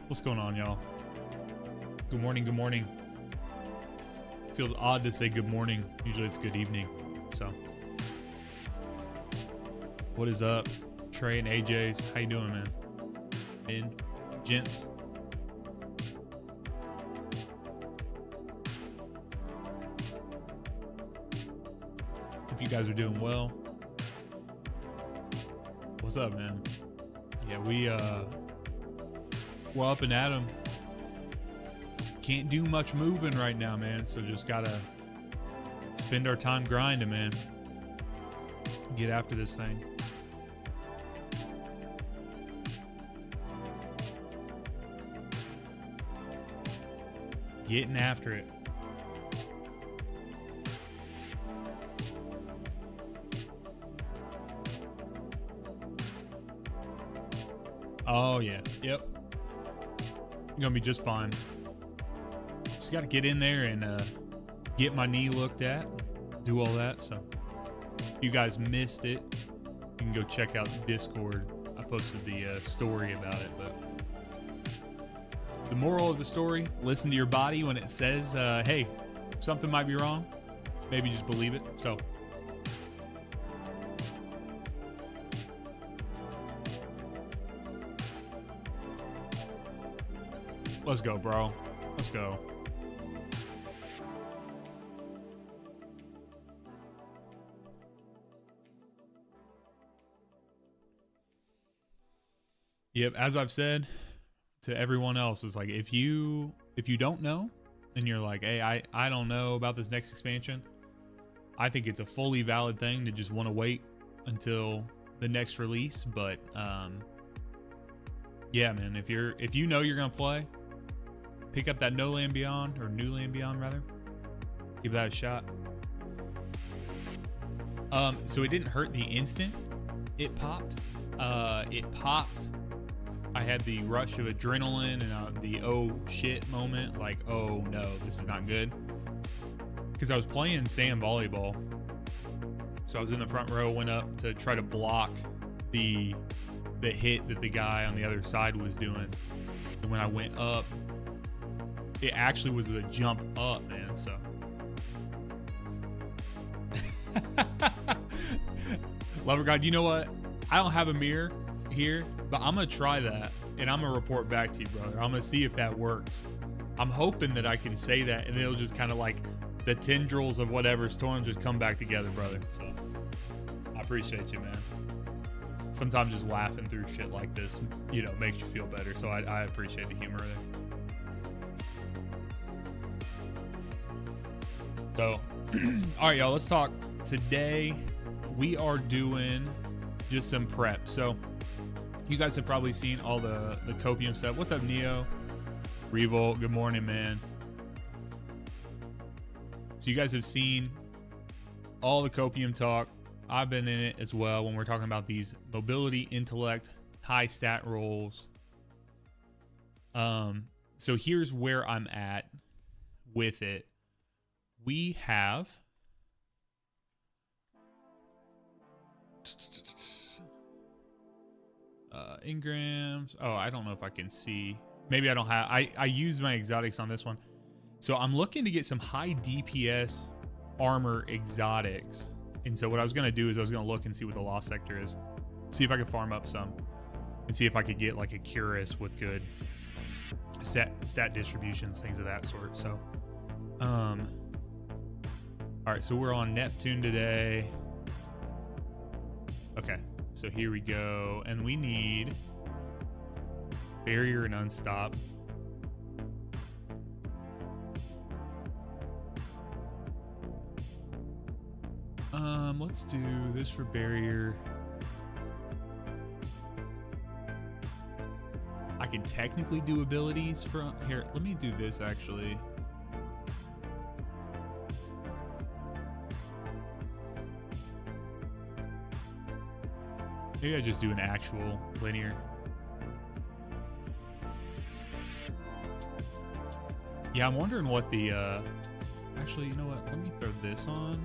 What's going on, y'all? Good morning, good morning. Feels odd to say good morning. Usually it's good evening. So, what is up? Trey and AJ's. How you doing, man? Men, gents. Hope you guys are doing well. What's up, man? Yeah, we're up and at 'em. Can't do much moving right now, man. So just gotta spend our time grinding, man. Get after this thing. Getting after it. Oh yeah, yep. You're gonna be just fine. Just gotta get in there and get my knee looked at, do all that. So if you guys missed it, you can go check out Discord. I posted the story about it, but the moral of the story, listen to your body when it says, hey, something might be wrong. Maybe just believe it. So let's go, bro. Let's go. Yep, as I've said to everyone else, is like if you don't know and you're like, hey, I don't know about this next expansion, I think it's a fully valid thing to just want to wait until the next release. But yeah, man, if you know you're gonna play, pick up that No Land Beyond, or New Land Beyond rather. Give that a shot. So it didn't hurt the instant it popped. It popped. I had the rush of adrenaline and the oh shit moment, like, oh no, this is not good. Because I was playing sand volleyball. So I was in the front row, went up to try to block the hit that the guy on the other side was doing. And when I went up, it actually was the jump up, man. So Lover God, you know what? I don't have a mirror here, but I'm gonna try that and I'm gonna report back to you, brother. I'm gonna see if that works. I'm hoping that I can say that and it'll just kind of like the tendrils of whatever's torn just come back together, brother. So I appreciate you, man. Sometimes just laughing through shit like this, makes you feel better. So I appreciate the humor there. So, all right, y'all, let's talk. Today, we are doing just some prep. So, you guys have probably seen all the copium stuff. What's up, Neo? Revolt, good morning, man. So, you guys have seen all the copium talk. I've been in it as well when we're talking about these mobility, intellect, high stat rolls. So, here's where I'm at with it. We have engrams. Oh, I don't know if I can see. Maybe I don't have. I use my exotics on this one. So I'm looking to get some high DPS armor exotics. And so what I was going to do is I was going to look and see what the lost sector is. See if I could farm up some. And see if I could get like a Curus with good stat distributions, things of that sort. So, all right, so we're on Neptune today. Okay, so here we go. And we need barrier and unstop. Let's do this for barrier. I can technically do abilities for here. Let me do this actually. Maybe I just do an actual linear. Yeah, I'm wondering what the, actually, you know what? Let me throw this on.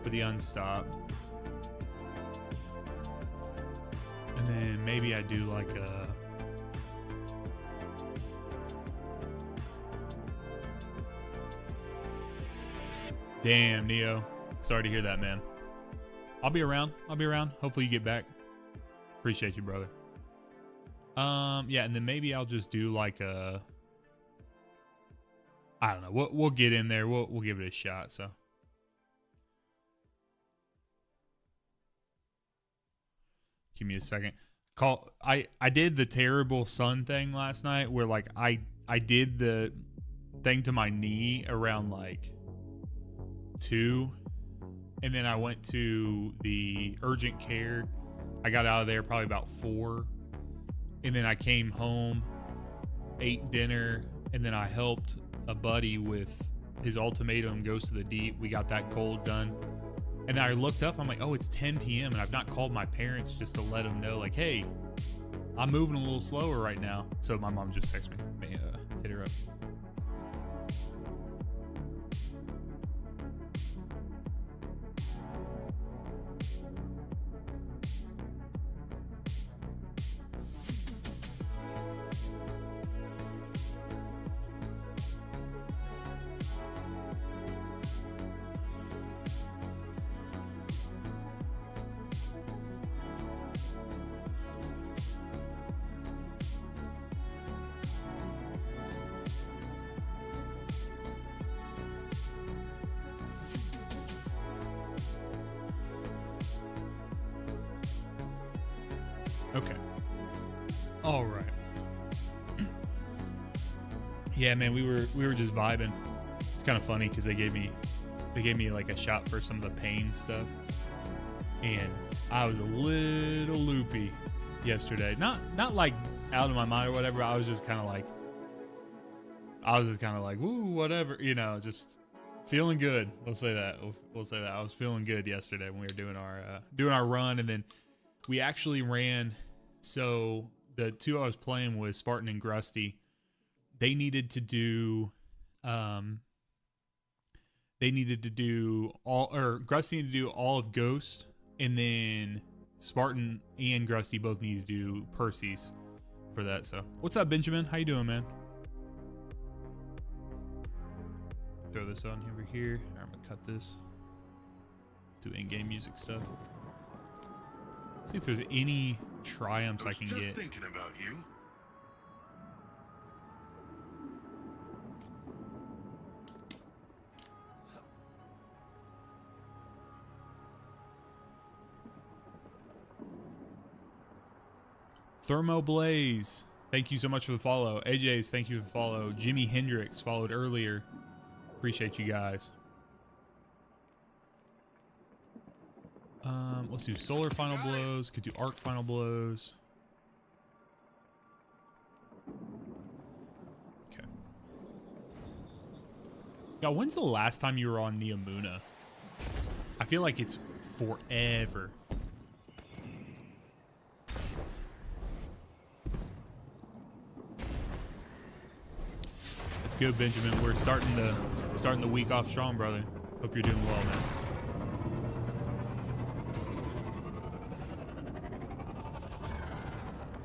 For the unstop. And And then maybe I do like a... Damn, Neo. Sorry to hear that, man. I'll be around. Hopefully you get back. Appreciate you, brother. Yeah, and then maybe I'll just do like a... I don't know. We'll get in there. We'll give it a shot, so... Give me a second. I did the terrible sun thing last night where like I did the thing to my knee around like 2, and then I went to the urgent care. I got out of there probably about 4, and then I came home, ate dinner, and then I helped a buddy with his ultimatum Ghost of the Deep. We got that cold done. And then I looked up, I'm like, oh, it's 10 p.m. and I've not called my parents just to let them know, like, hey, I'm moving a little slower right now. So my mom just texted me, hit her up. Okay. All right. Yeah, man, we were just vibing. It's kind of funny because they gave me like a shot for some of the pain stuff, and I was a little loopy yesterday. Not like out of my mind or whatever. I was just kind of like, woo, whatever, you know, just feeling good. We'll say that. I was feeling good yesterday when we were doing our run, and then we actually ran. So the 2 I was playing with, Spartan and Grusty, they needed to do Grusty needed to do all of Ghost, and then Spartan and Grusty both needed to do Percy's for that. So what's up, Benjamin? How you doing, man? Throw this on over here. I'm gonna cut this. Do in-game music stuff. Let's see if there's any triumphs I can get. Thinking about you. Thermoblaze, thank you so much for the follow. AJ's, thank you for the follow. Jimi Hendrix followed earlier. Appreciate you guys. Let's do solar final blows. Could do arc final blows. Okay. Yeah, when's the last time you were on Neomuna? I feel like it's forever. That's good, Benjamin. We're starting the week off strong, brother. Hope you're doing well, man.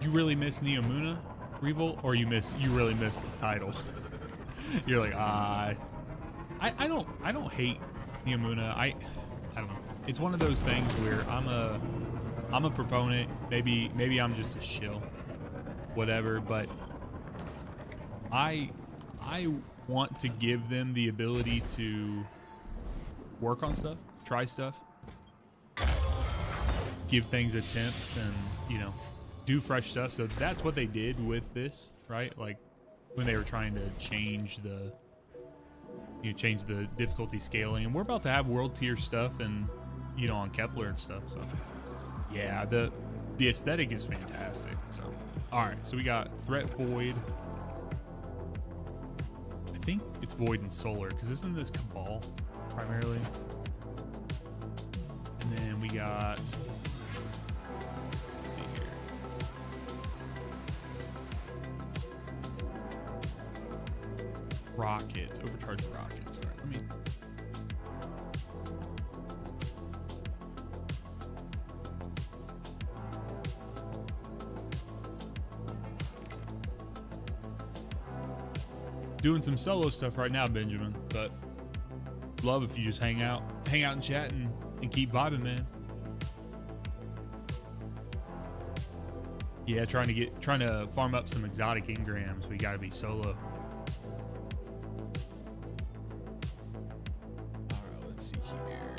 You really miss Neomuna, Revolt, or you really miss the title? You're like, I don't hate Neomuna. I don't know. It's one of those things where I'm a proponent. Maybe I'm just a shill, whatever. But I want to give them the ability to work on stuff, try stuff, give things attempts, and do fresh stuff. So that's what they did with this, right? Like when they were trying to change the difficulty scaling, and we're about to have world tier stuff and on Kepler and stuff. So yeah, the aesthetic is fantastic. So all right, so we got Threat Void. I think it's Void and Solar, because isn't this Cabal primarily? And then we got, let's see here. Rockets, overcharged rockets. All right, let me. doing some solo stuff right now, Benjamin, but love if you just hang out and chat and keep vibing, man. Yeah, trying to farm up some exotic engrams. We got to be solo. All right, let's see here.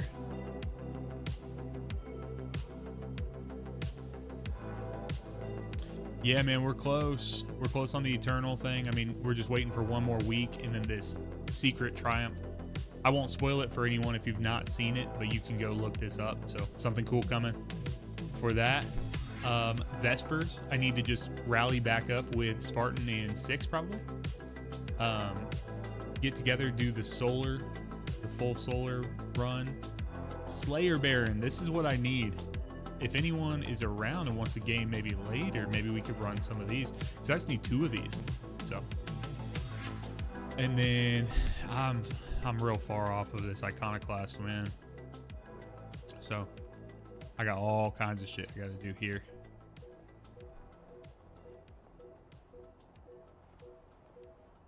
Yeah, man, we're close. We're close on the Eternal thing. I mean, we're just waiting for one more week and then this secret triumph. I won't spoil it for anyone if you've not seen it, but you can go look this up. So something cool coming for that. Vespers, I need to just rally back up with Spartan and Six probably. Get together, do the full solar run. Slayer Baron, this is what I need. If anyone is around and wants to game maybe later, maybe we could run some of these. Because I just need 2 of these. So, and then I'm real far off of this Iconoclast, man. So I got all kinds of shit I got to do here.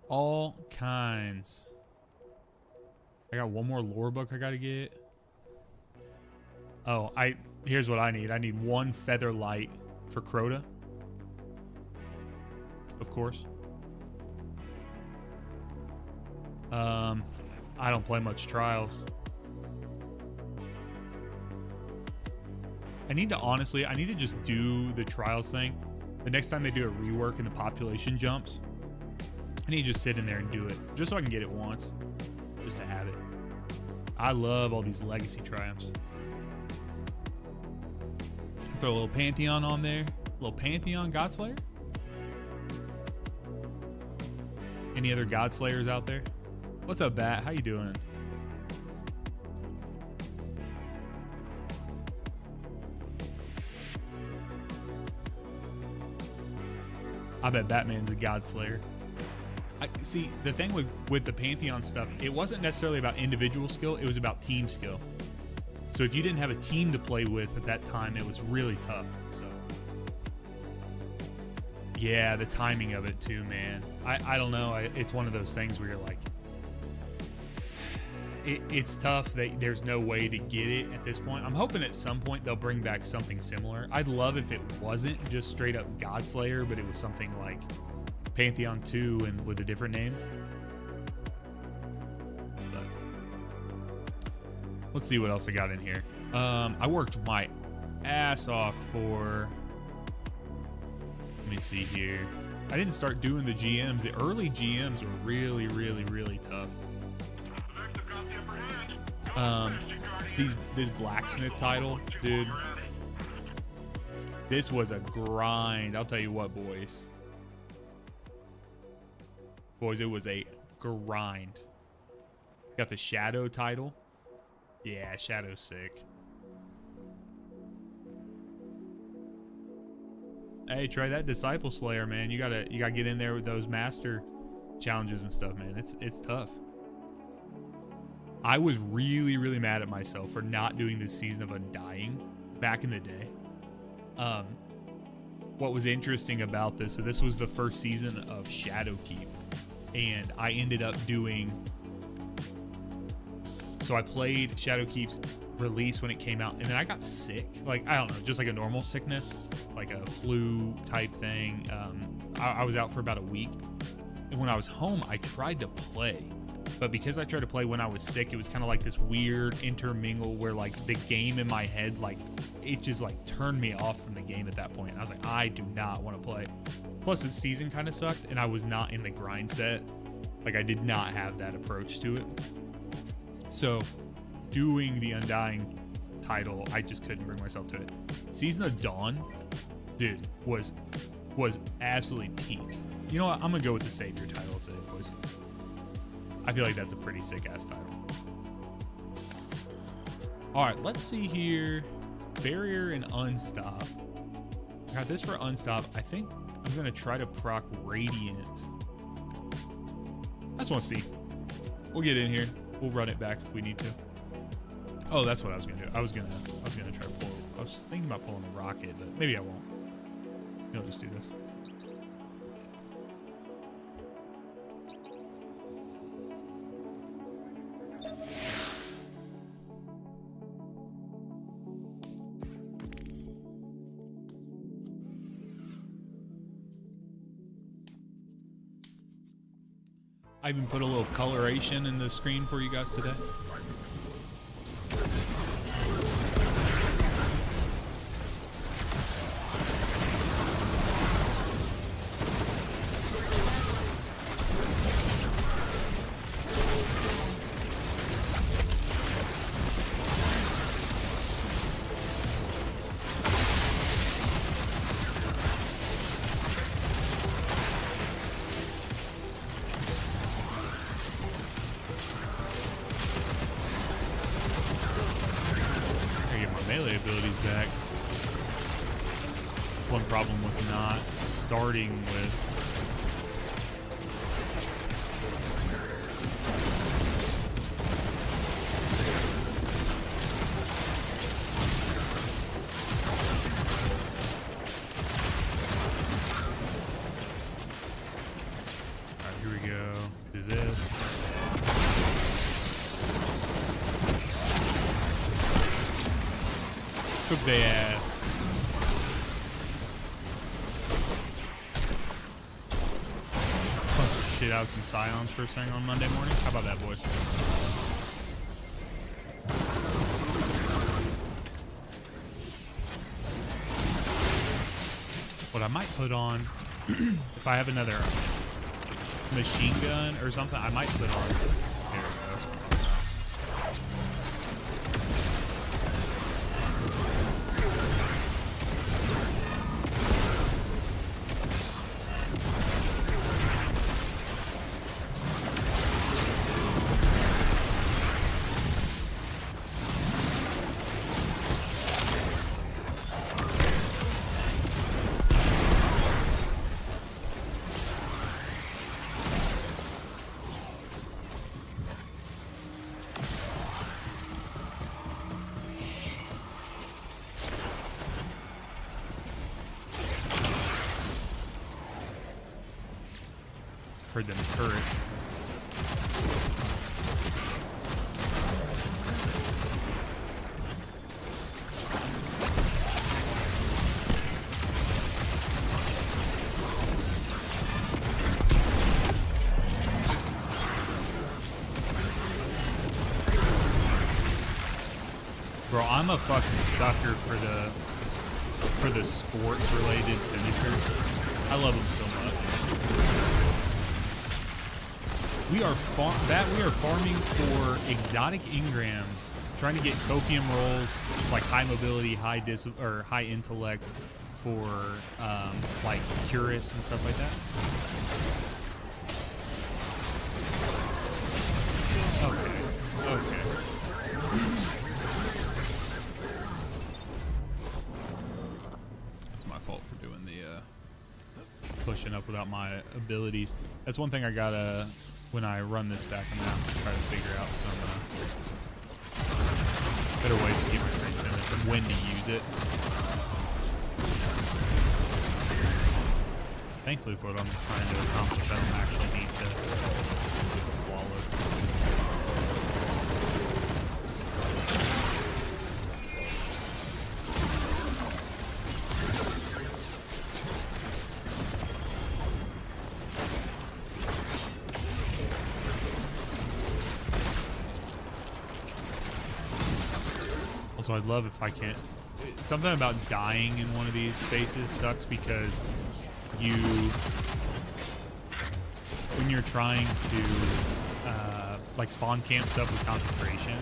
All kinds. I got one more lore book I got to get. Oh, here's what I need. I need 1 feather light for Crota. Of course. I don't play much trials. I need to just do the trials thing. The next time they do a rework and the population jumps, I need to just sit in there and do it. Just so I can get it once. Just to have it. I love all these legacy triumphs. Throw a little Pantheon on there. A little Pantheon Godslayer. Any other Godslayers out there? What's up, Bat? How you doing? I bet Batman's a Godslayer. See, the thing with the Pantheon stuff, it wasn't necessarily about individual skill, it was about team skill. So if you didn't have a team to play with at that time, it was really tough. So yeah, the timing of it too, man. I don't know. It's one of those things where you're like, it's tough that there's no way to get it at this point. I'm hoping at some point they'll bring back something similar. I'd love if it wasn't just straight up Godslayer, but it was something like Pantheon 2 and with a different name. But let's see what else I got in here. I worked my ass off for, let me see here. I didn't start doing the GMs. The early GMs were really, really, really tough. This blacksmith title, dude. This was a grind. I'll tell you what, boys. Boys, it was a grind. Got the Shadow title. Yeah, Shadow's sick. Hey, try that Disciple Slayer, man. You gotta get in there with those master challenges and stuff, man. It's tough. I was really, really mad at myself for not doing this season of Undying back in the day. What was interesting about this, so this was the first season of Shadowkeep, and I ended up doing, so I played Shadowkeep's release when it came out, and then I got sick. Like, I don't know, just like a normal sickness, like a flu type thing. I was out for about a week, and when I was home, I tried to play. But because I tried to play when I was sick, it was kind of like this weird intermingle where like the game in my head, like it just like turned me off from the game at that point. And I was like, I do not want to play. Plus the season kind of sucked and I was not in the grind set. Like I did not have that approach to it. So doing the Undying title, I just couldn't bring myself to it. Season of Dawn, dude, was absolutely peak. You know what? I'm gonna go with the Savior title today, boys. I feel like that's a pretty sick ass title. All right, let's see here. Barrier and Unstop. I got this for Unstop. I think I'm gonna try to proc Radiant. I just want to see. We'll get in here. We'll run it back if we need to. Oh, that's what I was gonna do. I was gonna try to pull. I was thinking about pulling the rocket, but maybe I won't. Maybe I'll just do this. I even put a little coloration in the screen for you guys today. Melee abilities back. That's one problem with not starting with. Alright, here we go. Do this. Cook their ass. Punch the shit out of some scions first thing on Monday morning. How about that, boys? What I might put on, if I have another machine gun or something, I might put on. There we go. That's what I'm talking about. Heard them turrets. Bro, I'm a fucking sucker for the sports related finishers. I love them so much. We are farming for exotic engrams, trying to get copium rolls, like high mobility, high intellect for like curious and stuff like that. Okay. That's my fault for doing the pushing up without my abilities. That's one thing I gotta. When I run this back, I'm gonna have to try to figure out some better ways to keep my train centers and when to use it. Thankfully, for what I'm trying to accomplish, I don't actually need to do it flawless. So I'd love if I can't. Something about dying in one of these spaces sucks because when you're trying to like spawn camp stuff with concentration.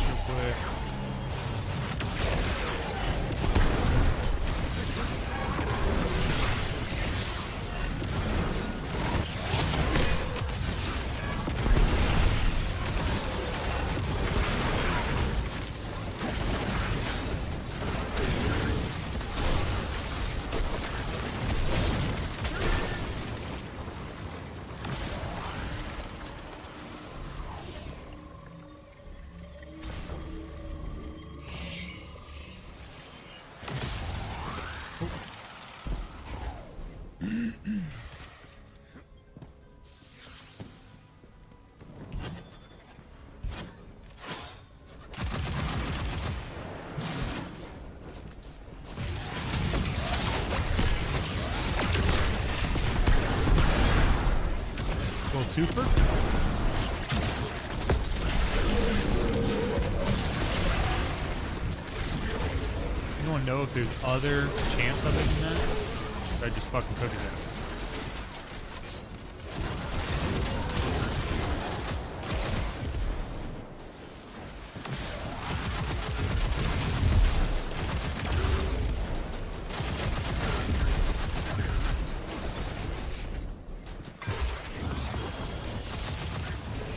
Real quick. twofer. Anyone know if there's other champs other than that? Or I just fucking cook his ass?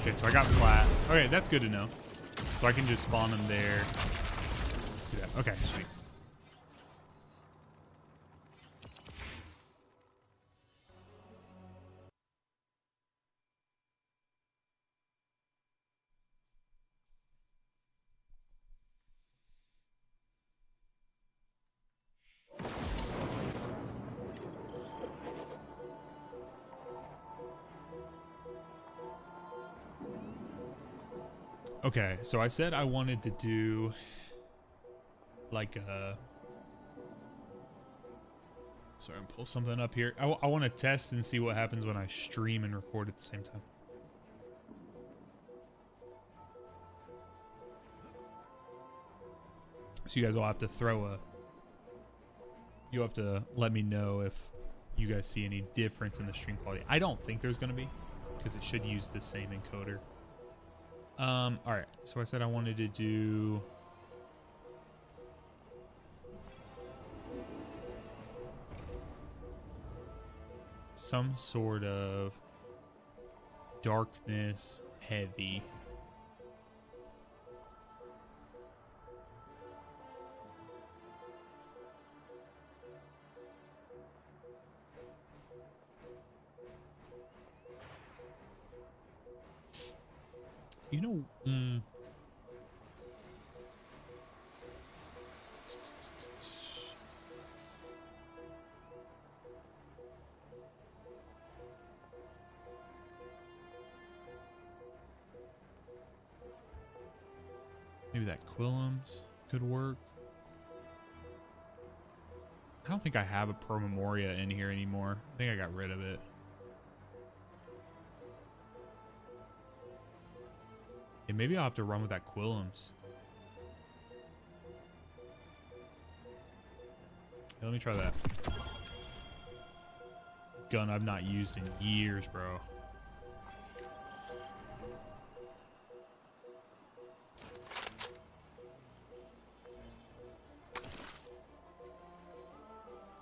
Okay, so I got flat. Okay, that's good to know. So I can just spawn them there. Do that. Okay, sweet. Okay, so I said I wanted to do like a... Sorry, I'm pull something up here. I want to test and see what happens when I stream and record at the same time. So you guys will have to throw a... You'll have to let me know if you guys see any difference in the stream quality. I don't think there's going to be, because it should use the same encoder. All right, so I said I wanted to do some sort of darkness heavy. You know, maybe that Quillums could work. I don't think I have a Promemoria in here anymore. I think I got rid of it. Yeah, maybe I'll have to run with that Quillums. Yeah, let me try that. Gun I've not used in years, bro.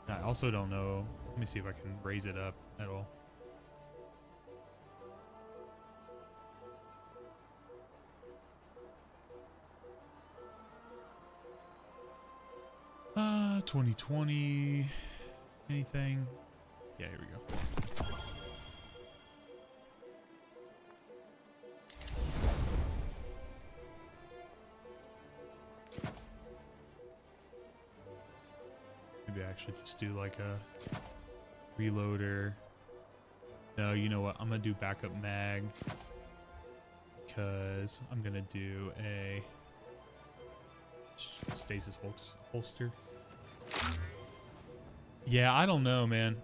I also don't know. Let me see if I can raise it up at all. 2020, anything? Yeah, here we go. Maybe I actually just do like a reloader. No, you know what? I'm gonna do backup mag because I'm gonna do a stasis holster. Yeah, I don't know, man.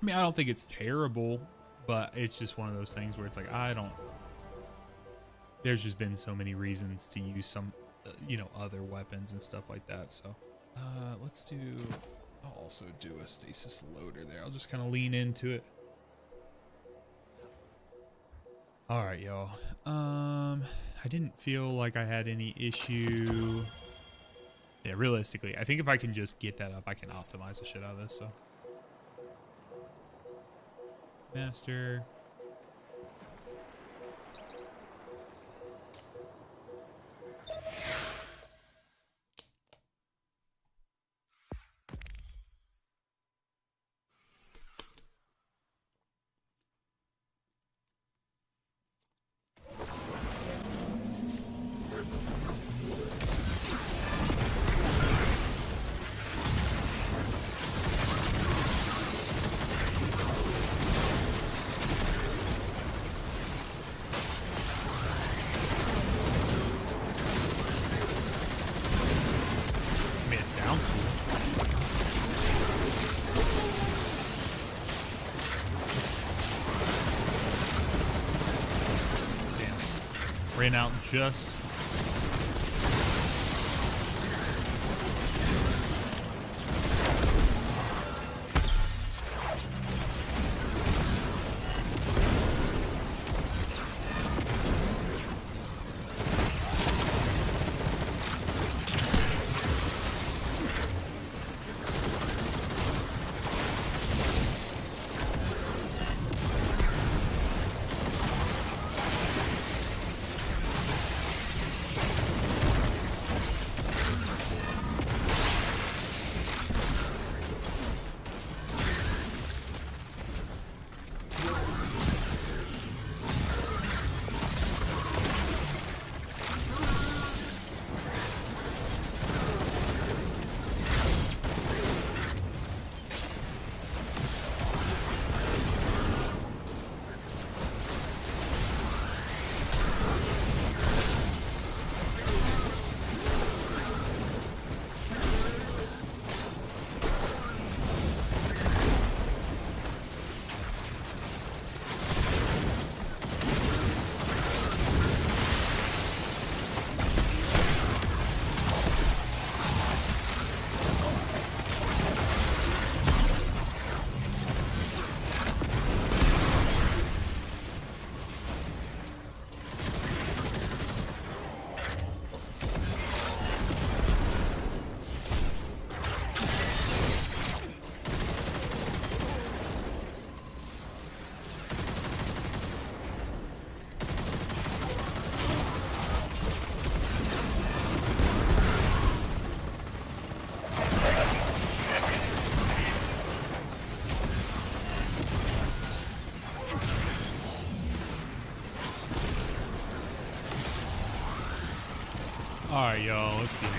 I mean, I don't think it's terrible, but it's just one of those things where it's like, I don't... There's just been so many reasons to use some, you know, other weapons and stuff like that, so... let's do... I'll also do a stasis loader there. I'll just kind of lean into it. Alright, y'all. I didn't feel like I had any issue... Yeah, realistically, I think if I can just get that up, I can optimize the shit out of this, so. Master. Ran out just. Alright, y'all, let's see here.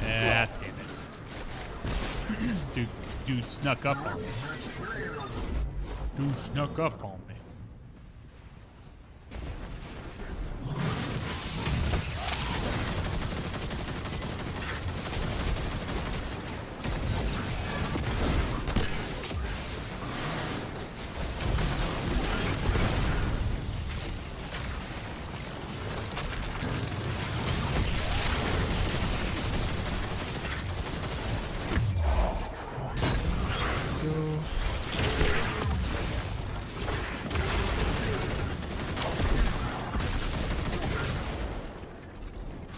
Ah, damn it. Dude snuck up on me. Dude snuck up on me.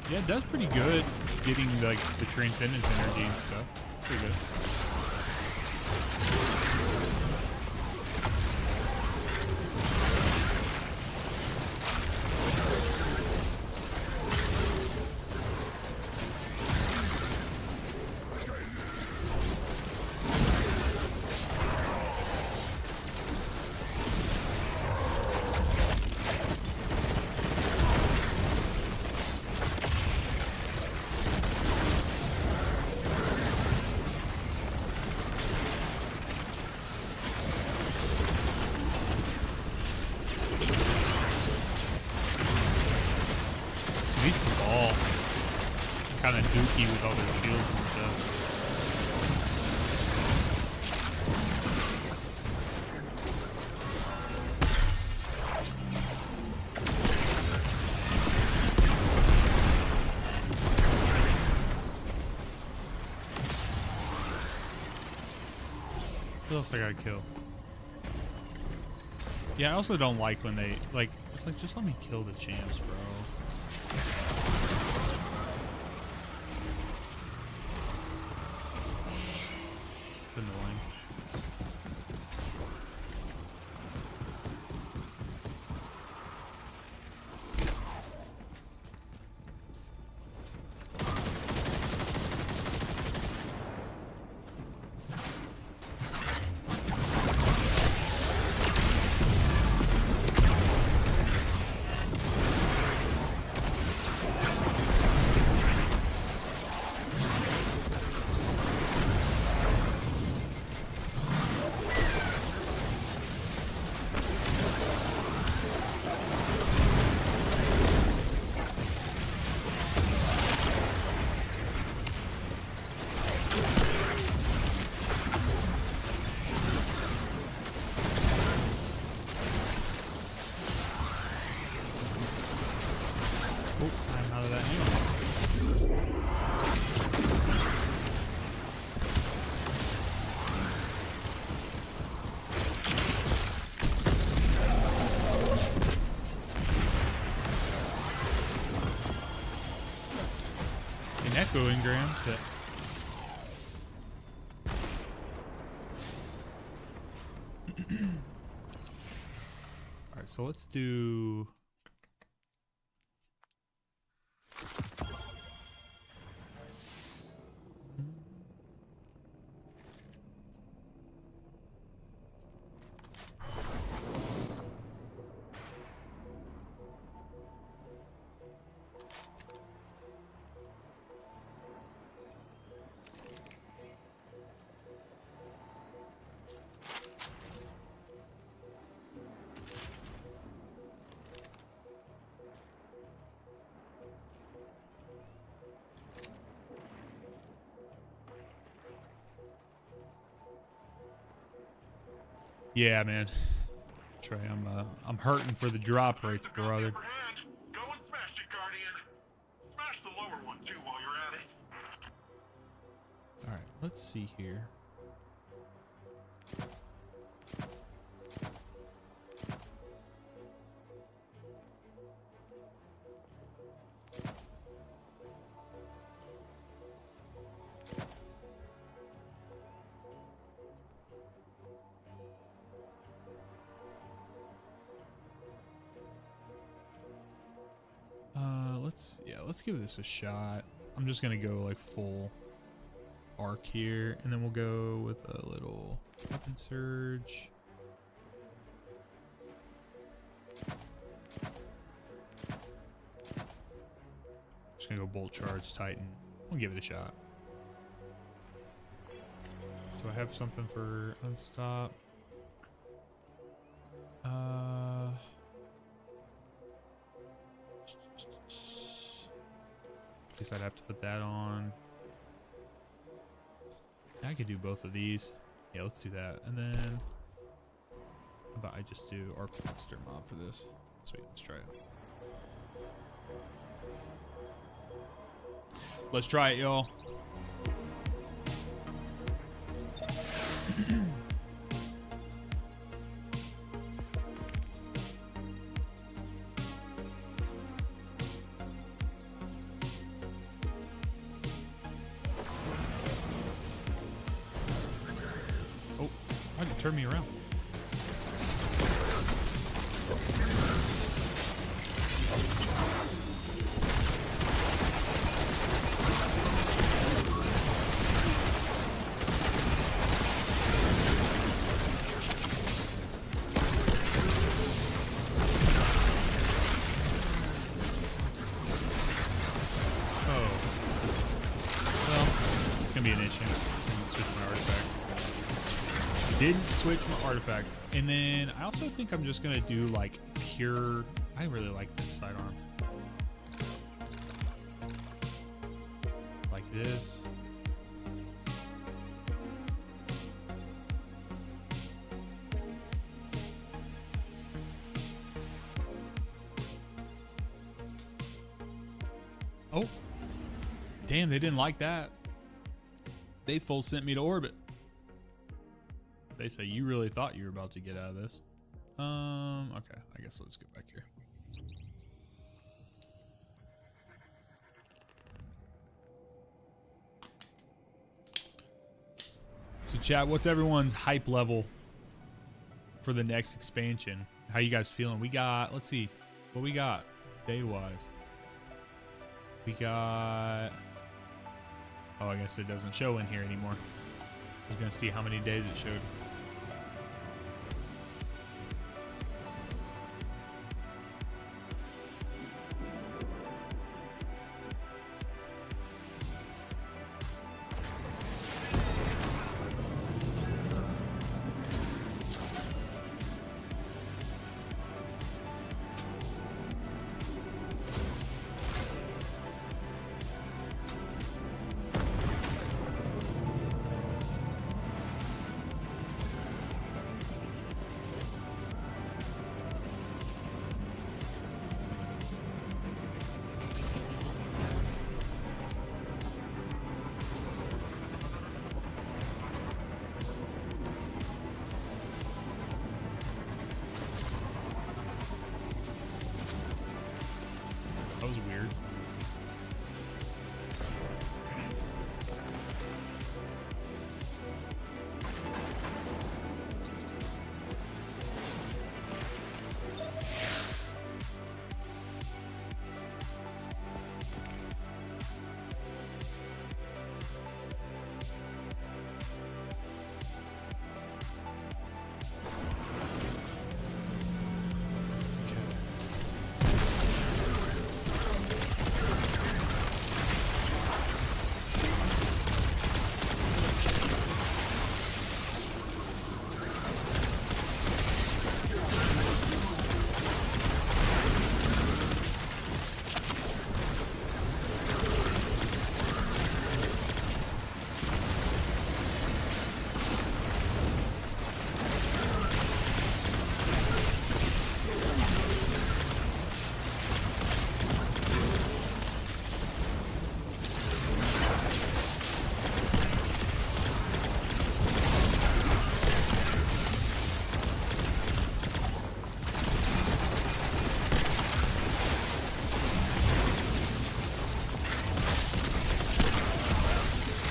Yeah, it does pretty good getting like the transcendence energy and stuff. Pretty good. These all kind of dookie with all their shields and stuff. What else I gotta kill? Yeah, I also don't like when they, like, it's like, just let me kill the champs, bro. It's annoying. Oh, I'm out of that ammo. An echo engram. All right, so let's do. Yeah, man. Trey, I'm hurting for the drop rates, brother. Go and smash it, Guardian. Smash the lower one too while you're at it. All right, let's see here. Let's give this a shot. I'm just gonna go like full arc here, and then we'll go with a little weapon surge. Just gonna go bolt charge Titan. We'll give it a shot. Do I have something for unstop? Guess I'd have to put that on. I could do both of these. Yeah, let's do that. And then how about I just do Arc Monster Mob for this? Sweet, let's try it. Let's try it, y'all. Why'd it turn me around? Oh. Well, it's gonna be an issue. I'm gonna switch my artifact. Didn't switch my artifact. And then I also think I'm just gonna do like pure. I really like this sidearm. Like this. Oh. Damn, they didn't like that. They full sent me to orbit. They say you really thought you were about to get out of this. Okay, I guess let's get back here. So chat, what's everyone's hype level for the next expansion? How you guys feeling? We got, let's see what we got day-wise. We got, oh, I guess it doesn't show in here anymore. I was gonna see how many days it showed. That was weird.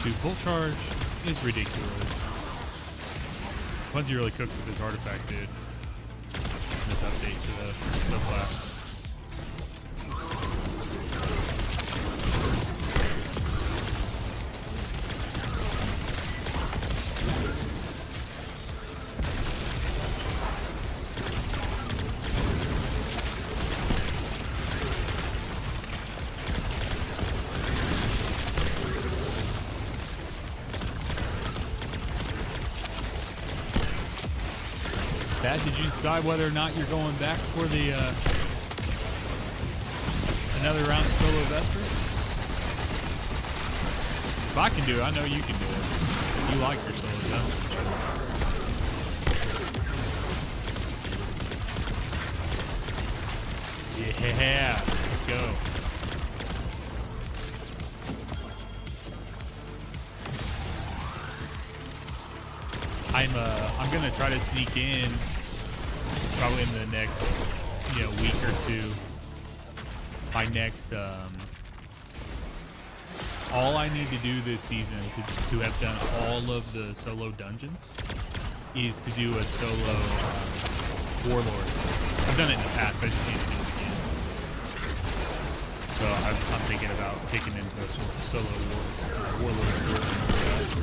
Dude, full charge is ridiculous. Bungie really cooked with this artifact, dude. This update to the subclass. Dad, did you decide whether or not you're going back for the another round of Solo Vespers? If I can do it, I know you can do it. You like your Solo Dungeon. Yeah, let's go. I'm gonna try to sneak in probably in the next week or two. My next all I need to do this season to have done all of the solo dungeons is to do a solo Warlords. I've done it in the past, I just need to do it again. So I'm thinking about kicking into a solo Warlords.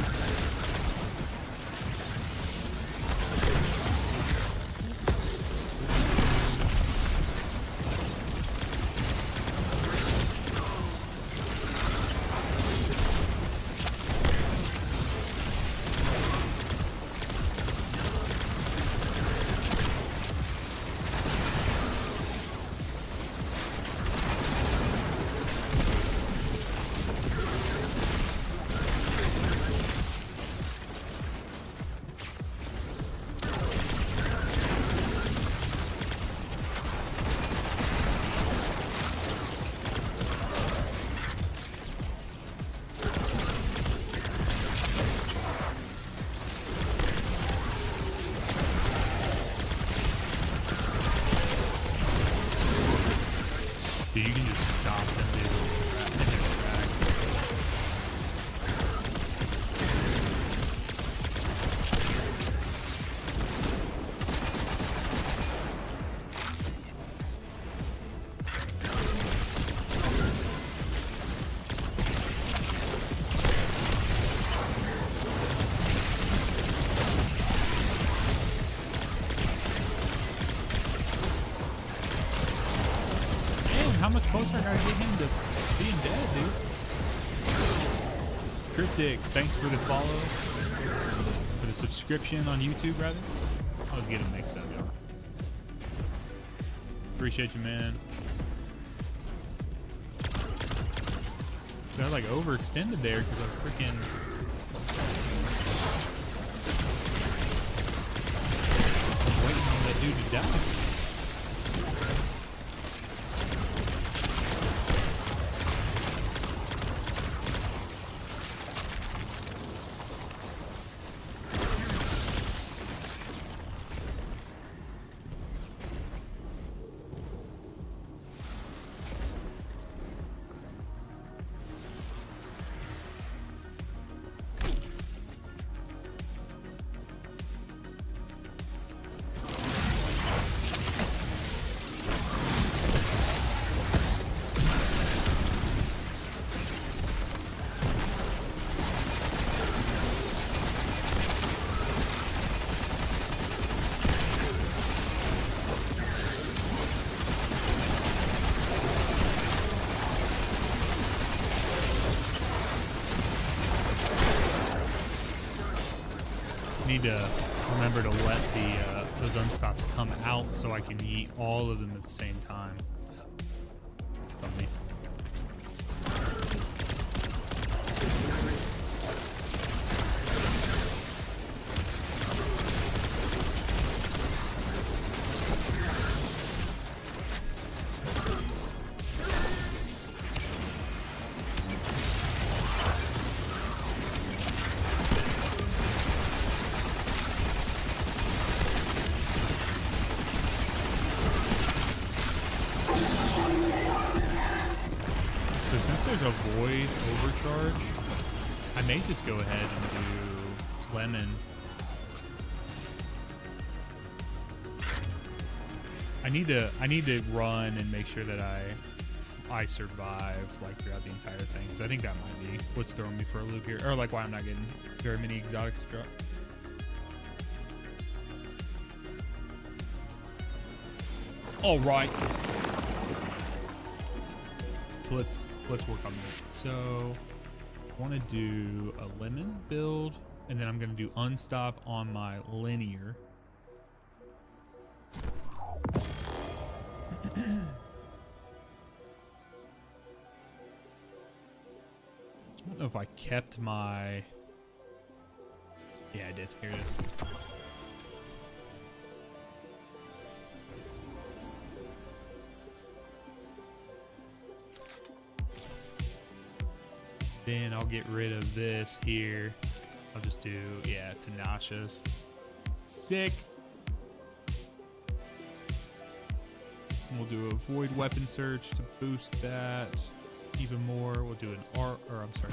Dude, you can just stop them, dude, in their tracks. How much closer I gotta get him to being dead, dude? Cryptics, thanks for the follow. For the subscription on YouTube, rather. I always get them mixed up, y'all. Appreciate you, man. Got like overextended there because I was freaking waiting on that dude to die. need to remember to let those unstops come out so I can yeet all of them at the same time. It's on me. There's a void overcharge. I may just go ahead and do lemon. I need to run and make sure that I survive like throughout the entire thing, because I think that might be what's throwing me for a loop here, or like why I'm not getting very many exotics to drop. All right. So let's work on that. So I want to do a lemon build, and then I'm going to do unstop on my linear. I don't know if I kept my... Yeah, I did. Here it is. Then I'll get rid of this here. I'll just do, yeah, Tinashes. Sick. We'll do a void weapon search to boost that even more. We'll do an art, or I'm sorry.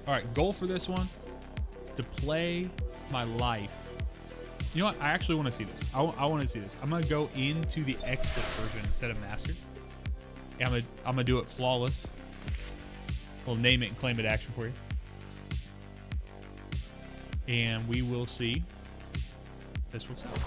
All right, goal for this one is to play my life. You know what? I actually want to see this. I want to see this. I'm going to go into the expert version instead of mastered. I'm gonna do it flawless. We'll name it and claim it action for you. And we will see. This works out.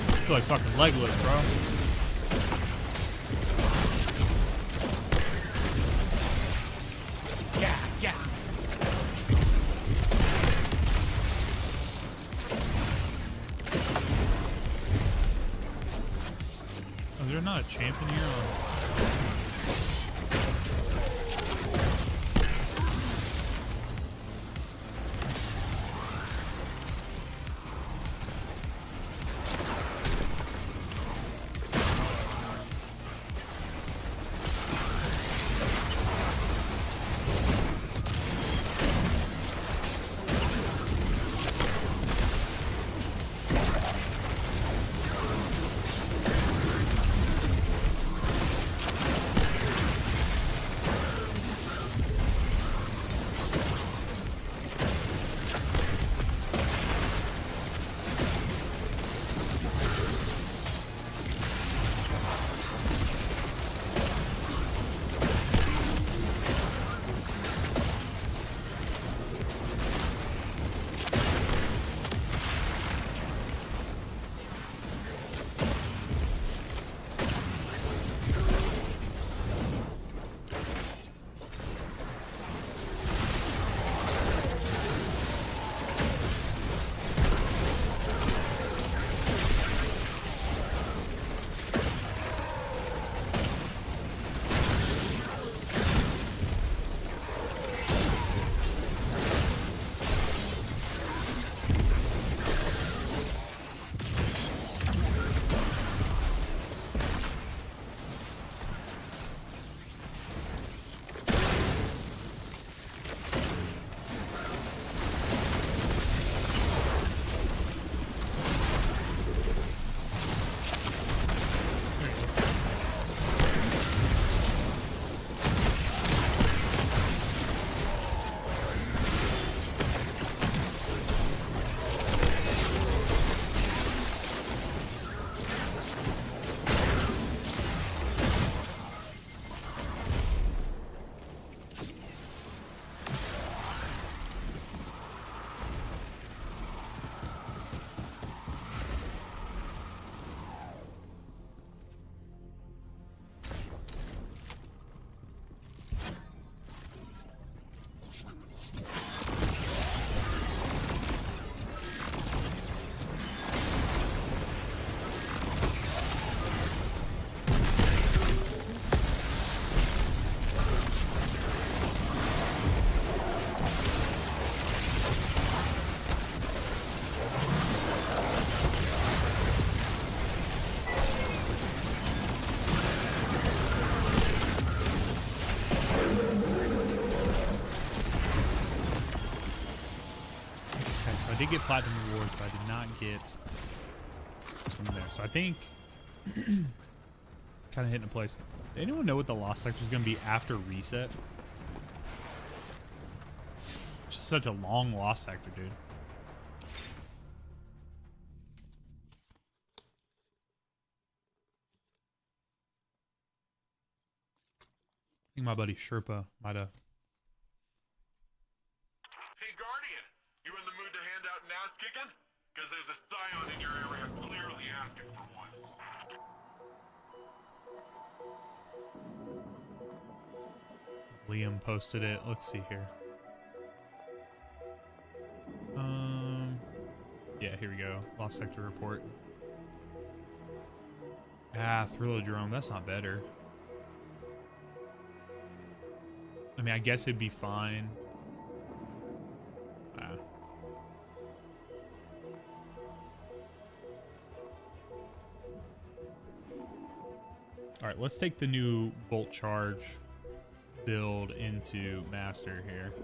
I feel like fucking Legolas, bro. Yeah, yeah. Oh, is there not a champion here? did get platinum rewards, but I did not get some there. So I think kind of hitting a place. Does anyone know what the lost sector is going to be after reset? It's just such a long lost sector, dude. I think my buddy Sherpa might have. Hey, Guardian, you in the mood to hand out an ass kicking? Because there's a scion in your area clearly asking for one. Liam posted it. Let's see here. Yeah, here we go. Lost sector report. Ah, Thrillodrome. That's not better. I mean, I guess it'd be fine. Ah. All right, let's take the new bolt charge build into master here.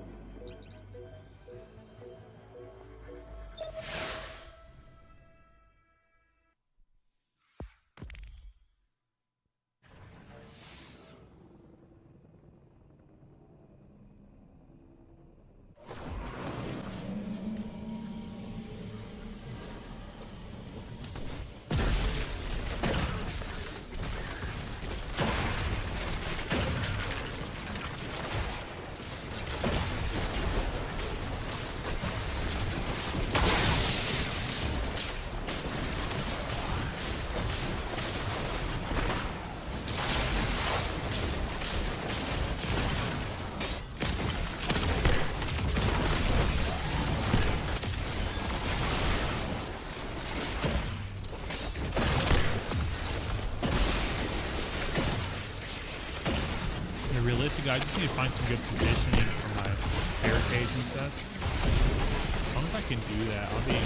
Realistically, I just need to find some good positioning for my barricades and stuff. As long as I can do that, I'll be...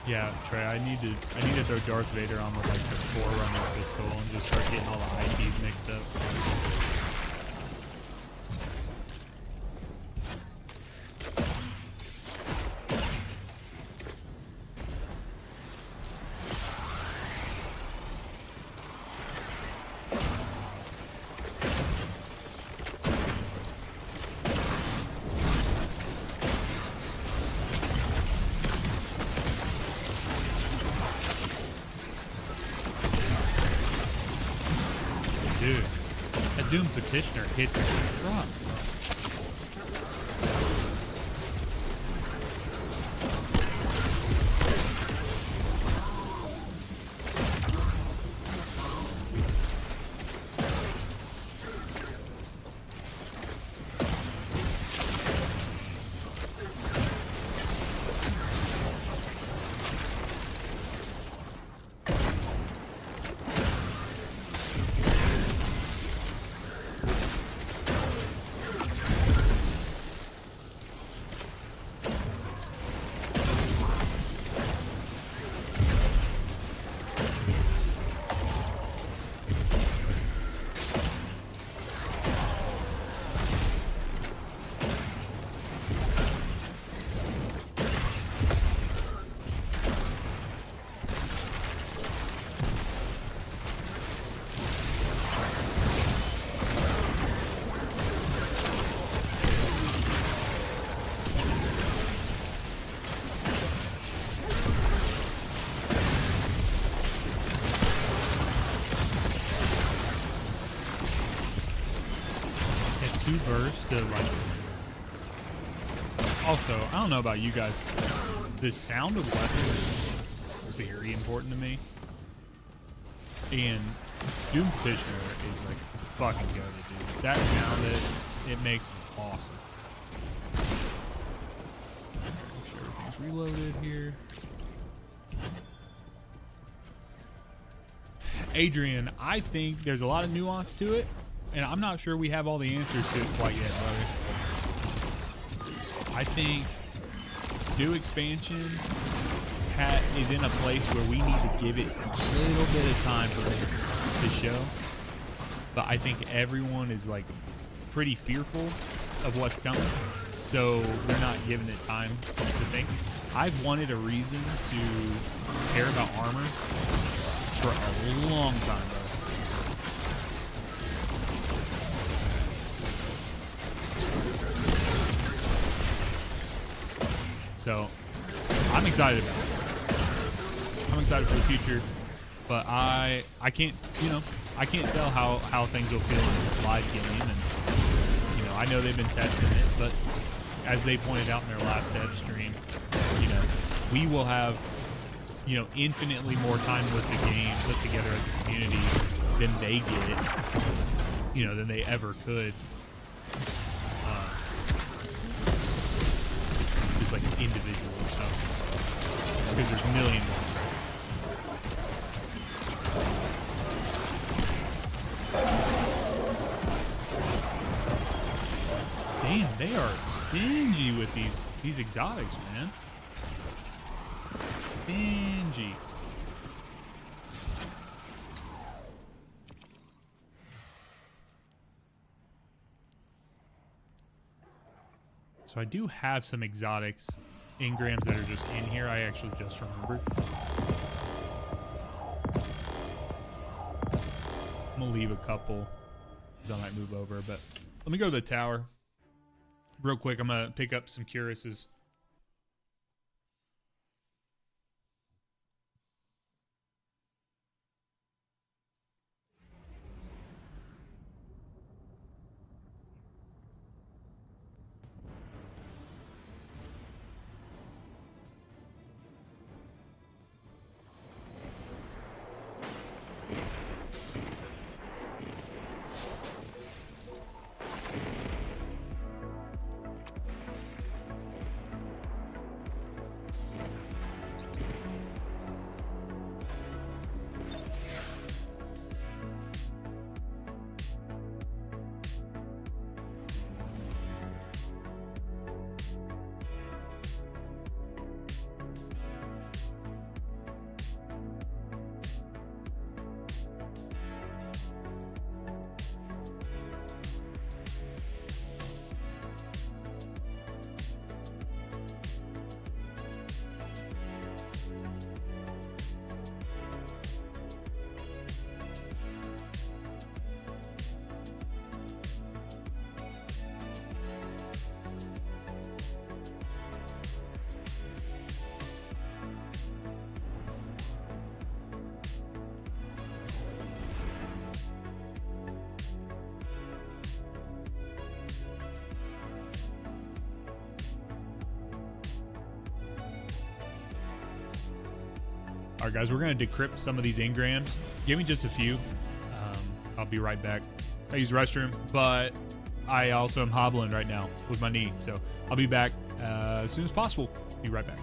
Yeah, Trey, I need to throw Darth Vader on with like the Forerunner pistol and just start getting all the IPs mixed up. Dude, that Doom Petitioner hits like a truck. burst of like. Also, I don't know about you guys. The sound of weapons is very important to me. And Doom Petitioner is like fucking goated, dude. That sound it makes is awesome. Make sure everything's reloaded here. Adrian, I think there's a lot of nuance to it, and I'm not sure we have all the answers to it quite yet, brother. I think new expansion is in a place where we need to give it a little bit of time for it to show. But I think everyone is like pretty fearful of what's coming, so we're not giving it time to think. I've wanted a reason to care about armor for a long time, bro. So I'm excited about it. I'm excited for the future, but I can't, I can't tell how things will feel in the live game, and I know they've been testing it, but as they pointed out in their last dev stream, we will have infinitely more time with the game put together as a community than they get, than they ever could. Just like individually, so just because there's millions. Damn, they are stingy with these exotics, man. Stingy. So I do have some exotics engrams that are just in here. I actually just remembered. I'm gonna leave a couple because I might move over, but let me go to the tower real quick. I'm gonna pick up some cuirasses. All right, guys, we're going to decrypt some of these engrams. Give me just a few. I'll be right back. I use the restroom, but I also am hobbling right now with my knee. So I'll be back as soon as possible. Be right back.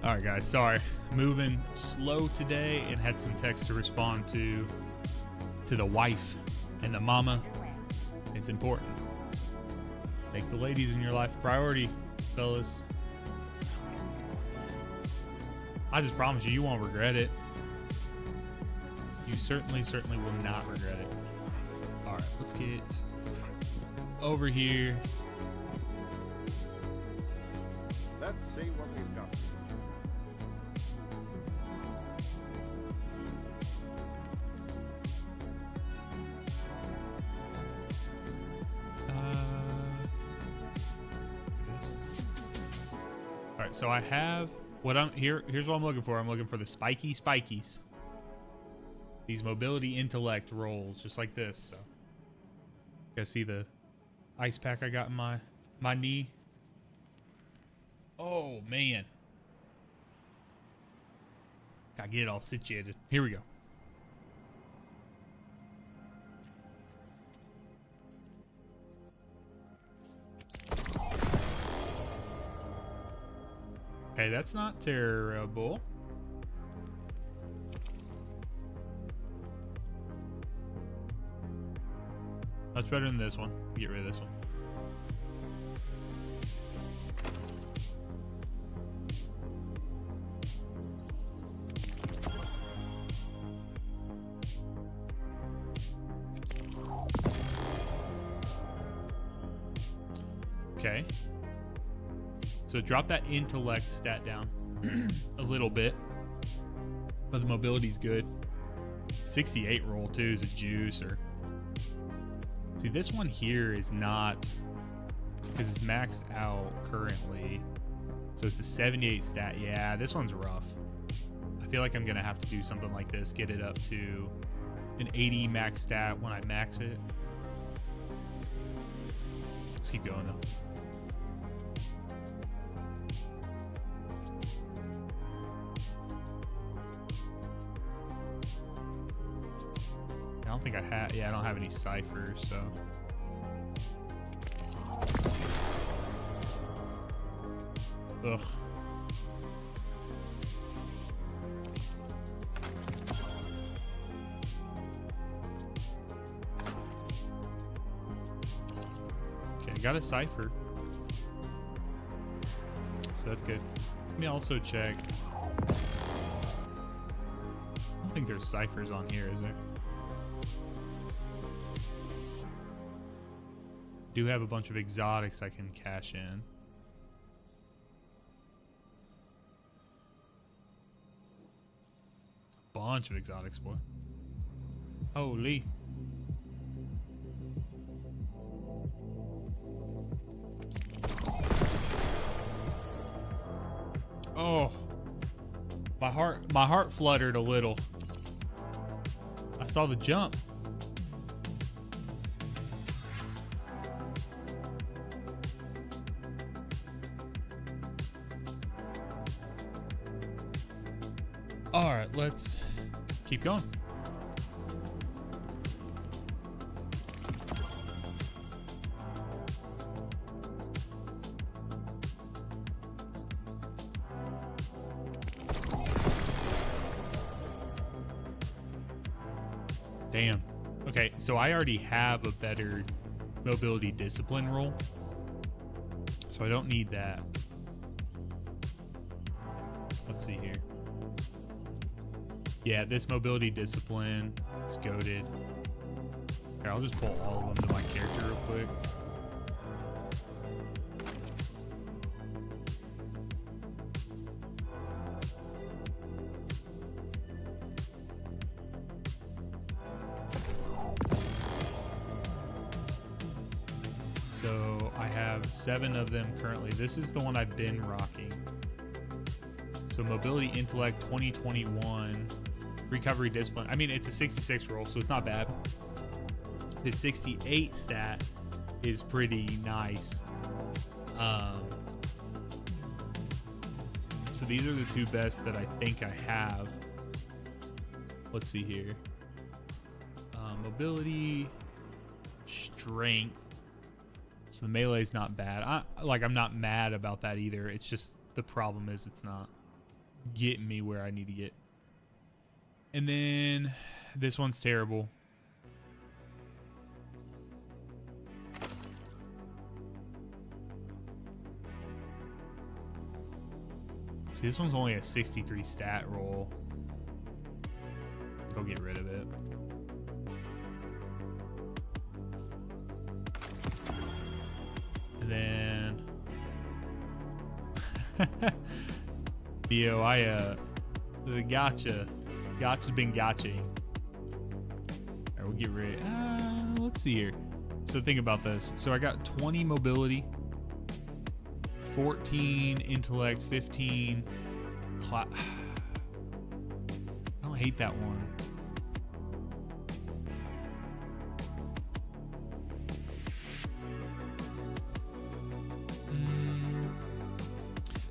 All right, guys. Sorry, moving slow today and had some text to respond to the wife and the mama. It's important. Make the ladies in your life a priority, fellas. I just promise you, you won't regret it. You certainly will not regret it. All right, let's get over here. Let's see what we've got. This. All right, so I have what I'm here. Here's what I'm looking for. I'm looking for the spikies. These mobility intellect rolls, just like this. So, you guys see the ice pack I got in my knee? Oh man, gotta get it all situated. Here we go. Okay, that's not terrible. Much better than this one. Get rid of this one. Okay. So drop that intellect stat down a little bit. But the mobility's good. 68 roll too is a juicer. See, this one here is not, because it's maxed out currently. So it's a 78 stat. Yeah, this one's rough. I feel like I'm going to have to do something like this. Get it up to an 80 max stat when I max it. Let's keep going though. I don't think I have. Yeah, I don't have any ciphers, so. Ugh. Okay, got a cipher. So that's good. Let me also check. I don't think there's ciphers on here, is there? Do have a bunch of exotics I can cash in. Bunch of exotics, boy. Holy. Oh. My heart fluttered a little. I saw the jump. All right, let's keep going. Damn. Okay, so I already have a better mobility discipline roll, so I don't need that. Let's see here. Yeah, this mobility discipline is goated. Here, I'll just pull all of them to my character real quick. So I have 7 of them currently. This is the one I've been rocking. So mobility intellect 2021. Recovery discipline. I mean, it's a 66 roll, so it's not bad. The 68 stat is pretty nice. So these are the 2 best that I think I have. Let's see here. Mobility, strength. So the melee is not bad. I'm not mad about that either. It's just the problem is it's not getting me where I need to get. And then this one's terrible. See, this one's only a 63 stat roll. Go get rid of it. And then Theo, the gotcha's been gotchaing. Alright, we'll get rid. Let's see here. So think about this. So I got 20 mobility, 14 intellect, 15 I don't hate that one.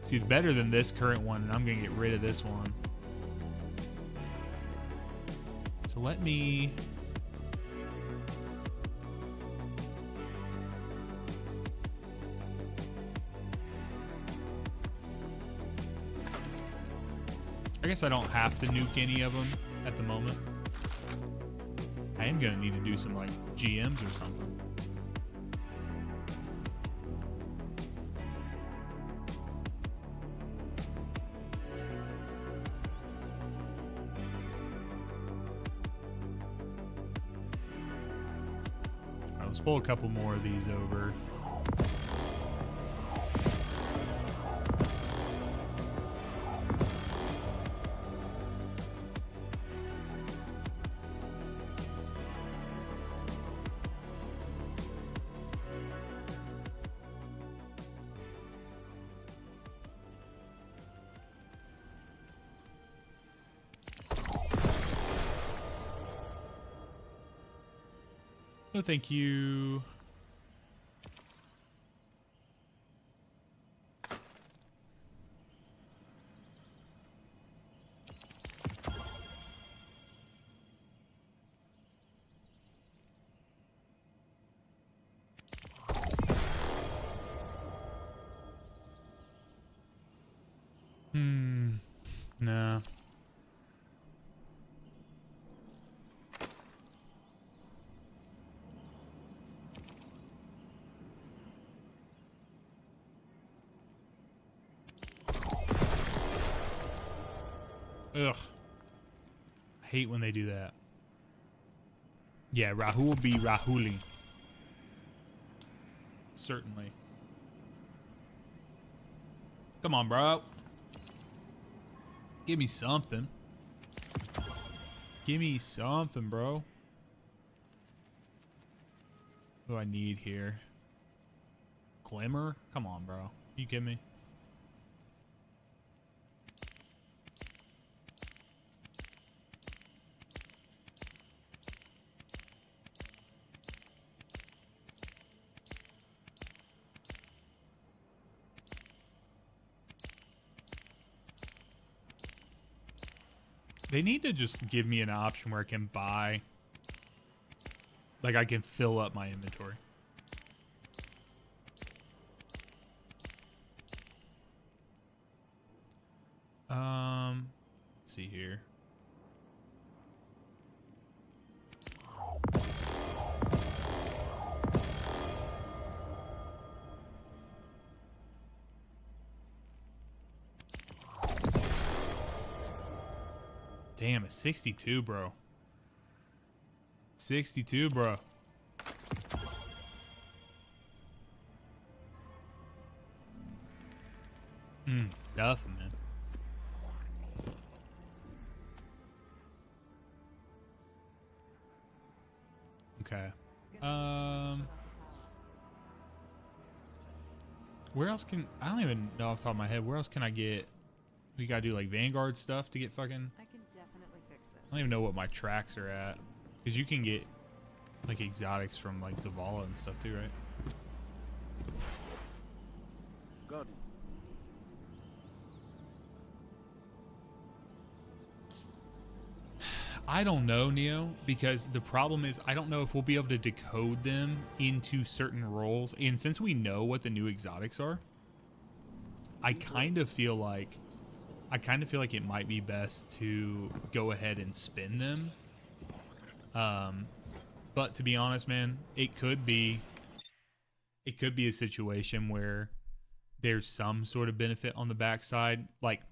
See, it's better than this current one, and I'm gonna get rid of this one. So let me... I guess I don't have to nuke any of them at the moment. I am gonna need to do some like GMs or something. All right, let's pull a couple more of these over. No, thank you. No. Ugh. I hate when they do that. Yeah, Rahul be Rahuli. Certainly. Come on, bro. Give me something. Give me something, bro. What do I need here? Glimmer? Come on, bro. You kidding me? They need to just give me an option where I can buy, like I can fill up my inventory. Let's see here. Damn, a 62, bro. 62, bro. Nothing, man. Okay. Where else can... I don't even know off the top of my head. Where else can I get... We gotta do like Vanguard stuff to get fucking... I can definitely fix this. I don't even know what my tracks are at. Because you can get like exotics from like Zavala and stuff too, right? Got it. I don't know, Neo, because the problem is I don't know if we'll be able to decode them into certain roles. And since we know what the new exotics are, I kind of feel like I kind of feel like it might be best to go ahead and spin them. But to be honest, man, it could be a situation where there's some sort of benefit on the backside. Like,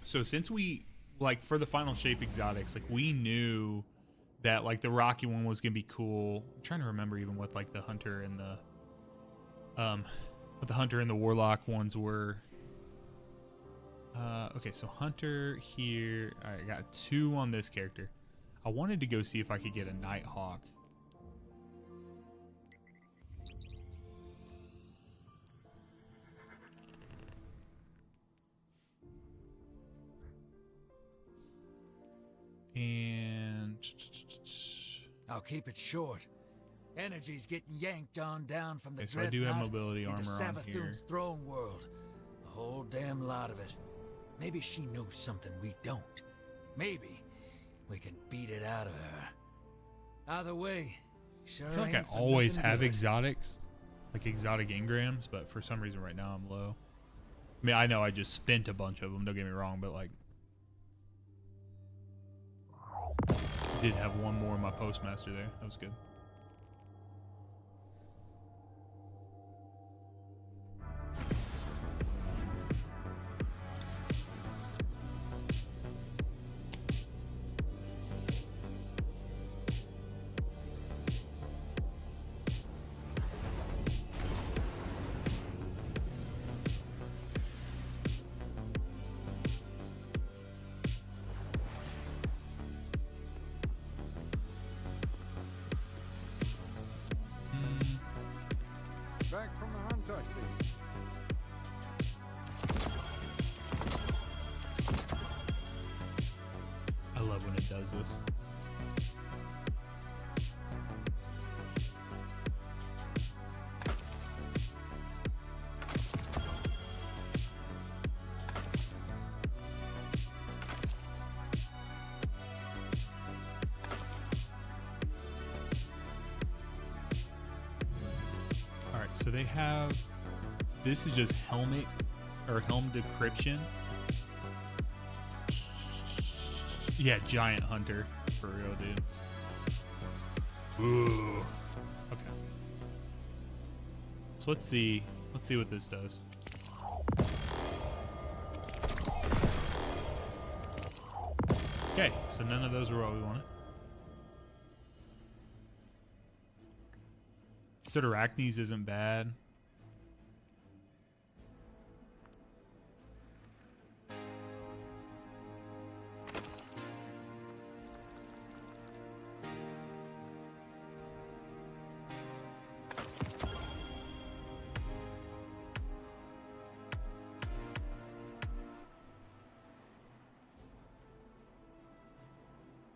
so since we, like, for the final shape exotics, like, we knew that, like, the rocky one was gonna be cool. I'm trying to remember even what, like, the hunter and the warlock ones were. Okay, so hunter here. All right, I got 2 on this character. I wanted to go see if I could get a Nighthawk. And I'll keep it short. Energy's getting yanked on down from the okay, so I do have dreadnought mobility into armor on here. Savathun's throne world. A whole damn lot of it. Maybe she knows something we don't. Maybe we can beat it out of her. Either way, sure I feel like I ain't for always nothing have good. exotics, like exotic engrams, but for some reason right now I'm low. I mean, I know I just spent a bunch of them, don't get me wrong, but like, I did have one more in my postmaster there. That was good. Back from the hunt, I see. I love when it does this. So they have, this is just helmet or helm decryption. Yeah, giant hunter for real, dude. Ooh. Okay. So let's see what this does. Okay, so none of those were what we wanted. Pseudarachnes isn't bad.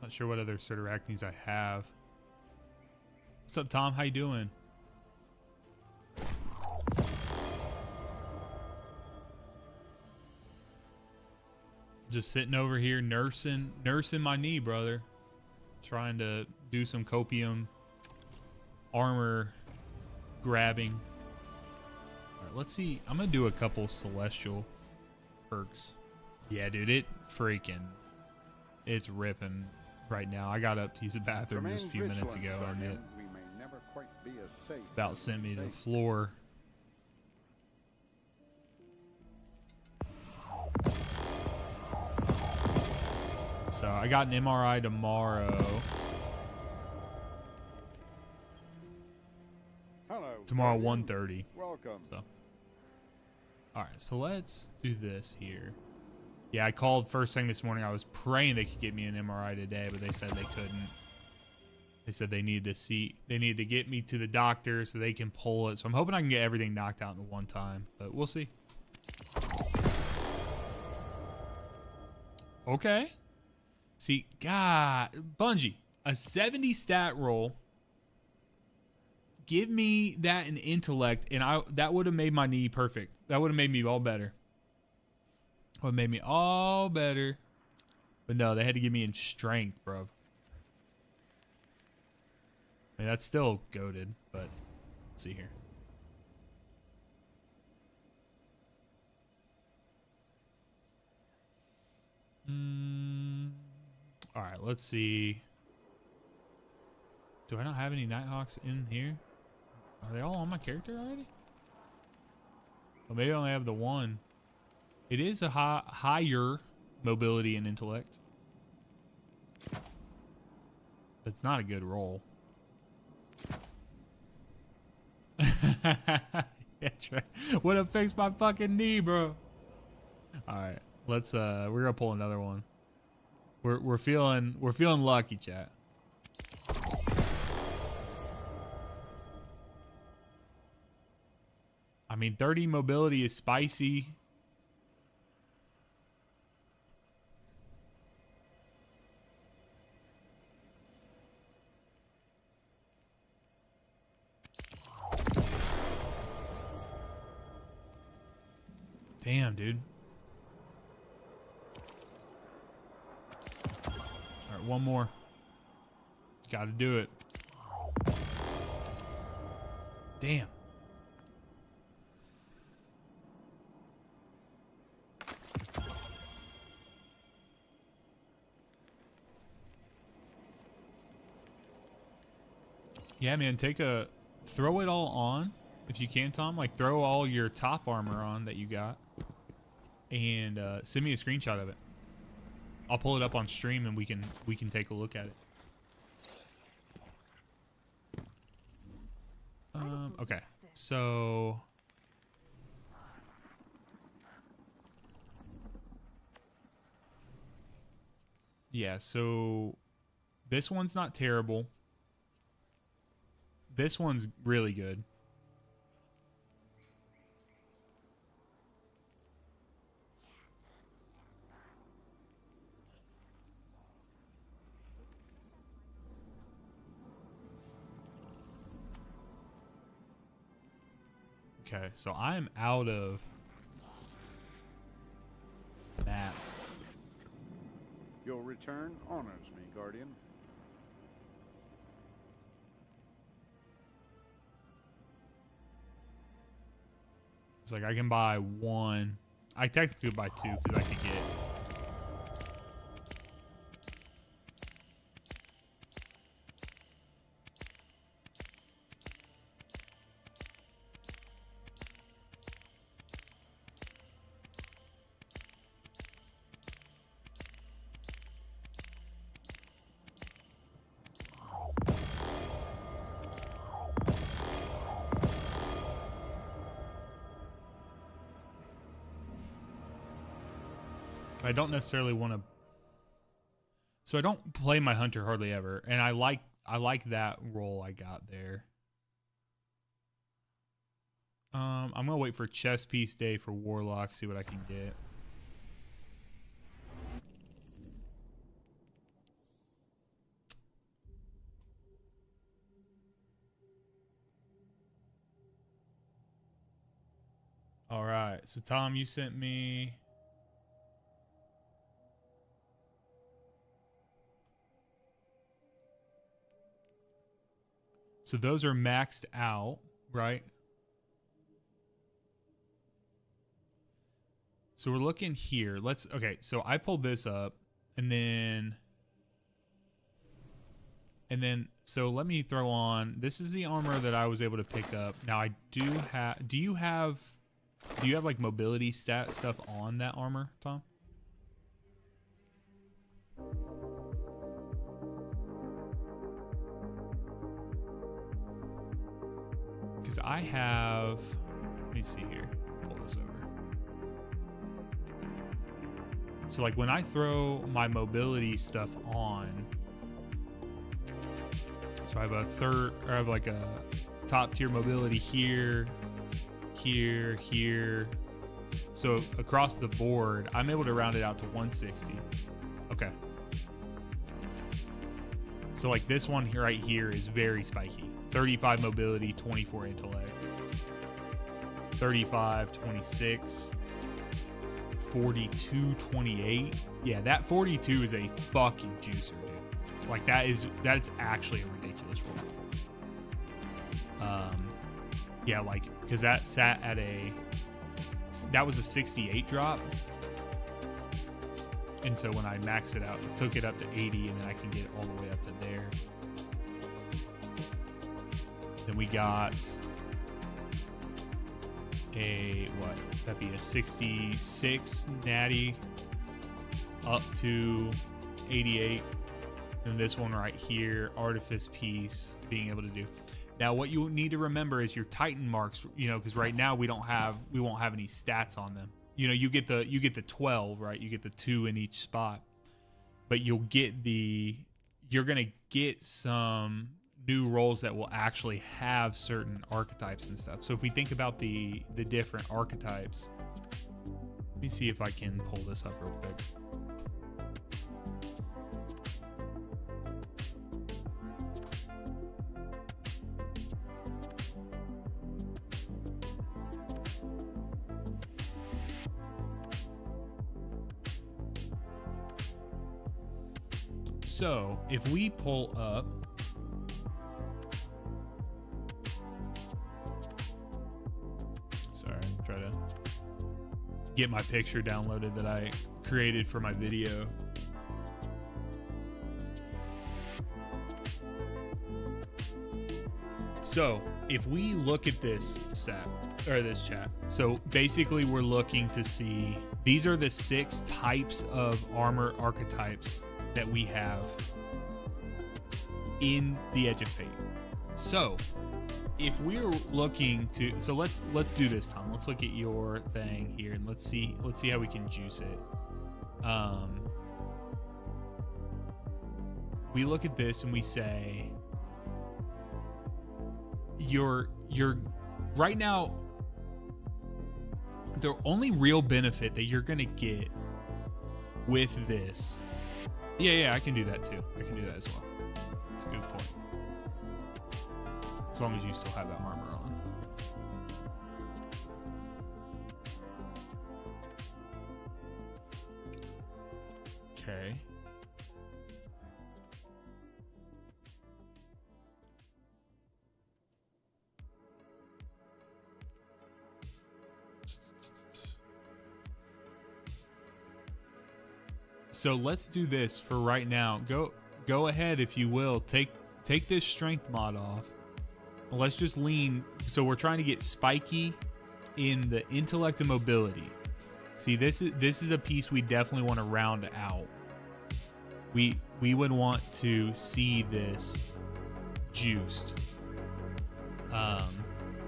Not sure what other Pseudarachnes I have. What's up, Tom? How you doing? Just sitting over here nursing my knee, brother. Trying to do some copium armor grabbing. All right, let's see. I'm gonna do a couple celestial perks. Yeah, dude, it's ripping right now. I got up to use the bathroom just a few minutes ago, and it We may never quite be as safe about as sent we me to the think. floor. So I got an MRI tomorrow. Hello. Tomorrow, Guardian. 1:30. Welcome. So, all right. So let's do this here. Yeah, I called first thing this morning. I was praying they could get me an MRI today, but they said they couldn't. They said they needed to get me to the doctor so they can pull it. So I'm hoping I can get everything knocked out in one time, but we'll see. Okay. See, God, Bungie, a 70 stat roll. Give me that in intellect, and that would have made my knee perfect. That would have made me all better. Would have made me all better. But no, they had to give me in strength, bro. I mean, that's still goated, but let's see here. All right, let's see. Do I not have any Nighthawks in here? Are they all on my character already? Well, maybe I only have the one. It is a higher mobility and intellect. But it's not a good roll. Yeah, try. Would have fixed my fucking knee, bro. All right, let's we're gonna pull another one. We're feeling lucky, chat. I mean, 30 mobility is spicy. Damn, dude. All right, one more. Got to do it. Damn. Yeah, man, throw it all on if you can, Tom. Like, throw all your top armor on that you got, and send me a screenshot of it. I'll pull it up on stream and we can take a look at it. Okay, so yeah, so this one's not terrible. This one's really good. Okay, so I'm out of mats. Your return honors me, Guardian. It's like I can buy one. I technically could buy two because I could get. I don't necessarily want to, so I don't play my hunter hardly ever, and I like that roll I got there. I'm gonna wait for chess piece day for Warlock, see what I can get. All right, so Tom, you sent me. So those are maxed out, right? So we're looking here. Okay, so I pulled this up and then, so let me throw on, this is the armor that I was able to pick up. Now I do you have like mobility stat stuff on that armor, Tom? Because I have, let me see here, pull this over. So like when I throw my mobility stuff on, so I have like a top tier mobility here, here, here. So across the board, I'm able to round it out to 160. Okay. So like this one here, right here is very spiky. 35 mobility, 24 intellect. 35, 26. 42, 28. Yeah, that 42 is a fucking juicer, dude. Like that's actually a ridiculous roll. Yeah, like, cause that sat at that was a 68 drop. And so when I maxed it out, it took it up to 80, and then I can get it all the way up to there. Then we got that'd be a 66 natty up to 88. And this one right here, artifice piece, being able to do. Now, what you need to remember is your Titan marks, because right now we won't have any stats on them. You get the 12, right? You get the 2 in each spot, but you're gonna get some new roles that will actually have certain archetypes and stuff. So if we think about the different archetypes, let me see if I can pull this up real quick. So if we pull up, sorry, try to get my picture downloaded that I created for my video. So if we look at this this chat, so basically we're looking to see, these are the 6 types of armor archetypes that we have in the Edge of Fate. So if we're looking to, so let's do this, Tom. Let's look at your thing here and let's see how we can juice it. We look at this and we say, you're right now, the only real benefit that you're gonna get with this, yeah, I can do that too. I can do that as well. That's a good point. As long as you still have that armor on. Okay. So let's do this for right now. Go ahead, if you will. Take this strength mod off. Let's just lean. So we're trying to get spiky in the intellect and mobility. See, this is a piece we definitely want to round out. We would want to see this juiced.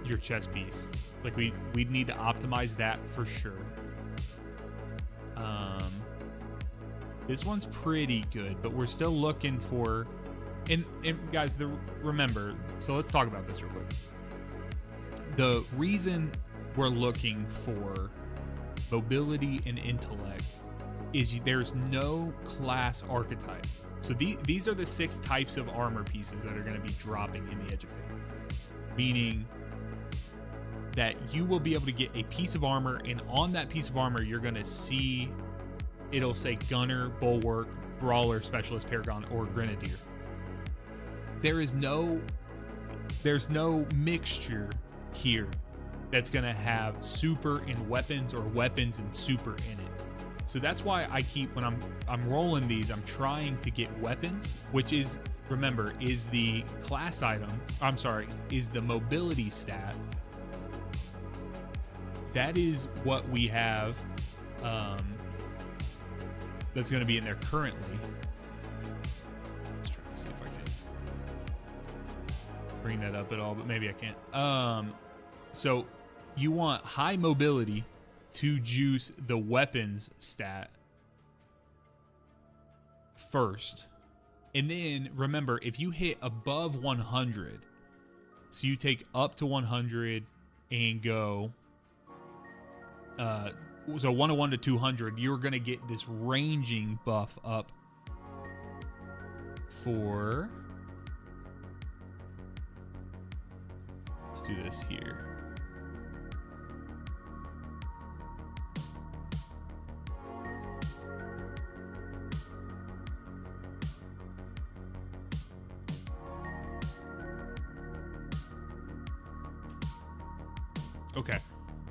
Your chest piece. Like we'd need to optimize that for sure. This one's pretty good, but we're still looking for, and guys, remember, so let's talk about this real quick. The reason we're looking for mobility and intellect is there's no class archetype. So these are the 6 types of armor pieces that are going to be dropping in the Edge of Fate. Meaning that you will be able to get a piece of armor, and on that piece of armor, you're going to see, it'll say Gunner, Bulwark, Brawler, Specialist, Paragon, or Grenadier. There's no mixture here that's gonna have super in weapons or weapons and super in it. So that's why I keep, when I'm rolling these, I'm trying to get weapons, which is, remember, is the class item, is the mobility stat. That is what we have, that's going to be in there currently. Let's try to see if I can bring that up at all, but maybe I can't. So you want high mobility to juice the weapons stat first. And then remember, if you hit above 100, so you take up to 100 and go, so 101 to 200, you're going to get this ranging buff up for, let's do this here. Okay.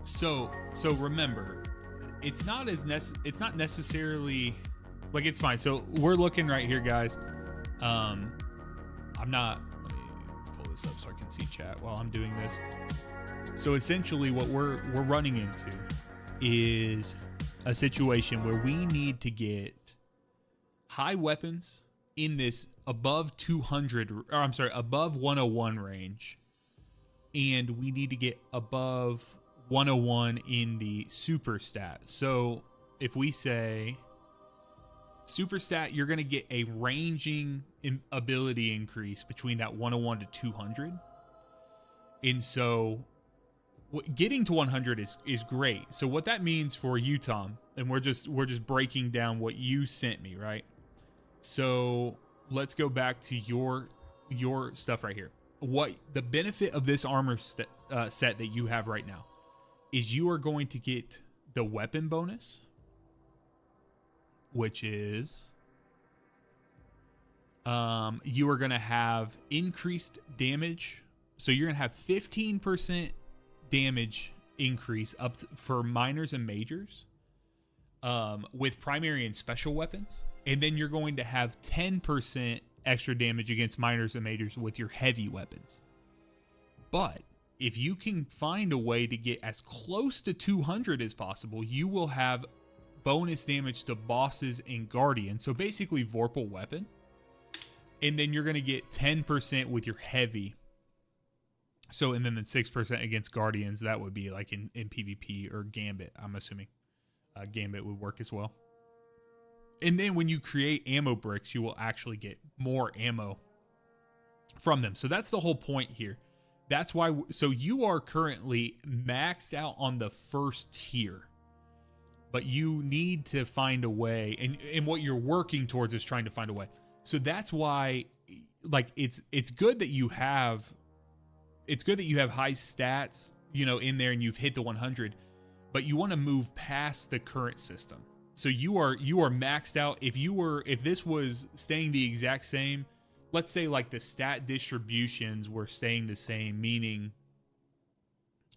So remember, it's not necessarily Like, it's fine. So we're looking right here, guys. I'm not, let me pull this up so I can see chat while I'm doing this. So essentially what we're running into is a situation where we need to get high weapons in this above 200, or I'm sorry, above 101 range. And we need to get above 101 in the super stat. So if we say super stat, you're going to get a ranging ability increase between that 101 to 200. And so getting to 100 is great. So what that means for you, Tom, and we're just breaking down what you sent me, right? So let's go back to your stuff right here. What the benefit of this armor set that you have right now is you are going to get the weapon bonus, which is you are going to have increased damage. So you're going to have 15% damage increase for minors and majors with primary and special weapons. And then you're going to have 10% extra damage against minors and majors with your heavy weapons. But if you can find a way to get as close to 200 as possible, you will have bonus damage to bosses and guardians. So basically Vorpal weapon. And then you're going to get 10% with your heavy. So, and then the 6% against guardians, that would be like in PvP or Gambit, I'm assuming. Gambit would work as well. And then when you create ammo bricks, you will actually get more ammo from them. So that's the whole point here. That's why, so you are currently maxed out on the first tier, but you need to find a way, and what you're working towards is trying to find a way. So that's why, like, it's good that you have high stats, you know, in there and you've hit the 100, but you want to move past the current system. So you are maxed out. If this was staying the exact same, let's say like the stat distributions were staying the same, meaning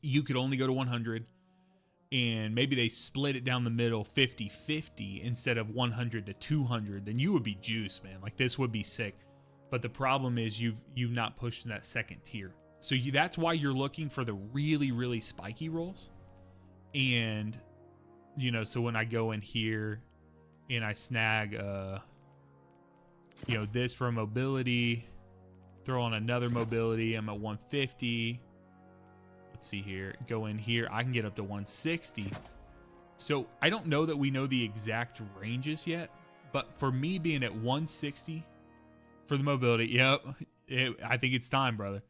you could only go to 100 and maybe they split it down the middle 50-50 instead of 100 to 200, then you would be juiced, man. Like, this would be sick. But the problem is you've not pushed in that second tier. So that's why you're looking for the really, really spiky rolls. And, you know, so when I go in here and I snag, you know, this for mobility, throw on another mobility, I'm at 150. Let's see here, go in here, I can get up to 160. So I don't know that we know the exact ranges yet, but for me being at 160 for the mobility, yep, I think it's time, brother.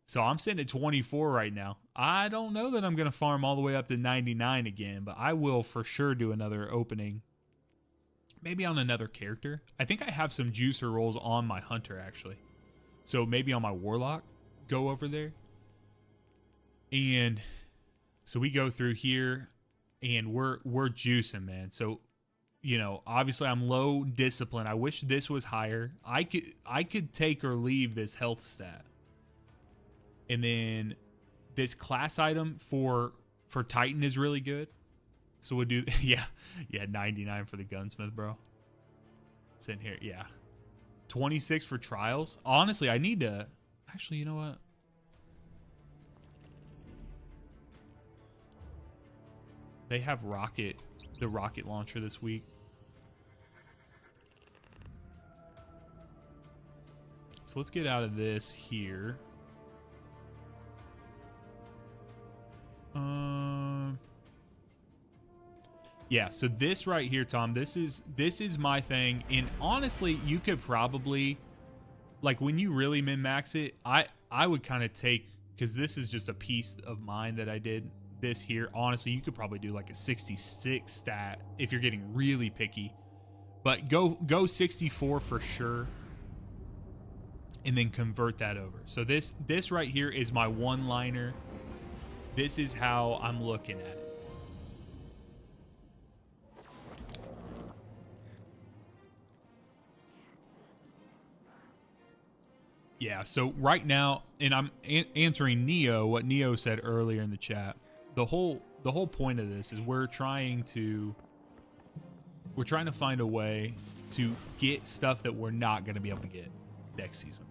So I'm sitting at 24 right now. I don't know that I'm going to farm all the way up to 99 again, but I will for sure do another opening. Maybe on another character. I think I have some juicer rolls on my hunter, actually. So maybe on my warlock, go over there. And so we go through here, and we're juicing, man. So, you know, obviously I'm low discipline. I wish this was higher. I could take or leave this health stat. And then this class item for Titan is really good. So we'll do, yeah, 99 for the gunsmith, bro. It's in here, yeah. 26 for trials. Honestly, I need to, actually, you know what? They have the rocket launcher this week. So let's get out of this here. Yeah, so this right here, Tom, this is my thing. And honestly, you could probably, like, when you really min-max it, I would kind of take, because this is just a piece of mine that I did this here. Honestly, you could probably do like a 66 stat if you're getting really picky. But go 64 for sure. And then convert that over. So this right here is my one-liner. This is how I'm looking at it. Yeah, so right now, and I'm answering Neo, what Neo said earlier in the chat. The whole point of this is we're trying to we're trying to find a way to get stuff that we're not going to be able to get next season.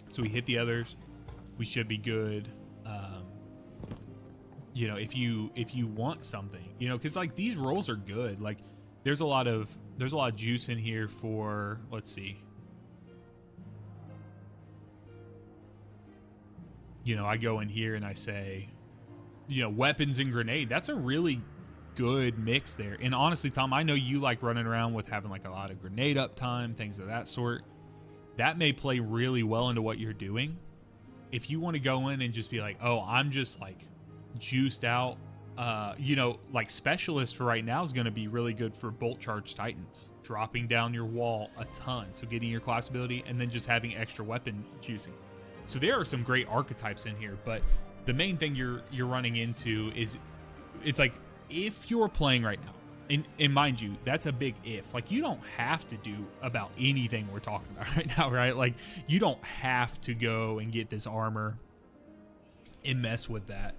So we hit the others, we should be good. You know, if you want something, you know, because like these rolls are good. Like there's a lot of juice in here for, let's see. You know, I go in here and I say, you know, weapons and grenade. That's a really good mix there. And honestly, Tom, I know you like running around with having like a lot of grenade uptime, things of that sort. That may play really well into what you're doing. If you want to go in and just be like, oh, I'm just like juiced out, you know, like specialist for right now is going to be really good for bolt charge titans, dropping down your wall a ton. So getting your class ability and then just having extra weapon juicing. So there are some great archetypes in here, but the main thing you're running into is it's like if you're playing right now, and mind you, that's a big if. Like you don't have to do about anything we're talking about right now, right? Like you don't have to go and get this armor and mess with that.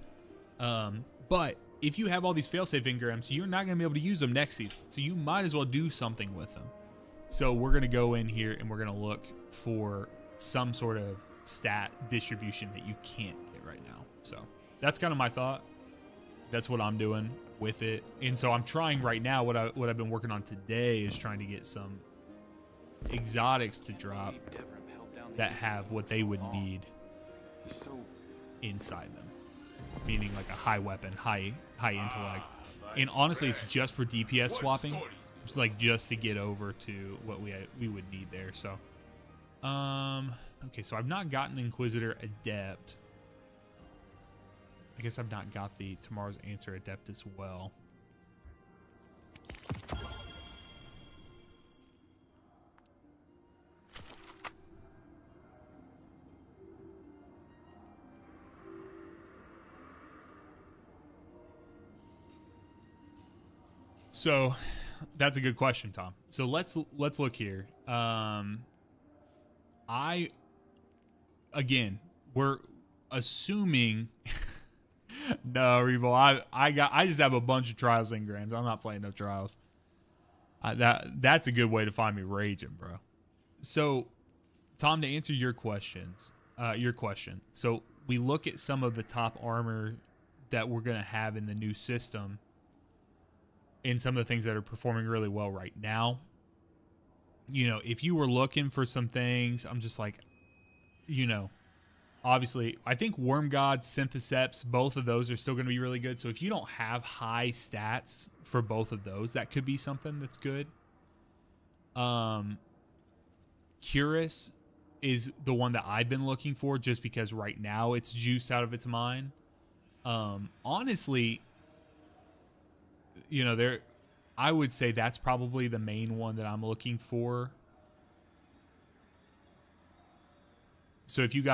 But if you have all these failsafe engrams, you're not going to be able to use them next season. So you might as well do something with them. So we're going to go in here and we're going to look for some sort of stat distribution that you can't get right now. So that's kind of my thought. That's what I'm doing with it. And so I'm trying right now, what I've been working on today is trying to get some exotics to drop that have what they would need inside them, meaning like a high weapon, high intellect. And honestly, it's just for DPS swapping. It's like just to get over to what we would need there. So okay, so I've not gotten Inquisitor Adept. I guess I've not got the Tomorrow's Answer Adept as well. So that's a good question, Tom. So let's look here. We're assuming no, Revo. I just have a bunch of trials engrams. I'm not playing no trials. That's a good way to find me raging, bro. So, Tom, to answer your question. So we look at some of the top armor that we're gonna have in the new system, and some of the things that are performing really well right now. You know, if you were looking for some things, I'm just like, you know. Obviously, I think Worm God, Syntheseps, both of those are still going to be really good. So if you don't have high stats for both of those, that could be something that's good. Curus is the one that I've been looking for just because right now it's juiced out of its mind. Honestly, you know, I would say that's probably the main one that I'm looking for. So if you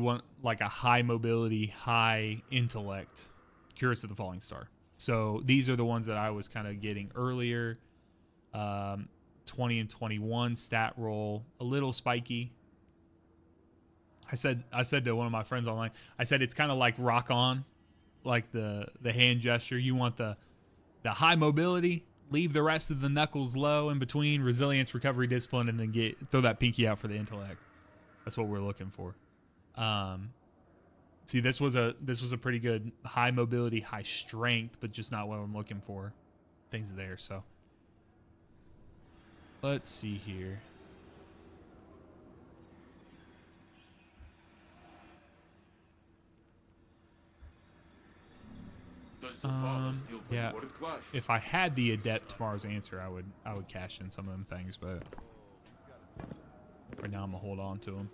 want like a high mobility, high intellect, Curus of the Falling Star. So these are the ones that I was kind of getting earlier. 20 and 21 stat roll, a little spiky. I said to one of my friends online, I said it's kind of like rock on, like the hand gesture. You want the high mobility, leave the rest of the knuckles low in between, resilience, recovery, discipline, and then throw that pinky out for the intellect. That's what we're looking for. See, this was a pretty good high mobility, high strength, but just not what I'm looking for. Things there, so let's see here. Yeah. If I had the Adept Tomorrow's Answer, I would cash in some of them things, but right now I'm gonna hold on to them.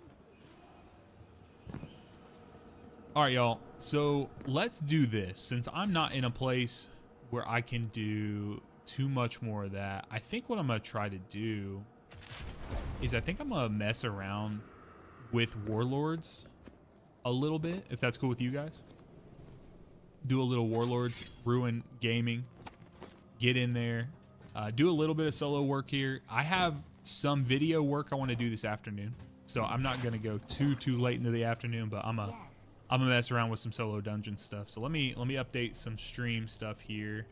All right, y'all. So let's do this. Since I'm not in a place where I can do too much more of that, I think what I'm going to try to do is I think I'm going to mess around with Warlords a little bit, if that's cool with you guys. Do a little Warlords, ruin gaming, get in there, do a little bit of solo work here. I have some video work I want to do this afternoon, so I'm not going to go too late into the afternoon, but I'm gonna mess around with some solo dungeon stuff. So let me update some stream stuff here.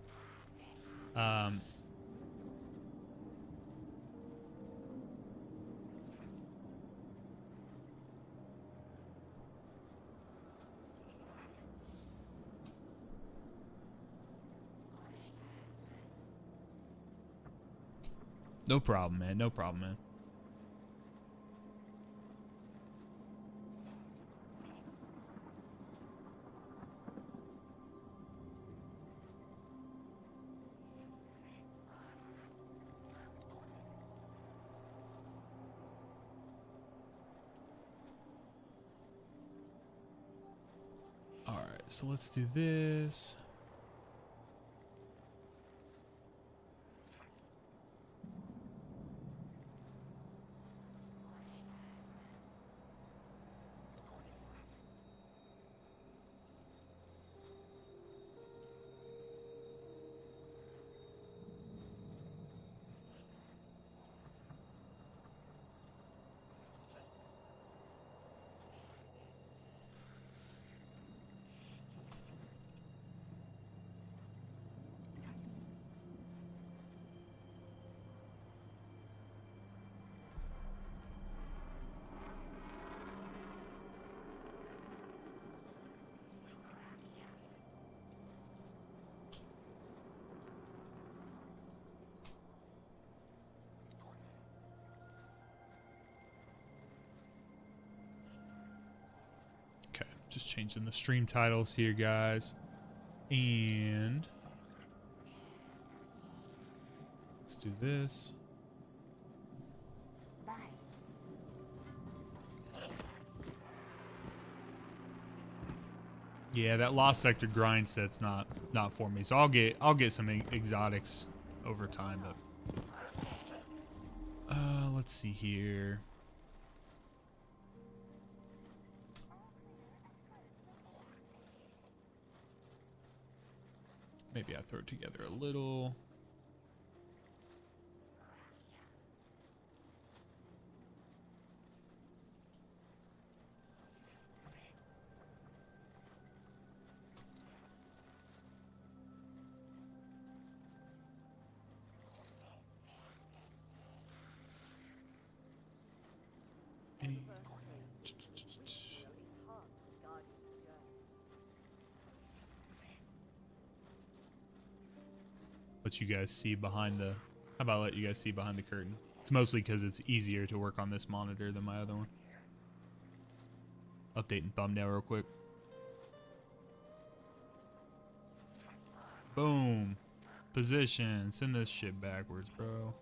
No problem, man. No problem, man. All right, so let's do this. Okay, just changing the stream titles here, guys. And let's do this. Bye. Yeah, that Lost Sector grind set's not for me. So I'll get some exotics over time, but let's see here. Maybe I throw it together a little. Let you guys see behind the, how about I let you guys see behind the curtain? It's mostly because it's easier to work on this monitor than my other one. Updating thumbnail real quick. Boom. Position. Send this shit backwards, bro.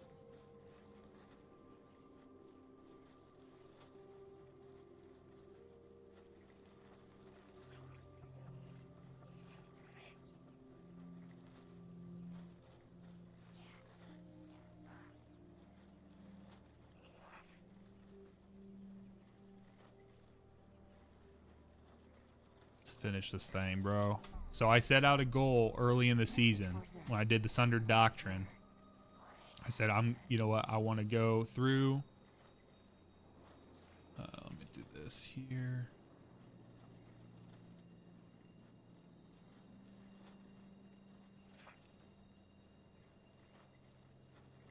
Finish this thing, bro. So I set out a goal early in the season when I did the Sundered Doctrine. I said, you know what, I want to go through. Let me do this here.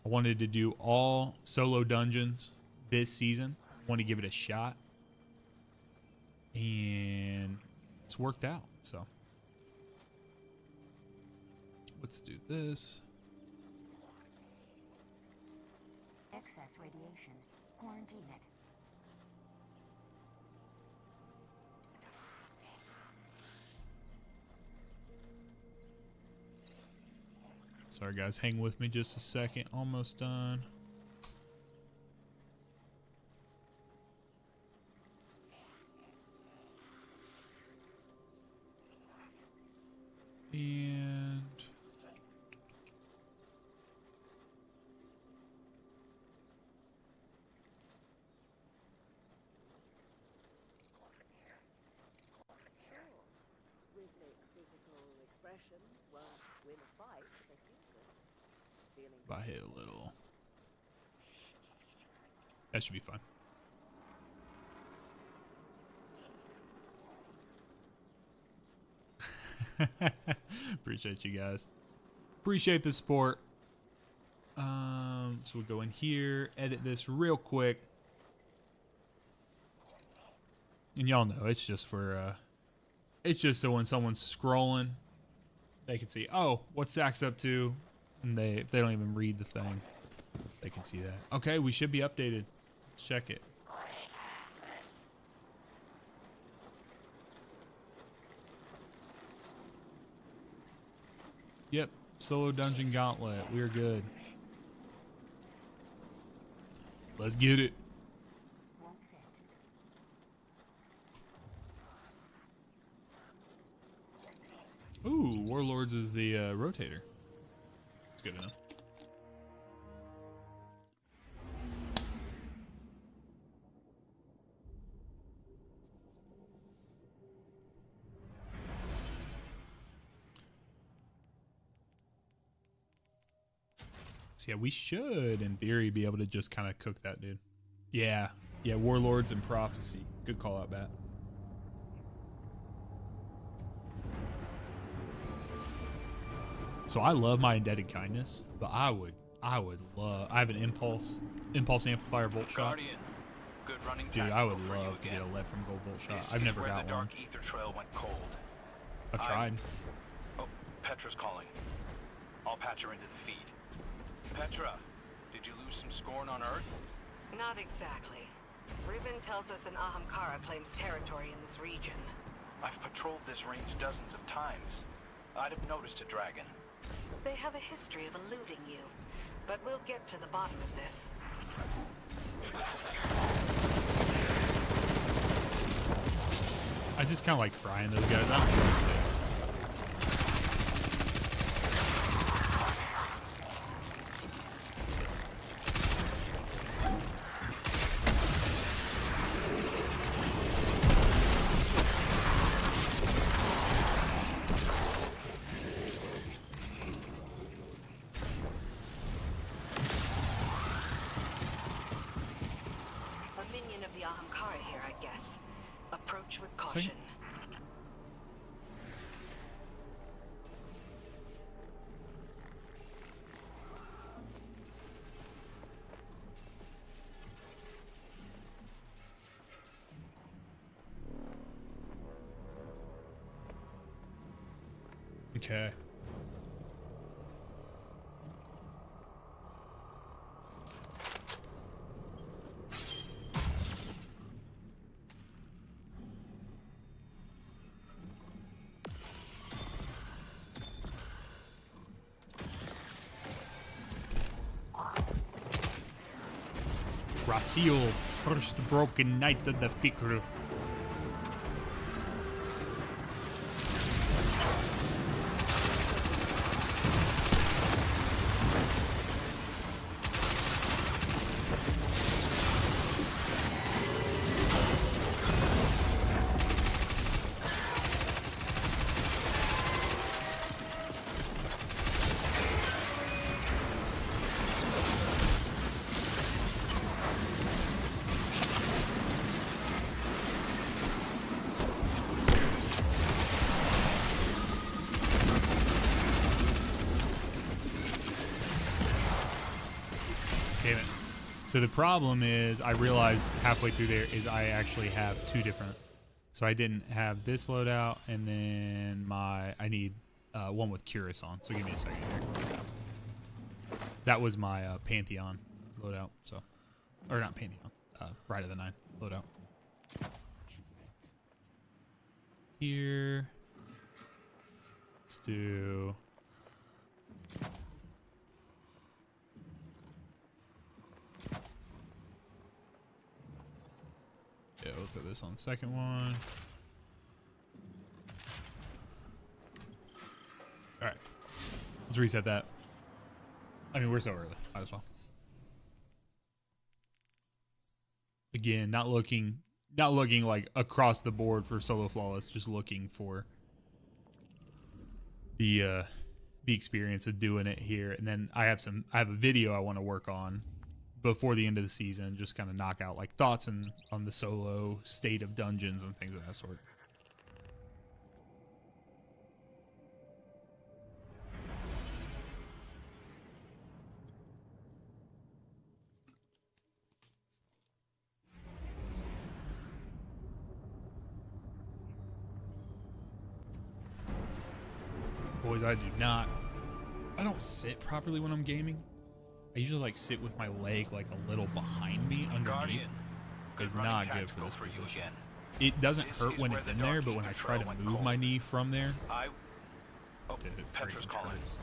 I wanted to do all solo dungeons this season. I want to give it a shot. And it's worked out, so let's do this. Excess radiation. Quarantine it. Sorry guys, hang with me just a second. Almost done. And if I hit a little, that should be fine. Appreciate you guys. Appreciate the support. So we'll go in here, edit this real quick. And y'all know it's just for it's just so when someone's scrolling, they can see, oh, what's Zach's up to? And if they don't even read the thing. They can see that. Okay, we should be updated. Let's check it. Yep, Solo Dungeon Gauntlet. We're good. Let's get it. Won't fit. Ooh, Warlords is the rotator. It's good enough. So yeah, we should, in theory, be able to just kind of cook that dude. Yeah, yeah, Warlords and Prophecy. Good call out, Bat. So I love my Indebted Kindness, but I would love. I have an impulse amplifier bolt shot. Guardian, good running Dude, I tactical would for you love to get again. a lead from gold bolt shot. This I've is never where got the one. dark ether trail went cold. I've tried. Oh, Petra's calling. I'll patch her into the feed. Petra, did you lose some scorn on Earth? Not exactly. Ribbon tells us an Ahamkara claims territory in this region. I've patrolled this range dozens of times. I'd have noticed a dragon. They have a history of eluding you, but we'll get to the bottom of this. I just kind of like frying those guys. I don't know what to say. A minion of the Ahamkara here, I guess. Approach with caution. Second. Okay. Raphael, first broken knight of the Fikr. Damn it. So the problem is, I realized halfway through there is I actually have two different. So I didn't have this loadout, and then I need one with Curus on. So give me a second here. That was my Pantheon loadout. So, or not Pantheon, Ride of the Nine loadout. Here. Let's do. Yeah, we'll put this on the second one. All right, let's reset that. I mean, we're so early, might as well. Again, not looking like across the board for solo flawless, just looking for the experience of doing it here. And then I have a video I want to work on before the end of the season, just kind of knock out like thoughts on the solo state of dungeons and things of that sort. Boys, I don't sit properly when I'm gaming. I usually like sit with my leg like a little behind me underneath. Guardian, It's running not good for tactical this you position. again. It doesn't This hurt is when where it's the in there, Dark but when I Ether try to Trail went move cold. my knee from there, Oh, dude, it Petra's freaking calling. hurts.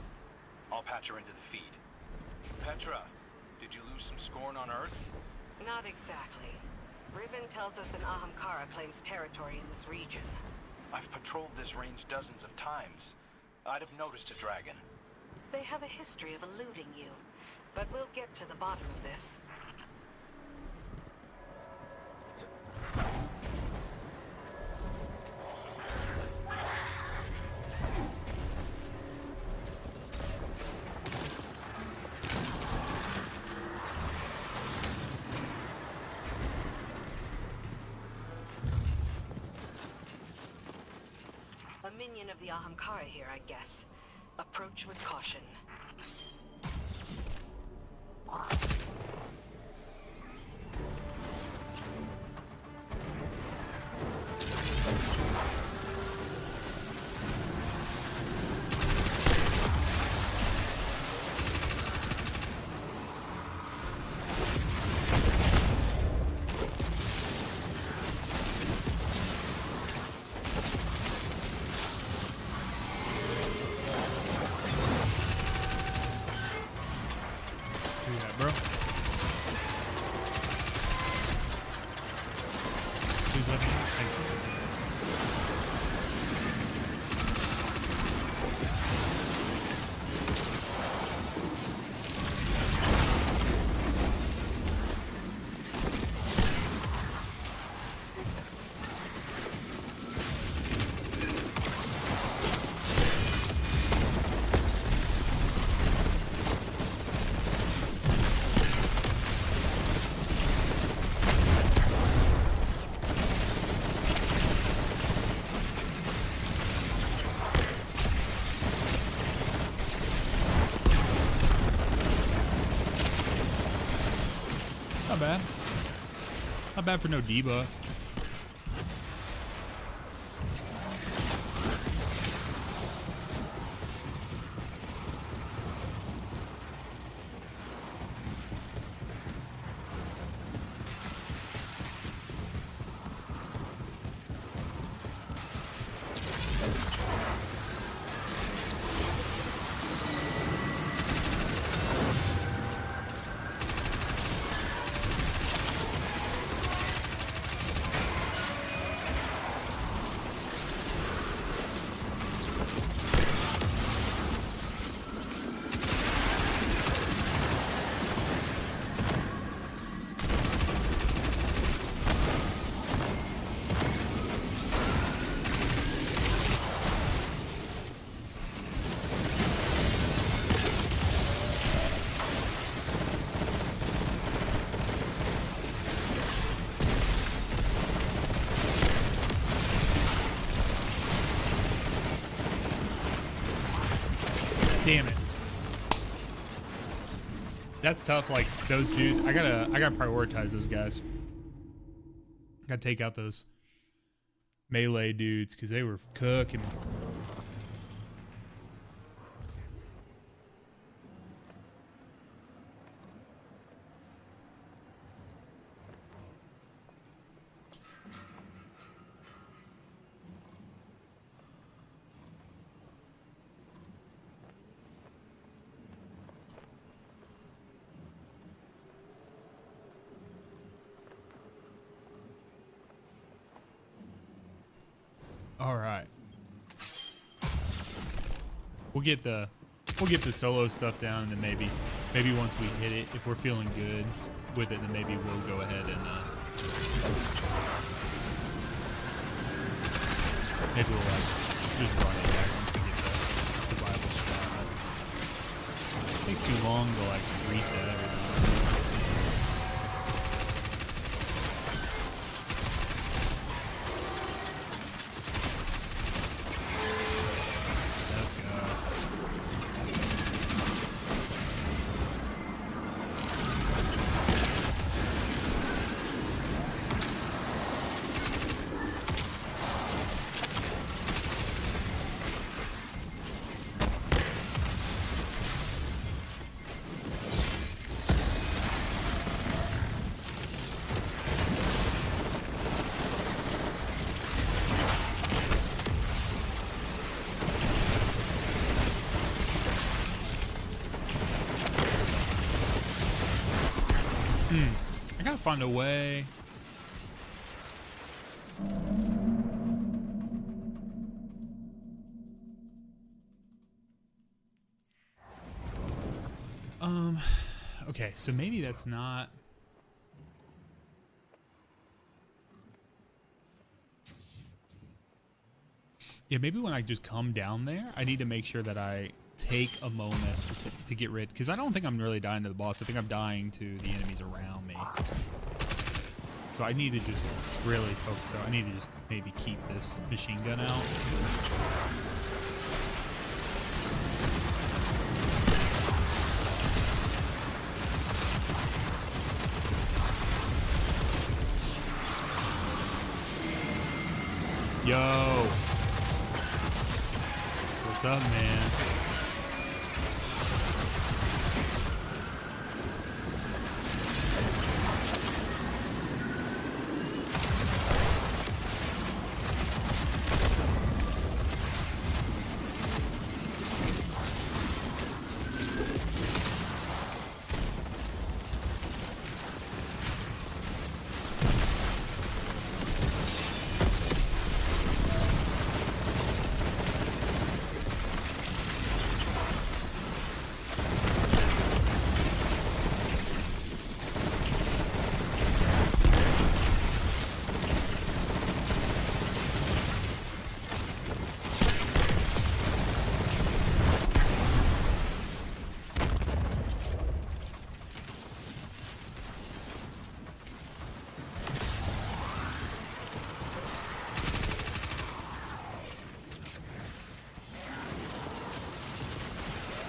I'll patch her into the feed. Petra, did you lose some scorn on Earth? Not exactly. Riven tells us an Ahamkara claims territory in this region. I've patrolled this range dozens of times. I'd have noticed a dragon. They have a history of eluding you, but we'll get to the bottom of this. A minion of the Ahamkara here, I guess. Approach with caution. Do that, bro. Please let me. Thank you. It's not bad. Not bad for no debuff. Damn it. That's tough, like those dudes. I gotta prioritize those guys. Gotta take out those melee dudes because they were cooking. All right. We'll get the solo stuff down, and then maybe once we hit it, if we're feeling good with it, then maybe we'll go ahead and maybe we'll just run it back once we get the survival spot. It takes too long to like reset everything. Let's go. I gotta find a way. Okay, so maybe that's not. Yeah, maybe when I just come down there, I need to make sure that I take a moment to get rid, because I don't think I'm really dying to the boss. I think I'm dying to the enemies around me. So I need to just really focus out. I need to just maybe keep this machine gun out. Yo. What's up, man?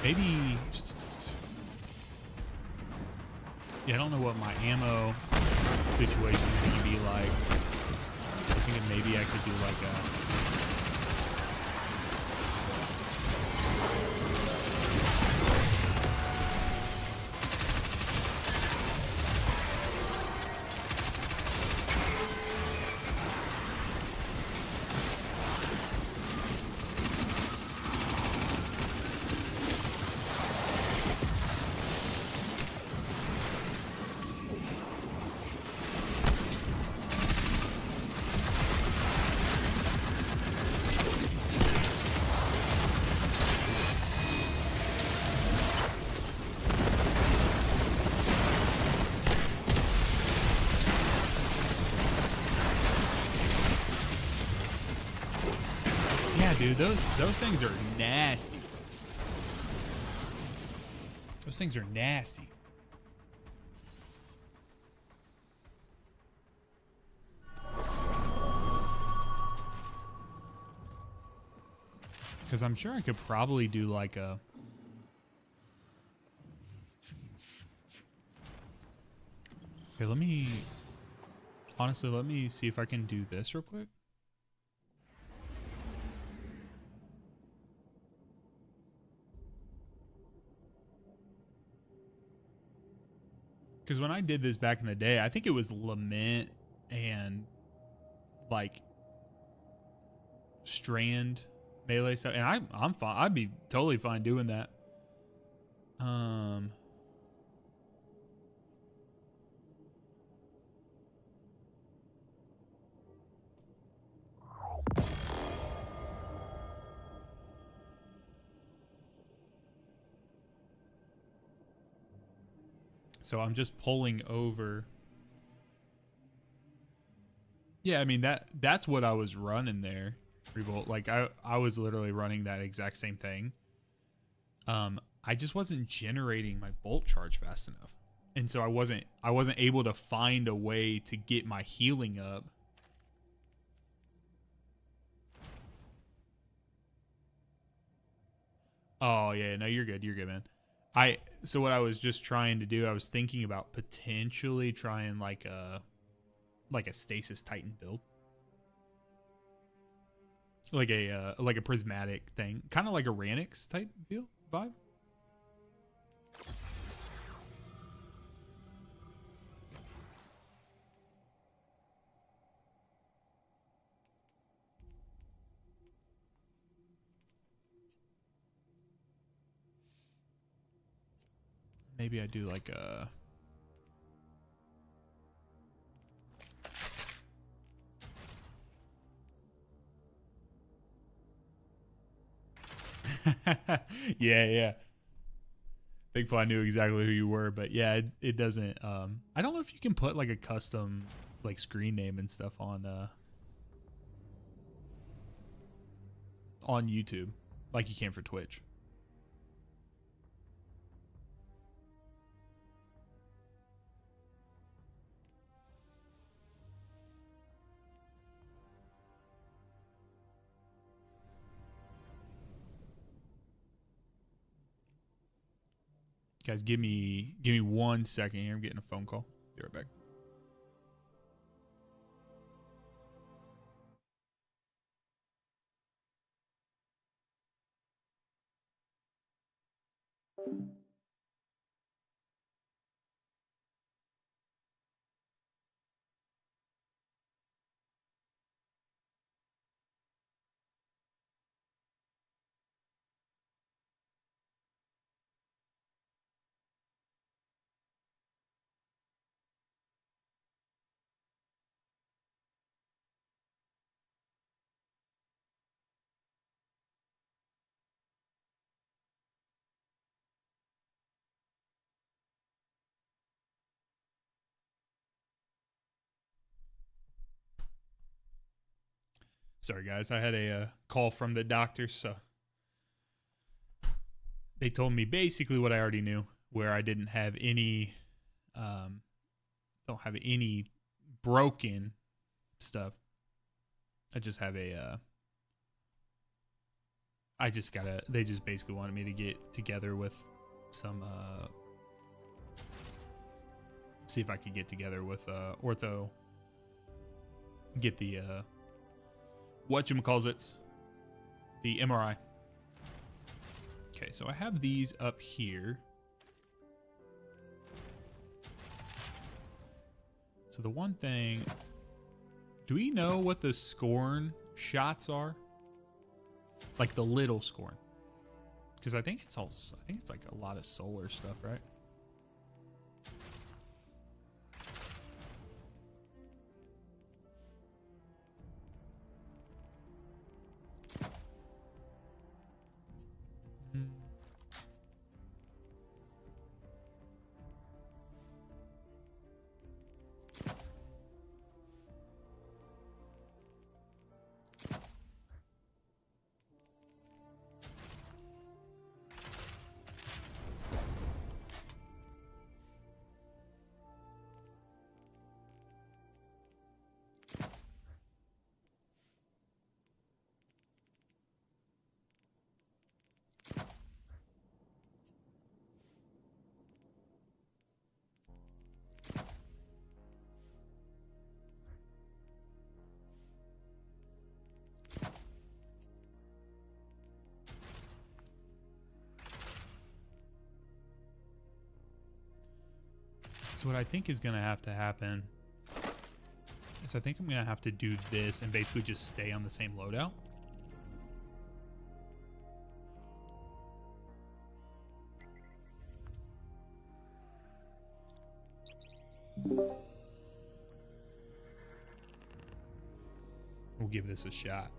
Maybe, yeah, I don't know what my ammo situation is going to be like. I was thinking maybe I could do like a... Dude, those things are nasty. Those things are nasty. Because I'm sure I could probably do like a... Okay, let me... Honestly, let me see if I can do this real quick. Because when I did this back in the day, I think it was Lament and like Strand melee stuff, and I'm fine. I'd be totally fine doing that. So I'm just pulling over. Yeah, I mean that's what I was running there. Revolt. Like I was literally running that exact same thing. I just wasn't generating my bolt charge fast enough. And so I wasn't able to find a way to get my healing up. Oh yeah, no, you're good. You're good, man. So what I was just trying to do, I was thinking about potentially trying like a stasis titan build. Like a prismatic thing. Kind of like a Ranix type feel vibe. Maybe I do like a... Yeah, yeah. Thankful I knew exactly who you were, but yeah, it doesn't. I don't know if you can put like a custom like screen name and stuff on YouTube like you can for Twitch. Guys, give me 1 second here. I'm getting a phone call. Be right back. Sorry, guys. I had a call from the doctor, so they told me basically what I already knew, where I didn't have any, don't have any broken stuff. I just have they just basically wanted me to get together with some, see if I could get together with ortho, get the, whatchamacallits, the MRI. Okay, so I have these up here. So the one thing, do we know what the Scorn shots are? Like the little Scorn. Because I think it's like a lot of solar stuff, right? So what I think is going to have to happen is I think I'm going to have to do this and basically just stay on the same loadout. We'll give this a shot.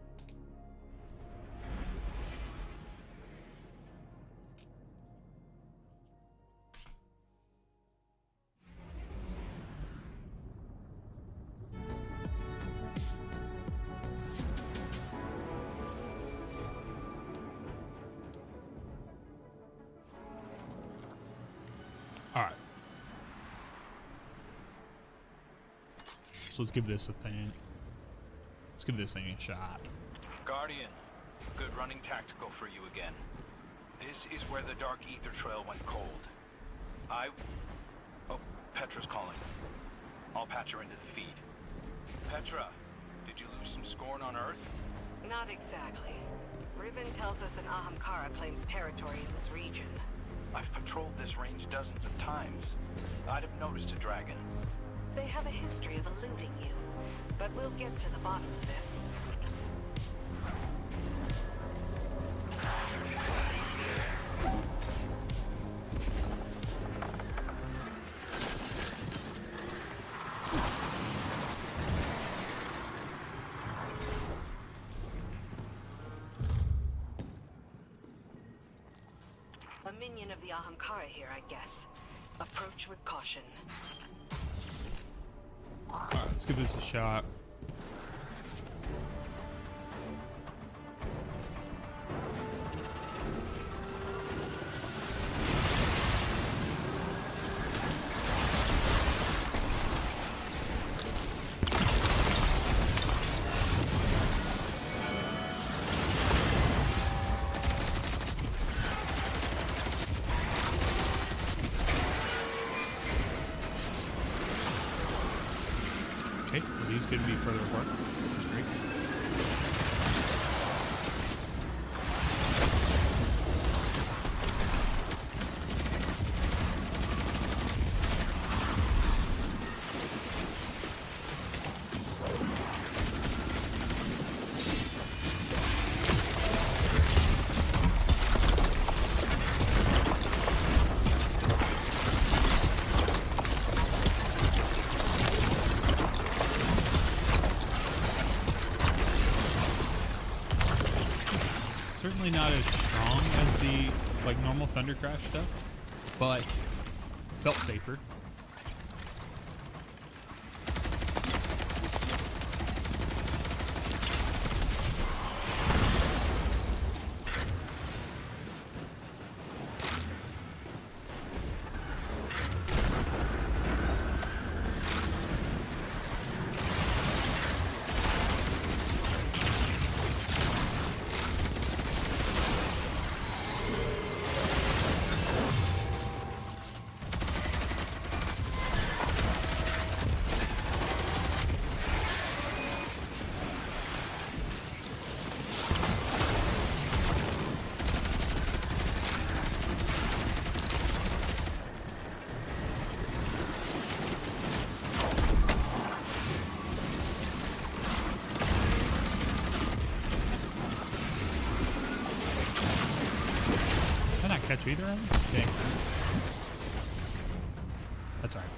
All right. So let's give this a thing. Let's give this thing a shot. Guardian, good running tactical for you again. This is where the Dark Ether Trail went cold. Oh, Petra's calling. I'll patch her into the feed. Petra, did you lose some scorn on Earth? Not exactly. Riven tells us an Ahamkara claims territory in this region. I've patrolled this range dozens of times. I'd have noticed a dragon. They have a history of eluding you, but we'll get to the bottom of this. minion of the Ahamkara here, I guess. Approach with caution. Alright, let's give this a shot. Okay, well, these could be further apart. That's great. Certainly not as strong as the like normal Thundercrash stuff, but felt safer. Catch either of them? Dang. That's alright.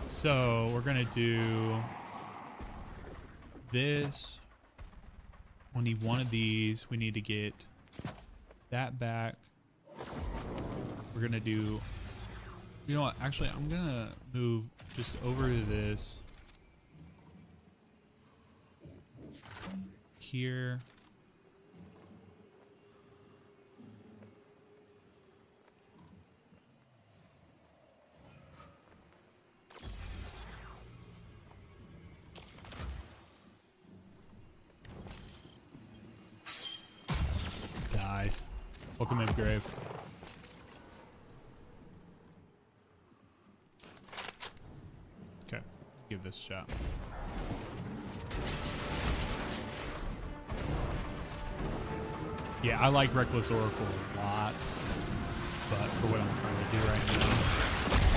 So we're gonna do this. We'll need one of these. We need to get that back. We're gonna do, you know what, actually I'm gonna move just over to this here. Nice. Welcome in, Grave. Okay, give this a shot. Yeah, I like Reckless Oracle a lot, but for what I'm trying to do right now.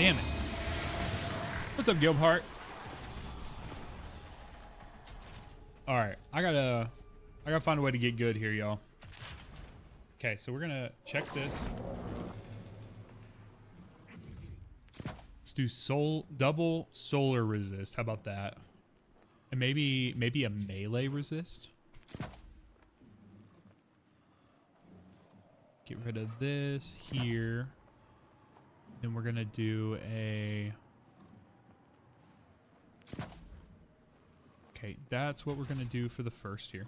Damn it. What's up, Gilbhart? All right, I gotta find a way to get good here, y'all. Okay, so we're gonna check this. Let's do double solar resist. How about that? And maybe a melee resist. Get rid of this here. Then we're gonna do a. Okay, that's what we're gonna do for the first here.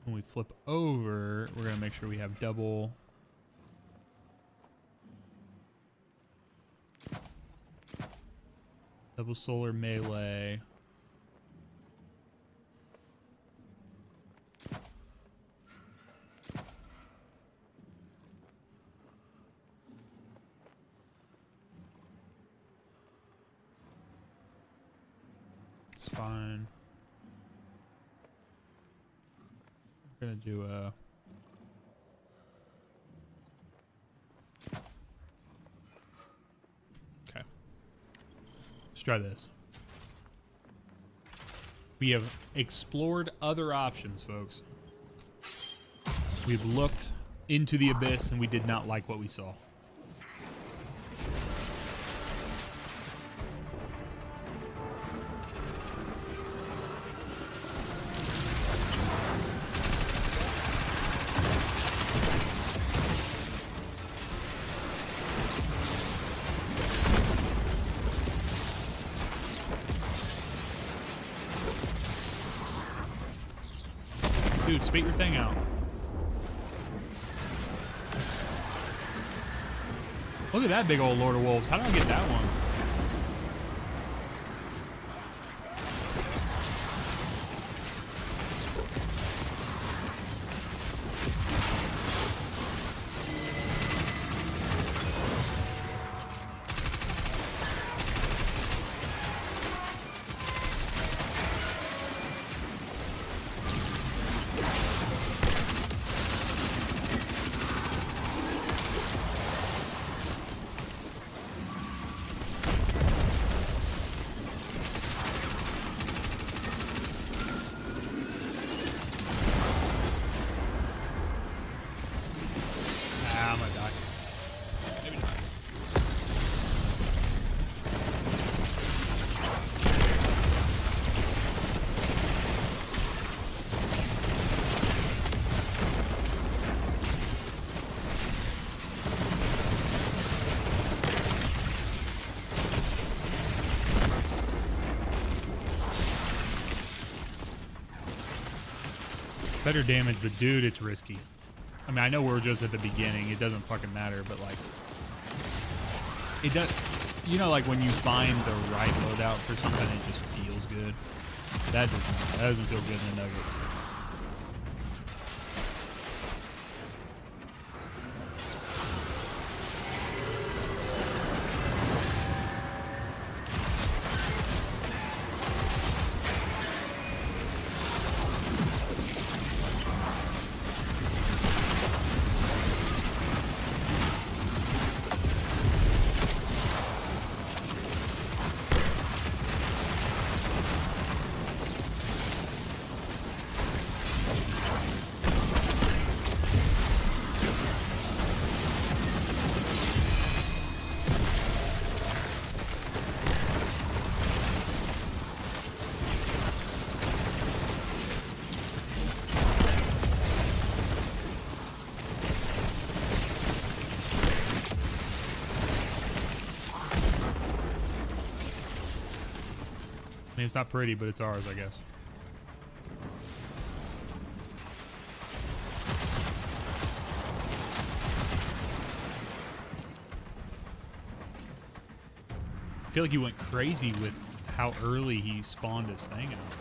When we flip over, we're gonna make sure we have double. Double solar melee. It's fine. We're gonna do a. Okay. Let's try this. We have explored other options, folks. We've looked into the abyss and we did not like what we saw. Dude, spit your thing out. Look at that big old Lord of Wolves. How did I get that one? I'm gonna die. Maybe not. Better damage, but dude, it's risky. I mean, I know we're just at the beginning. It doesn't fucking matter, but like, it does. You know, like when you find the right loadout for something, it just feels good. That doesn't feel good in the Nuggets. I mean, it's not pretty, but it's ours, I guess. I feel like he went crazy with how early he spawned his thing out.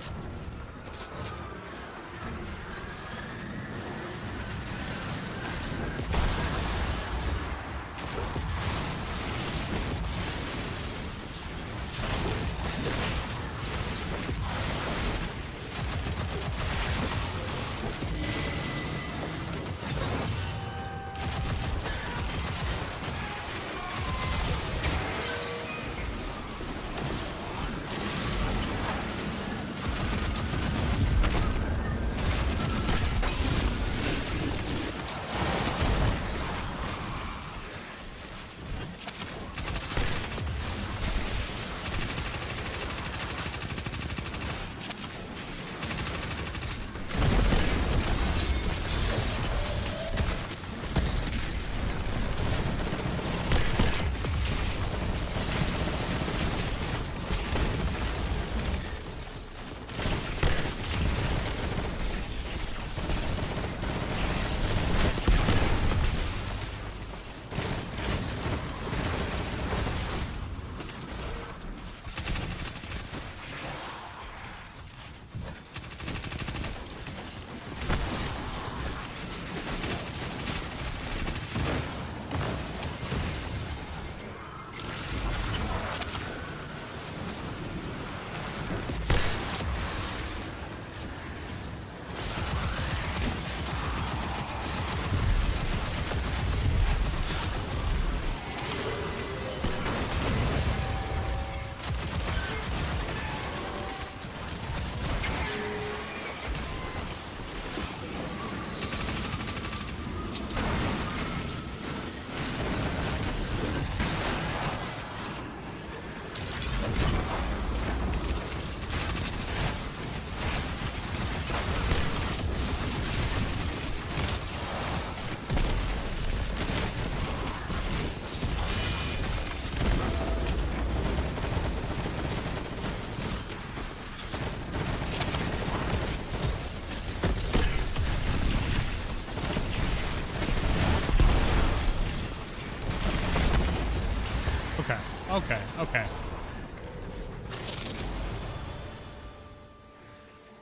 Okay, okay.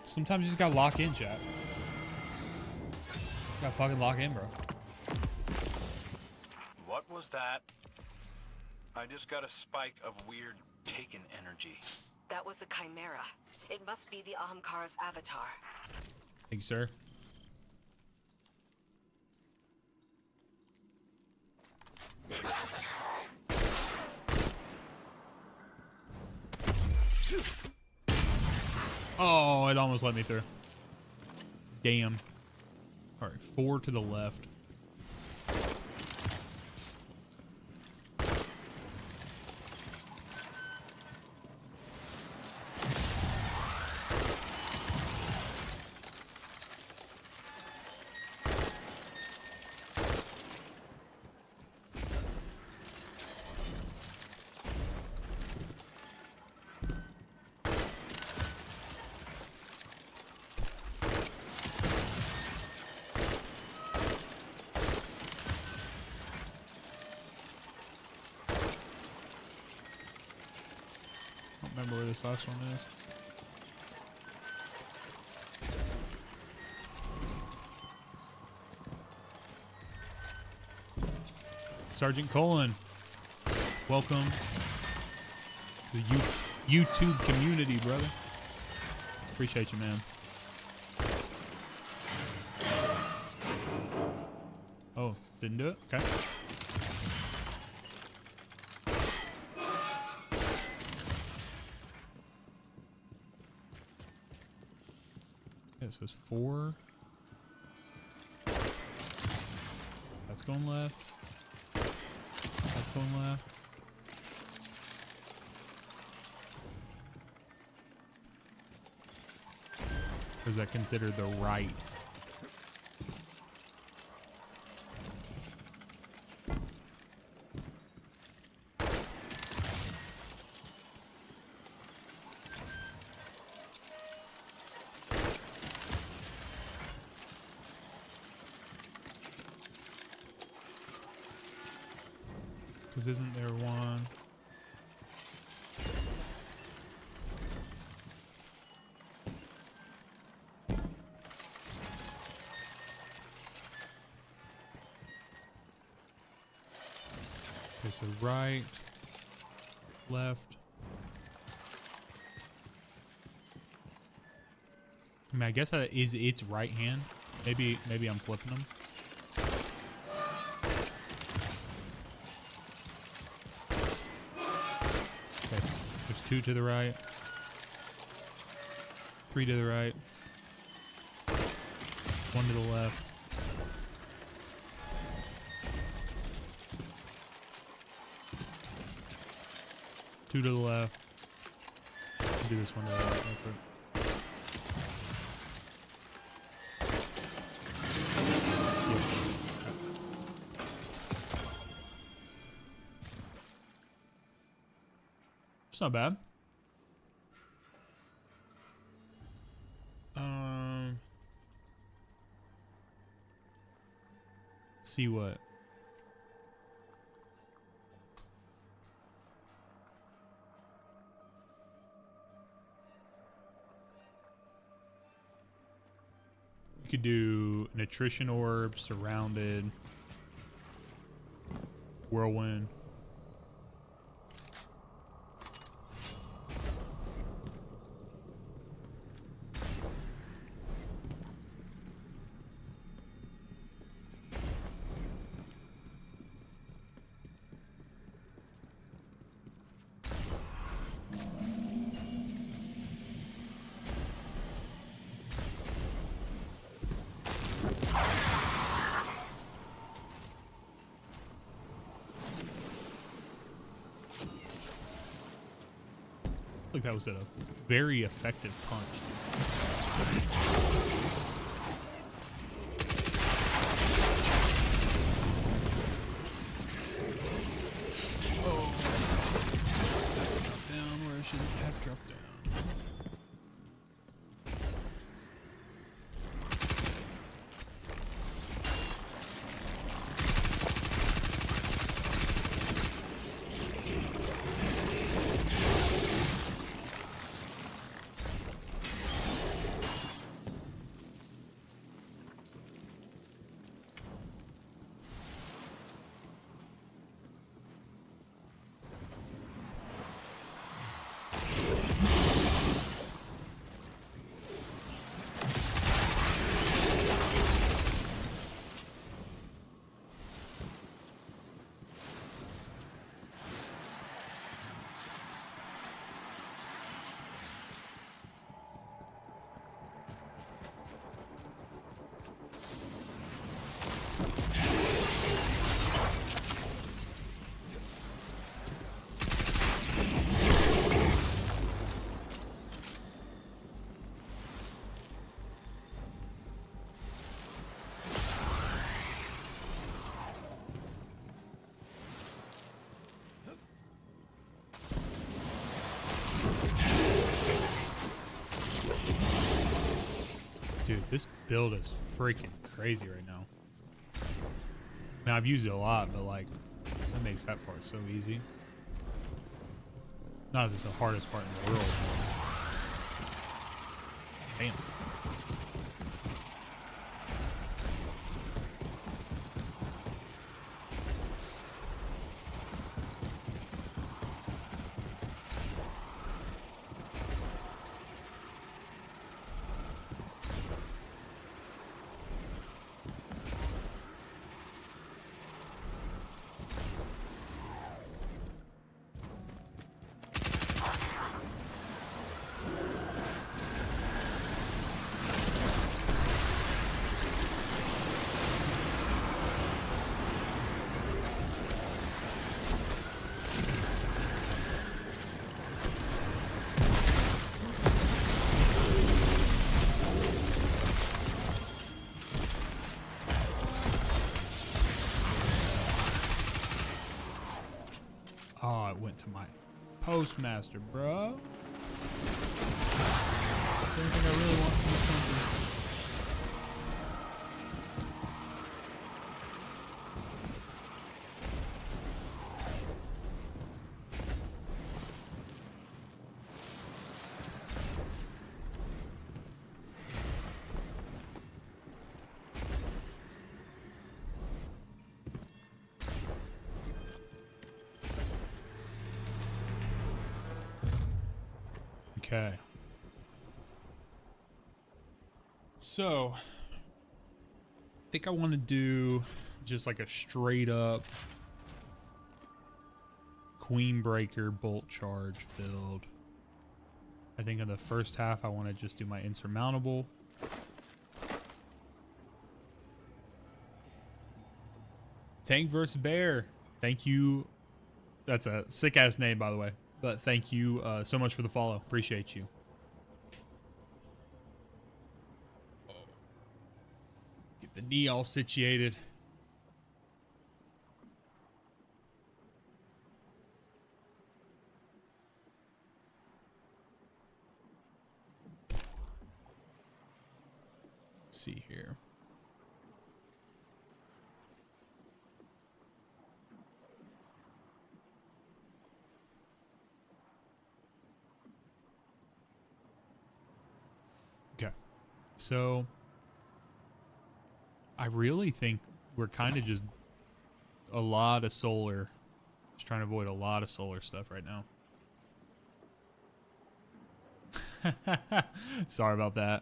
Sometimes you just gotta lock in, chat. Gotta fucking lock in, bro. What was that? I just got a spike of weird taken energy. That was a chimera. It must be the Ahamkara's avatar. Thank you, sir. Oh, it almost let me through. Damn. All right, 4 to the left. Remember where this last one is. Sergeant Colin, welcome to the YouTube community, brother. Appreciate you, man. Oh, didn't do it? Okay. It says 4. That's going left. That's going left. Or is that considered the right? Because isn't there one? Okay, so right, left. I mean, I guess that is its right hand. Maybe I'm flipping them. Okay, there's 2 to the right, 3 to the right, 1 to the left. Two to the left. I'll do this one to the right real quick. It's not bad. Let's see what. You could do an attrition orb, surrounded, whirlwind. That was a very effective punch. Oh, down where I should have dropped down. build is freaking crazy right now. I mean, I've used it a lot, but like, that makes that part so easy. Not that it's the hardest part in the world. Damn. Oh, it went to my postmaster, bro. Is there anything I really want from this country? Okay. So, I think I want to do just like a straight up Queen Breaker bolt charge build. I think in the first half I want to just do my insurmountable. Tank versus Bear. Thank you. That's a sick ass name, by the way. But thank you so much for the follow. Appreciate you. Get the knee all situated. Let's see here. Okay, so I really think we're kind of just a lot of solar. Just trying to avoid a lot of solar stuff right now. Sorry about that.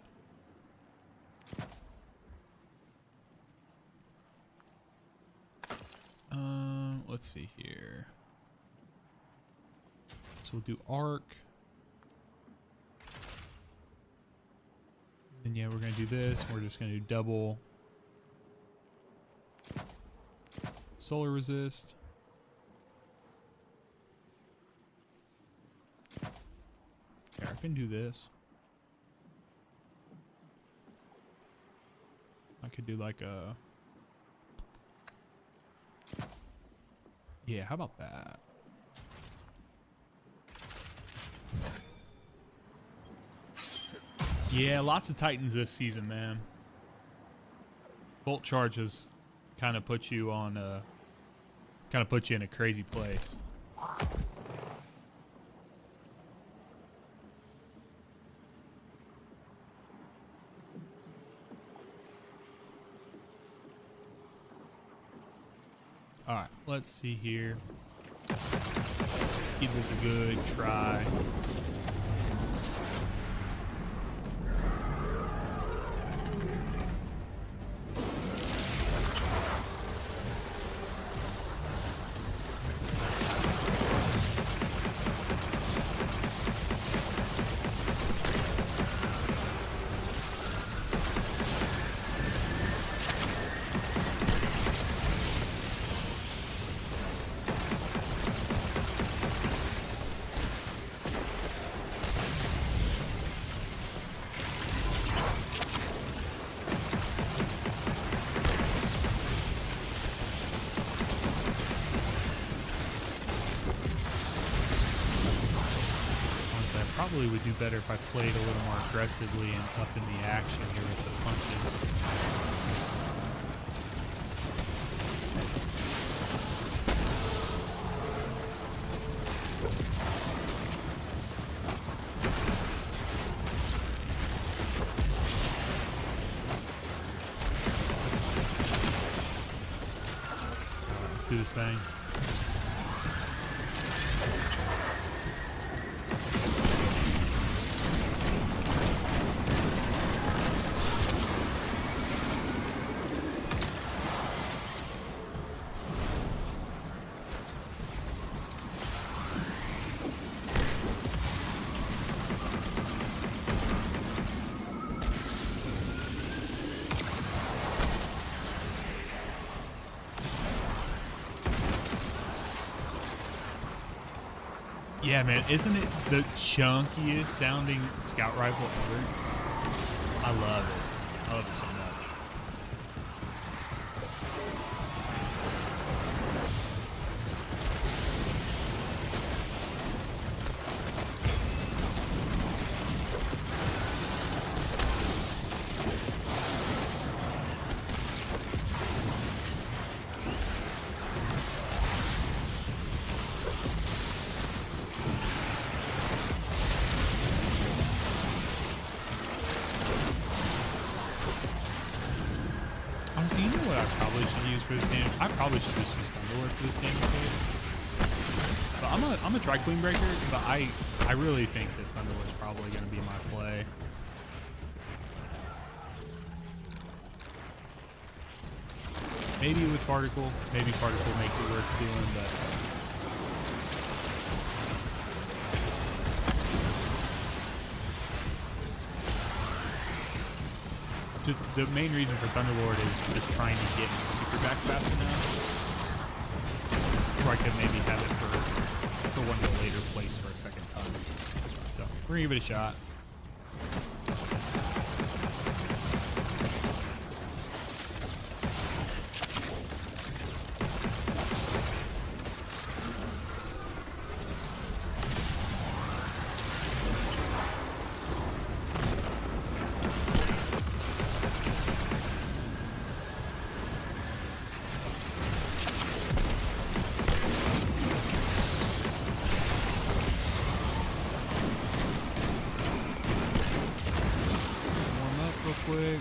Let's see here. So we'll do arc. And yeah, we're gonna do this. We're just gonna do double solar resist. Okay, I can do this. I could do like a... Yeah, how about that? Yeah, lots of Titans this season, man. Bolt charges kind of put you on in a crazy place. All right, let's see here. Give this a good try. probably would do better if I played a little more aggressively and up in the action here with the punches. Let's do this thing. Yeah, man, isn't it the chunkiest sounding scout rifle ever? I love it. I love it so much. Honestly, you know what I probably should use for this game? I probably should just use Thunderlord for this game. But I'm a Dry Queen Breaker, but I really think that Thunderlord's probably going to be my play. Maybe with Particle. Maybe Particle makes it worth doing, but... just the main reason for Thunderlord is just trying to get super back fast enough, or I could maybe have it for one of the later plays for a second time. So we're gonna give it a shot. Quick.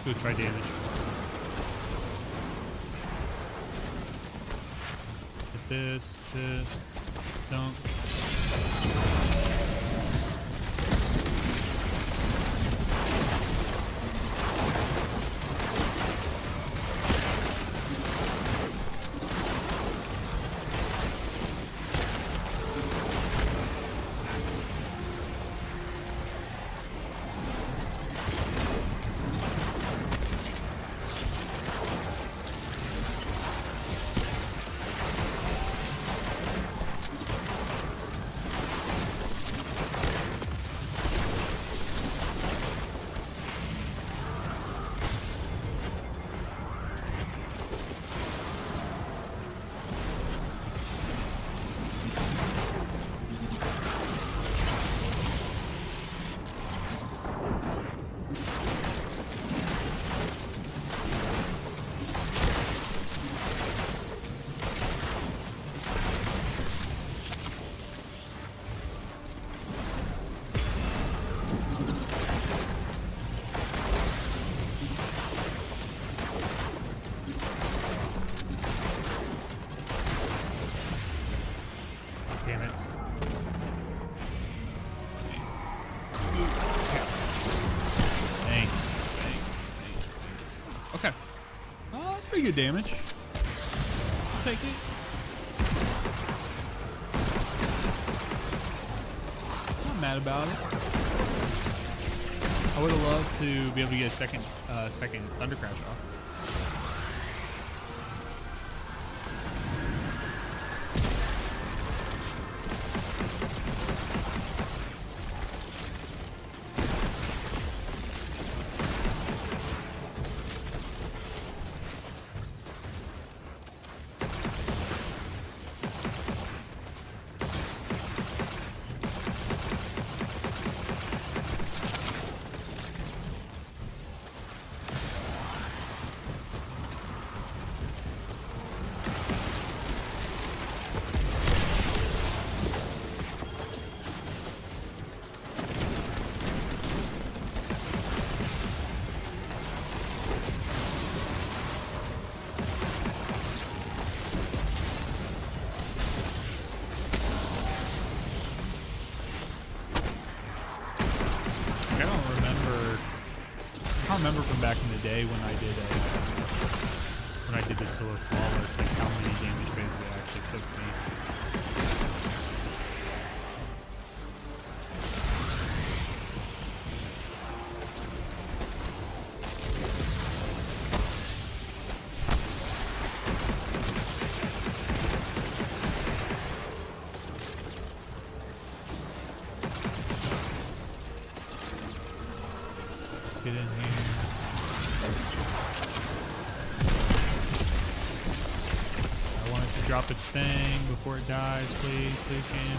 Go try damage. Hit this, dunk. Pretty good damage. I'll take it. Not mad about it. I would have loved to be able to get a second Thunder Crash off. I remember from back in the day when I did the solo flawless, like how many damage phases it actually took me. Let's get in here. I want it to drop its thing before it dies, please, please, can.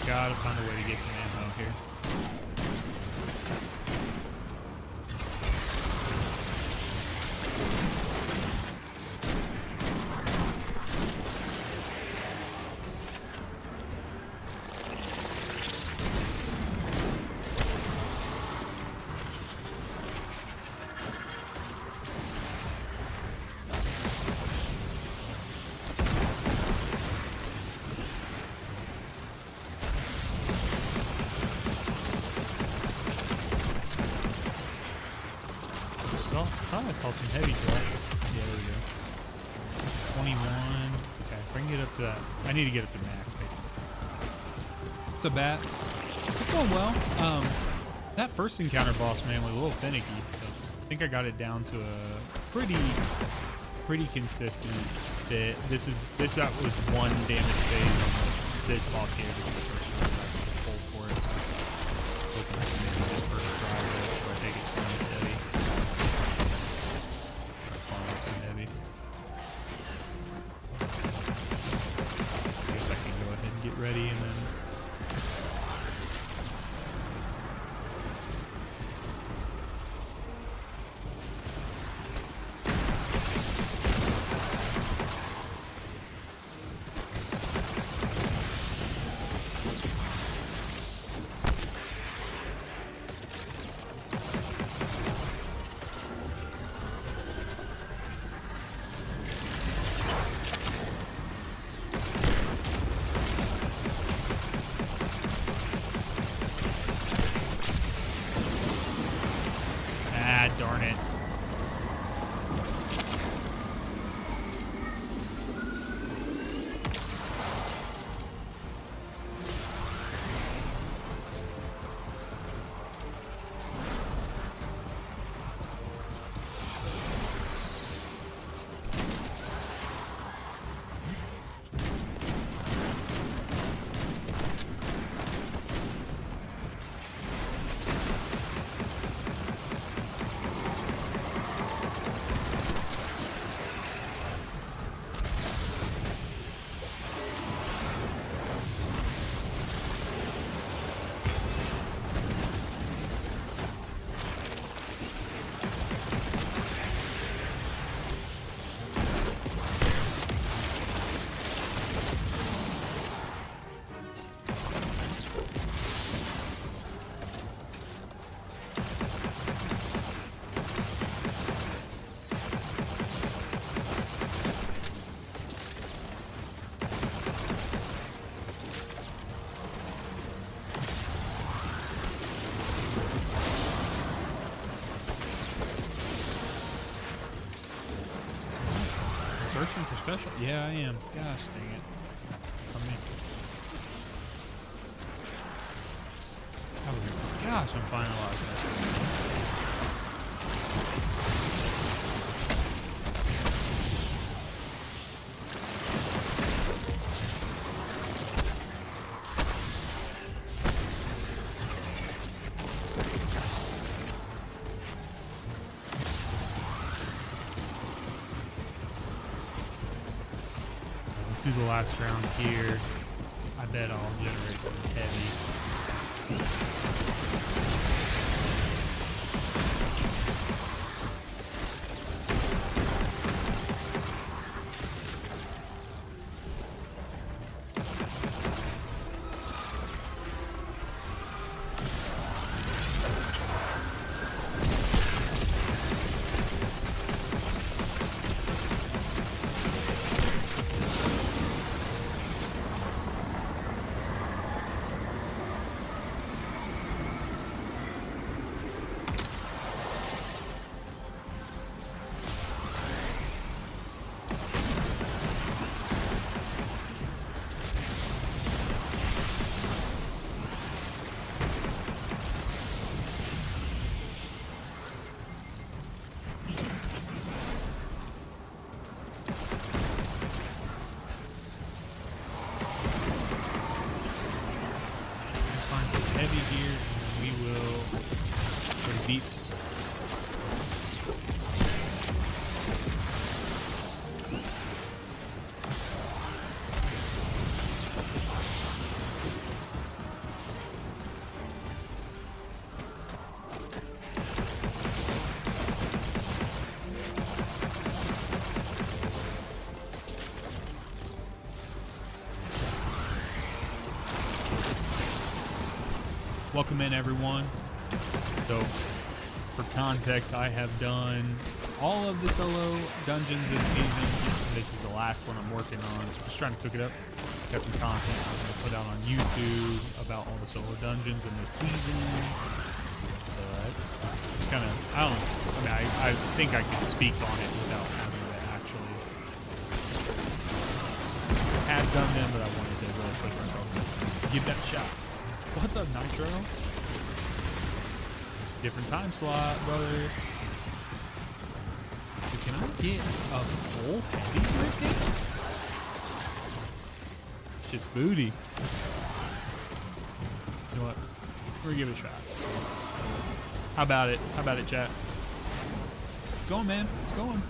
Gotta find a way to get some ammo here. I saw some heavy drop. Yeah, there we go. 21. Okay, if I can get up to that. I need to get up to max, basically. It's a bat. It's going well. That first encounter boss, man, was a little finicky. So I think I got it down to a pretty consistent bit. This that was one damage phase on this boss here. This is the first one that I pulled for it. So hoping I can maybe just first try this where I take it slow and steady. I guess I can go ahead and get ready and then darn it. searching for special? Yeah, I am. Gosh, dang it. It's on me. Oh, gosh, I'm finalizing that. Let's do the last round here. I bet I'll generate some heavy. Heavy gear, and we will go to deeps. Welcome in, everyone. So, for context, I have done all of the solo dungeons this season. This is the last one I'm working on, so just trying to cook it up. Got some content I'm going to put out on YouTube about all the solo dungeons in this season. But just kind of, I don't know. I mean, I think I can speak on it without having to actually have done them, but I wanted to really put myself in. Give that a shot. What's up, Nitro? Different time slot, brother. Dude, can I get a full heavy grip here? Shit's booty. You know what? We're gonna give it a shot. How about it? How about it, chat? It's going, man. It's going.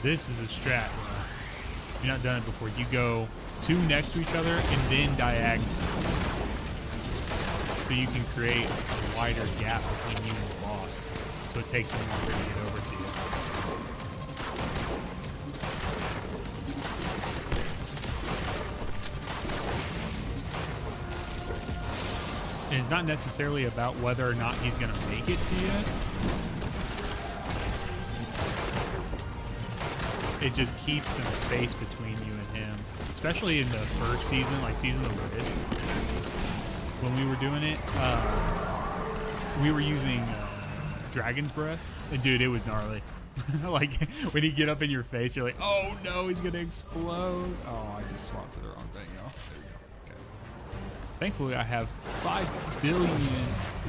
This is a strat. If you've not done it before, you go two next to each other and then diagonal. So you can create a wider gap between you and the boss. So it takes him longer to get over to you. And it's not necessarily about whether or not he's going to make it to you. It just keeps some space between you and him, especially in the first season, like Season of the Witch. When we were doing it, we were using Dragon's Breath, and dude, it was gnarly. Like when he get up in your face, you're like, oh no, he's gonna explode. Oh, I just swapped to the wrong thing, y'all. There we go. Okay. Thankfully, I have 5 billion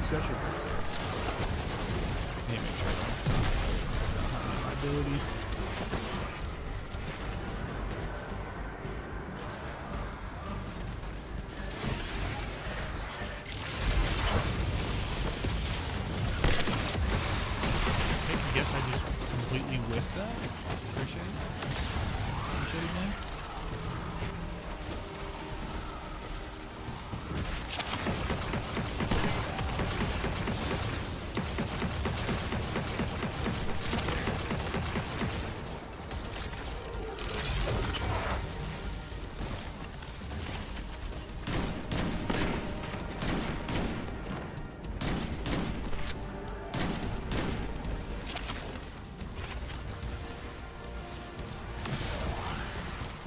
special points. Let me make sure that's not my abilities. With that, appreciate it, man.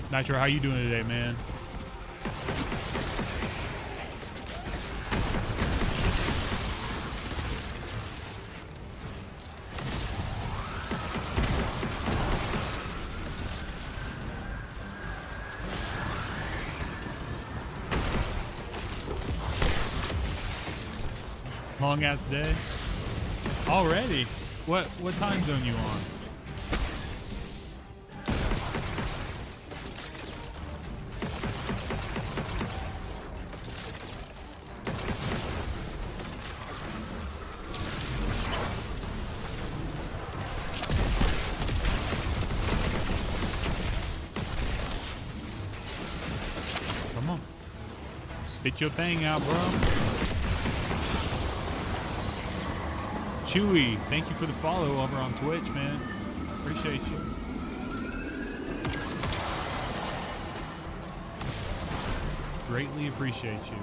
Nitro, how you doing today, man? Long ass day. Already? What time zone you on? Come on. Spit your thing out, bro. Chewy, thank you for the follow over on Twitch, man. Appreciate you. Greatly appreciate you.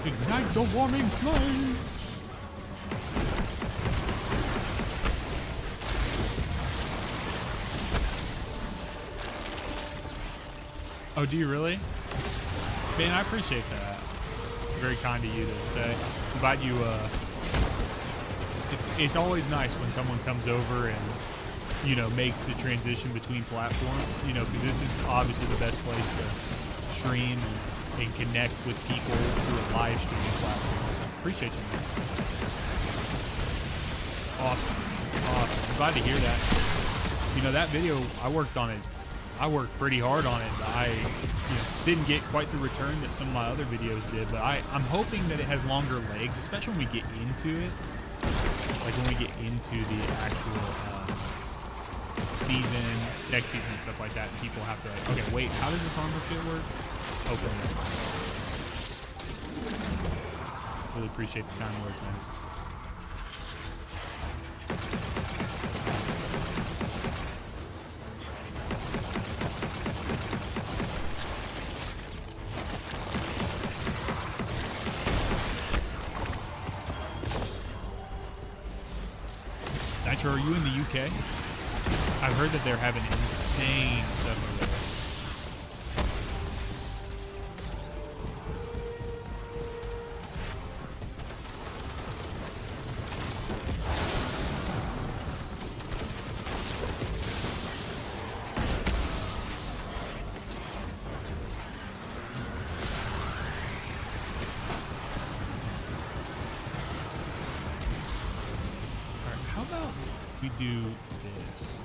Ignite the warming flame! Oh, do you really? Man, I appreciate that. Very kind of you to say. I'm glad you, it's always nice when someone comes over and, you know, makes the transition between platforms, you know, because this is obviously the best place to stream and connect with people through a live streaming platform. So appreciate you, man. Awesome. Awesome. I'm glad to hear that. You know, that video, I worked on it. I worked pretty hard on it. I didn't get quite the return that some of my other videos did, but I'm hoping that it has longer legs, especially when we get into it. Like when we get into the actual season, next season and stuff like that, and people have to like, okay, wait, how does this armor shit work? Open it. Really appreciate the kind words, man. Nitro, are you in the UK? I've heard that they're having insane stuff over there. We do this.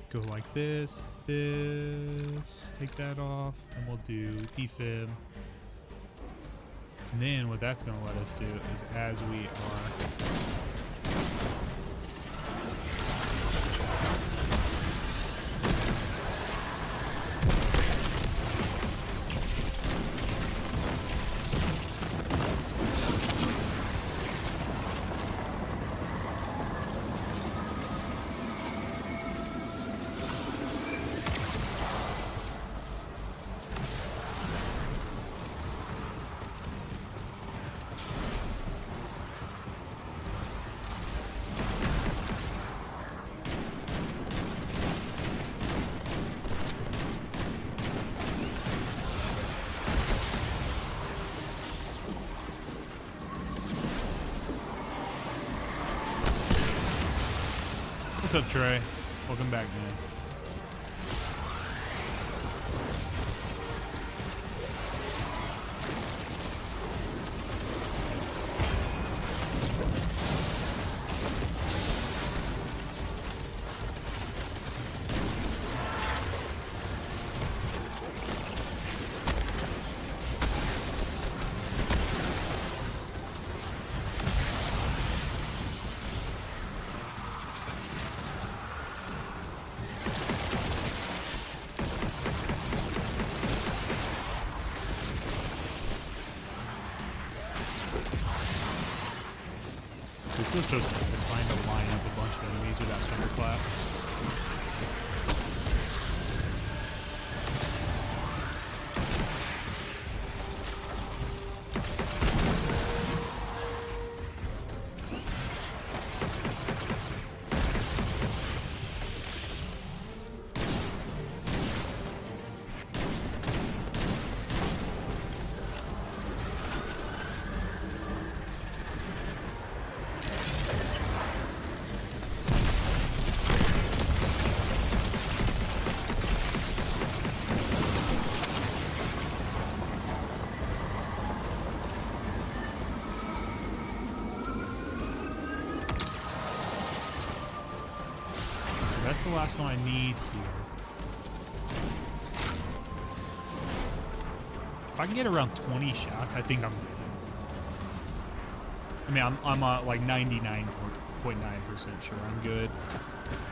Go like this, take that off, and we'll do defib. And then what that's going to let us do is as we are What's up, Trey? Welcome back, man. Feels so satisfying to line up a bunch of enemies with that thunderclap. That's the last one I need here. If I can get around 20 shots, I think I'm good. I mean, I'm like 99.9% sure I'm good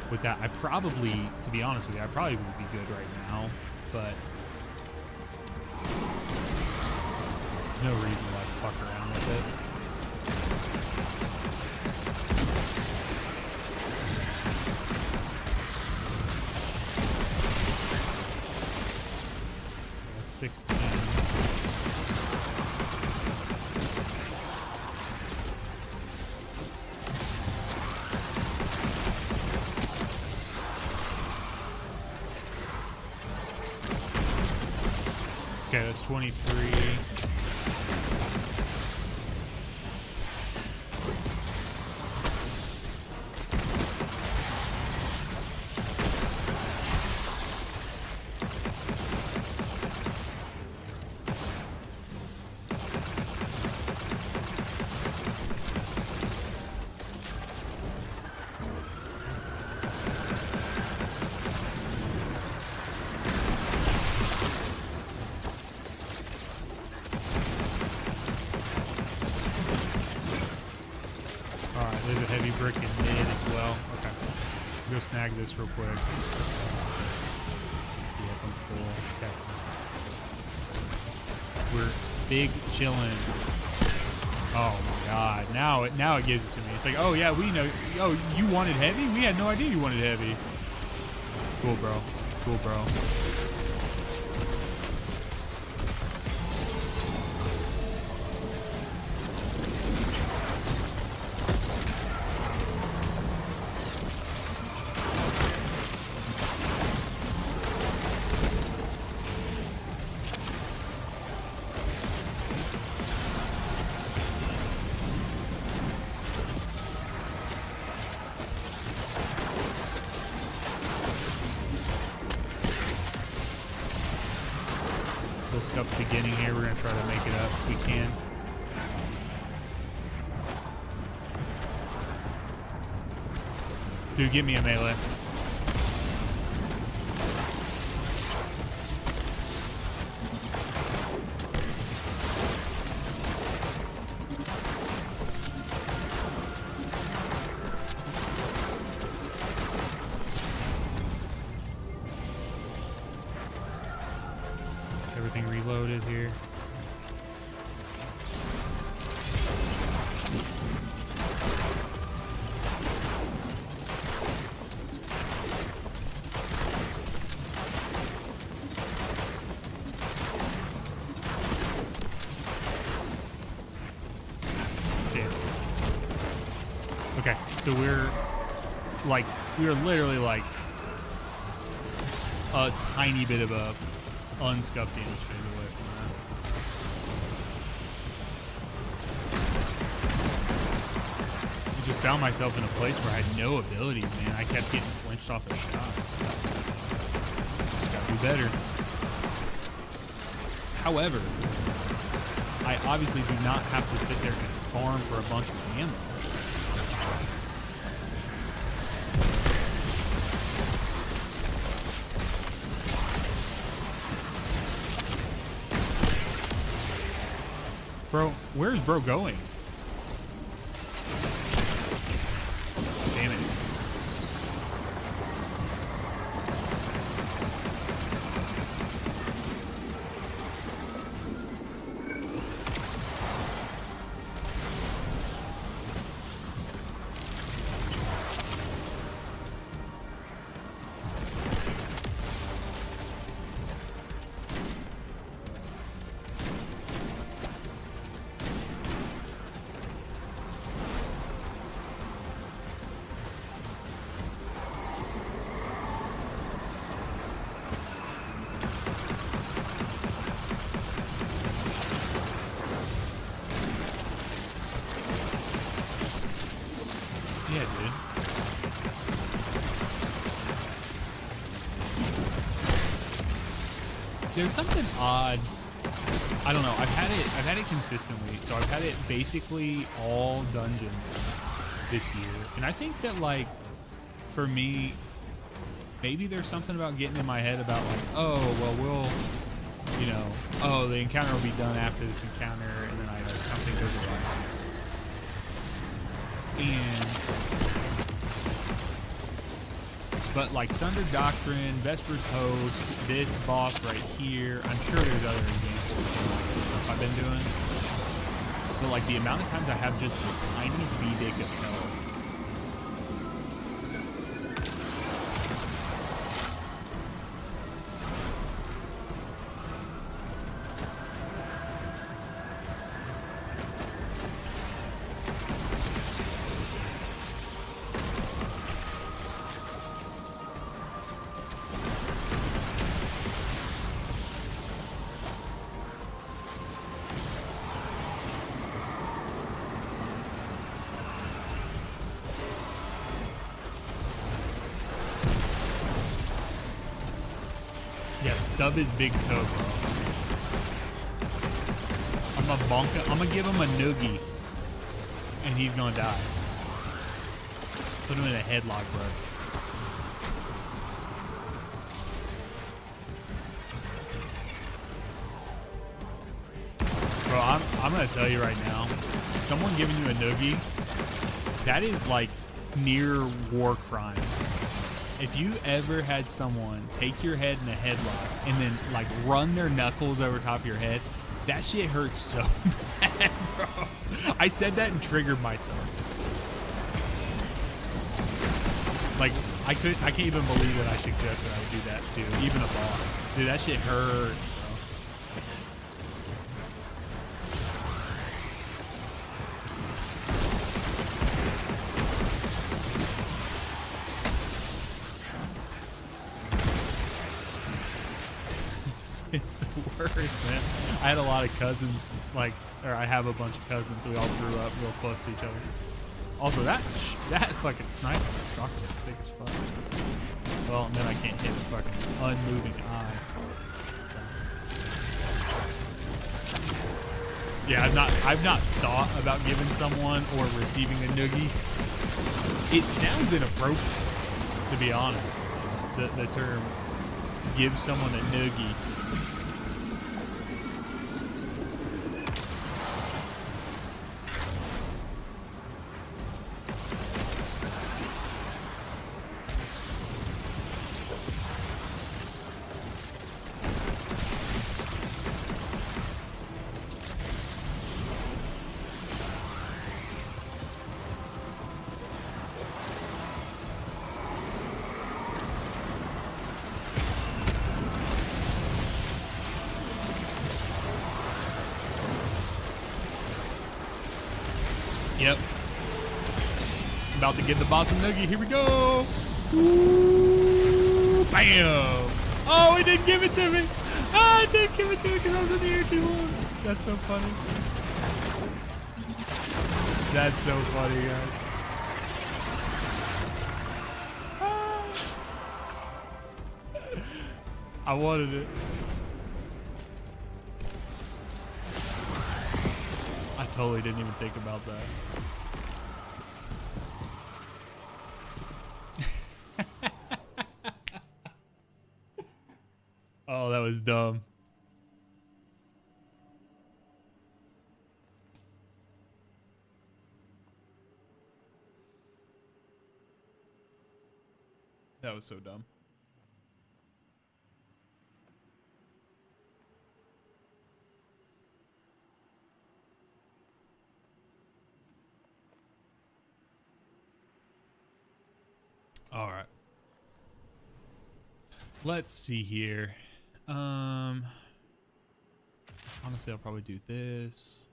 with that. I probably, to be honest with you, I probably would be good right now, but there's no reason to like fuck around with it. That's 16. Okay, that's 23. There's a heavy brick in mid as well. Okay. Go snag this real quick. Yep, I'm full. Okay. We're big chillin'. Oh my god. Now it gives it to me. It's like, oh yeah, we know. Oh, you wanted heavy? We had no idea you wanted heavy. Cool, bro. Cool, bro. Up beginning here, we're gonna try to make it up if we can. Dude, give me a melee. Everything reloaded here. Damn. Okay, so we're literally like a tiny bit of a unscuffed damage phase away from that. I just found myself in a place where I had no abilities, man. I kept getting flinched off of shots. Just gotta do better. However, I obviously do not have to sit there and farm for a bunch of ammo. Bro, where's bro going? Damn it. there's something odd. I don't know. I've had it consistently. So I've had it basically all dungeons this year. And I think that, like, for me, maybe there's something about getting in my head about, like, oh, well, we'll, you know, oh, the encounter will be done after this encounter, and then something goes wrong. But like Sunder Doctrine, Vesper's Host, this boss right here, I'm sure there's other examples of like the stuff I've been doing. But like the amount of times I have just the tiniest B-dick of health. Yeah, stub his big toe, bro. I'm gonna give him a noogie, and he's gonna die. Put him in a headlock, bro. Bro, I'm gonna tell you right now, someone giving you a noogie, that is like near war crime. If you ever had someone take your head in a headlock and then like run their knuckles over top of your head, that shit hurts so bad, bro. I said that and triggered myself. Like I can't even believe that I suggested I would do that too, even a boss. Dude, that shit hurts, bro. It's the worst, man. I had a lot of cousins, like, or I have a bunch of cousins. We all grew up real close to each other. Also, that fucking sniper stalker is sick as fuck. Well, and then I can't hit a fucking unmoving eye. So. Yeah, I've not thought about giving someone or receiving a noogie. It sounds inappropriate, to be honest. The term give someone a noogie. Yep. About to give the boss a noogie. Here we go. Ooh, bam. Oh, it didn't give it to me. Ah, it didn't give it to me because I was in the air too long. That's so funny. That's so funny, guys. Ah. I wanted it. I totally didn't even think about that. Oh, that was dumb. That was so dumb. All right. Let's see here. Honestly, I'll probably do this.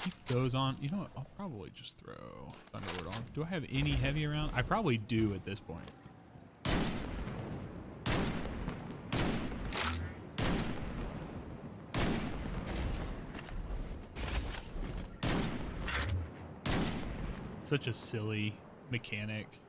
Keep those on. You know what? I'll probably just throw Thunderlord on. Do I have any heavy around? I probably do at this point. Such a silly mechanic.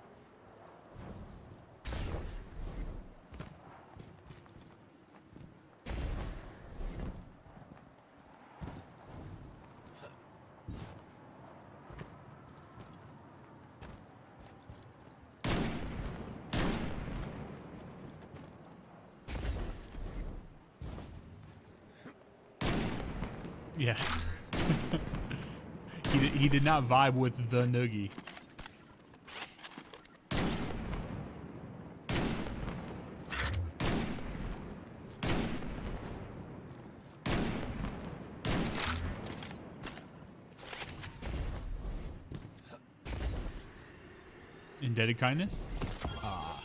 Yeah. he did not vibe with the noogie. Indebted kindness? Ah.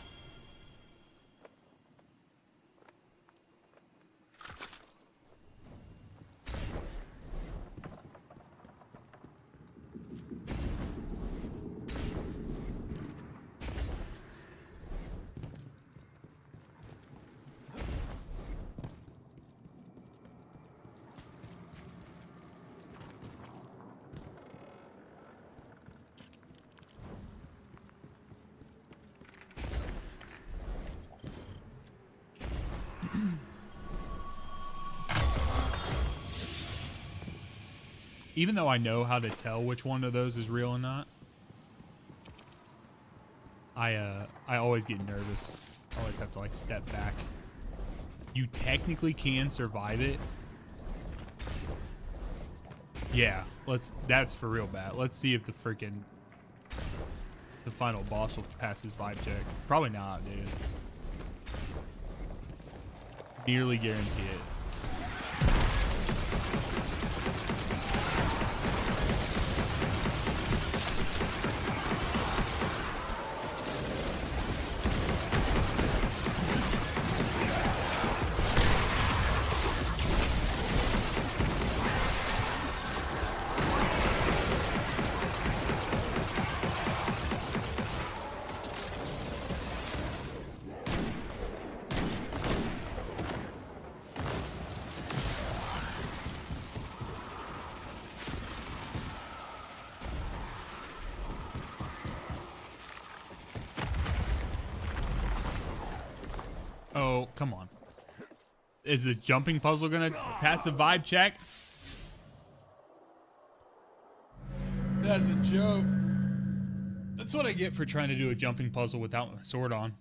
Even though I know how to tell which one of those is real or not, I always get nervous. I always have to like step back. You technically can survive it. Yeah, that's for real bad. Let's see if the final boss will pass his vibe check. Probably not, dude. Nearly guarantee it. Oh, come on. Is the jumping puzzle gonna pass the vibe check? That's a joke. That's what I get for trying to do a jumping puzzle without my sword on.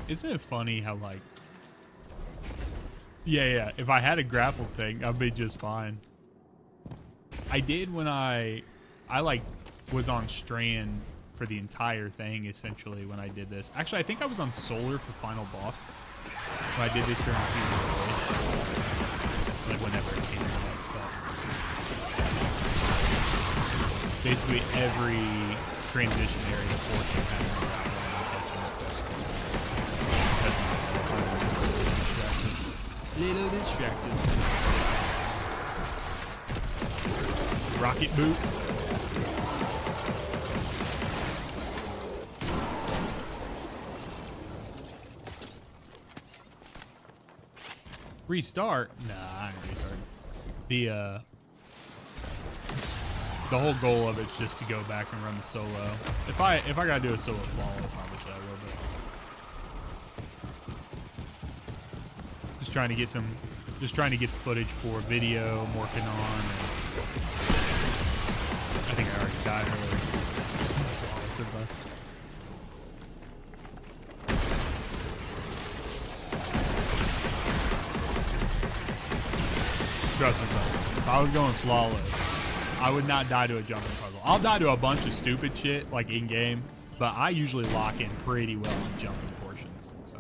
Isn't it funny how like, yeah, if I had a grapple tank, I'd be just fine. I did when I like was on Strand for the entire thing essentially when I did this. Actually, I think I was on Solar for final boss when I did this during season of like whenever it came out. But basically every transition area portion had a grapple little distracted. Rocket boots. Restart? Nah, I ain't restarting. The whole goal of it's just to go back and run the solo. If I gotta do a solo flawless, obviously I will, but just trying to get footage for video I'm working on. And I think I already died earlier. Flawless or bust. Trust me, bro. If I was going flawless, I would not die to a jumping puzzle. I'll die to a bunch of stupid shit like in game, but I usually lock in pretty well on jumping portions. So.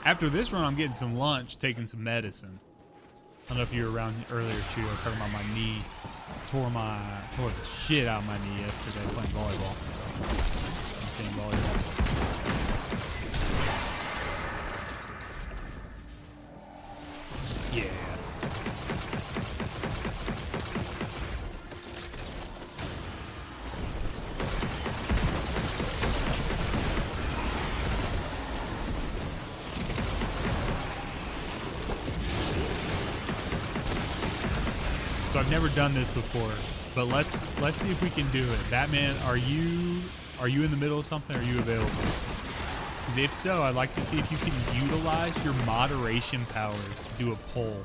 After this run, I'm getting some lunch, taking some medicine. I don't know if you were around earlier, too. I was talking about my knee. Tore the shit out of my knee yesterday playing volleyball. So, insane volleyball. Yeah. So I've never done this before, but let's see if we can do it. Batman, are you in the middle of something? Are you available? Because if so, I'd like to see if you can utilize your moderation powers to do a poll.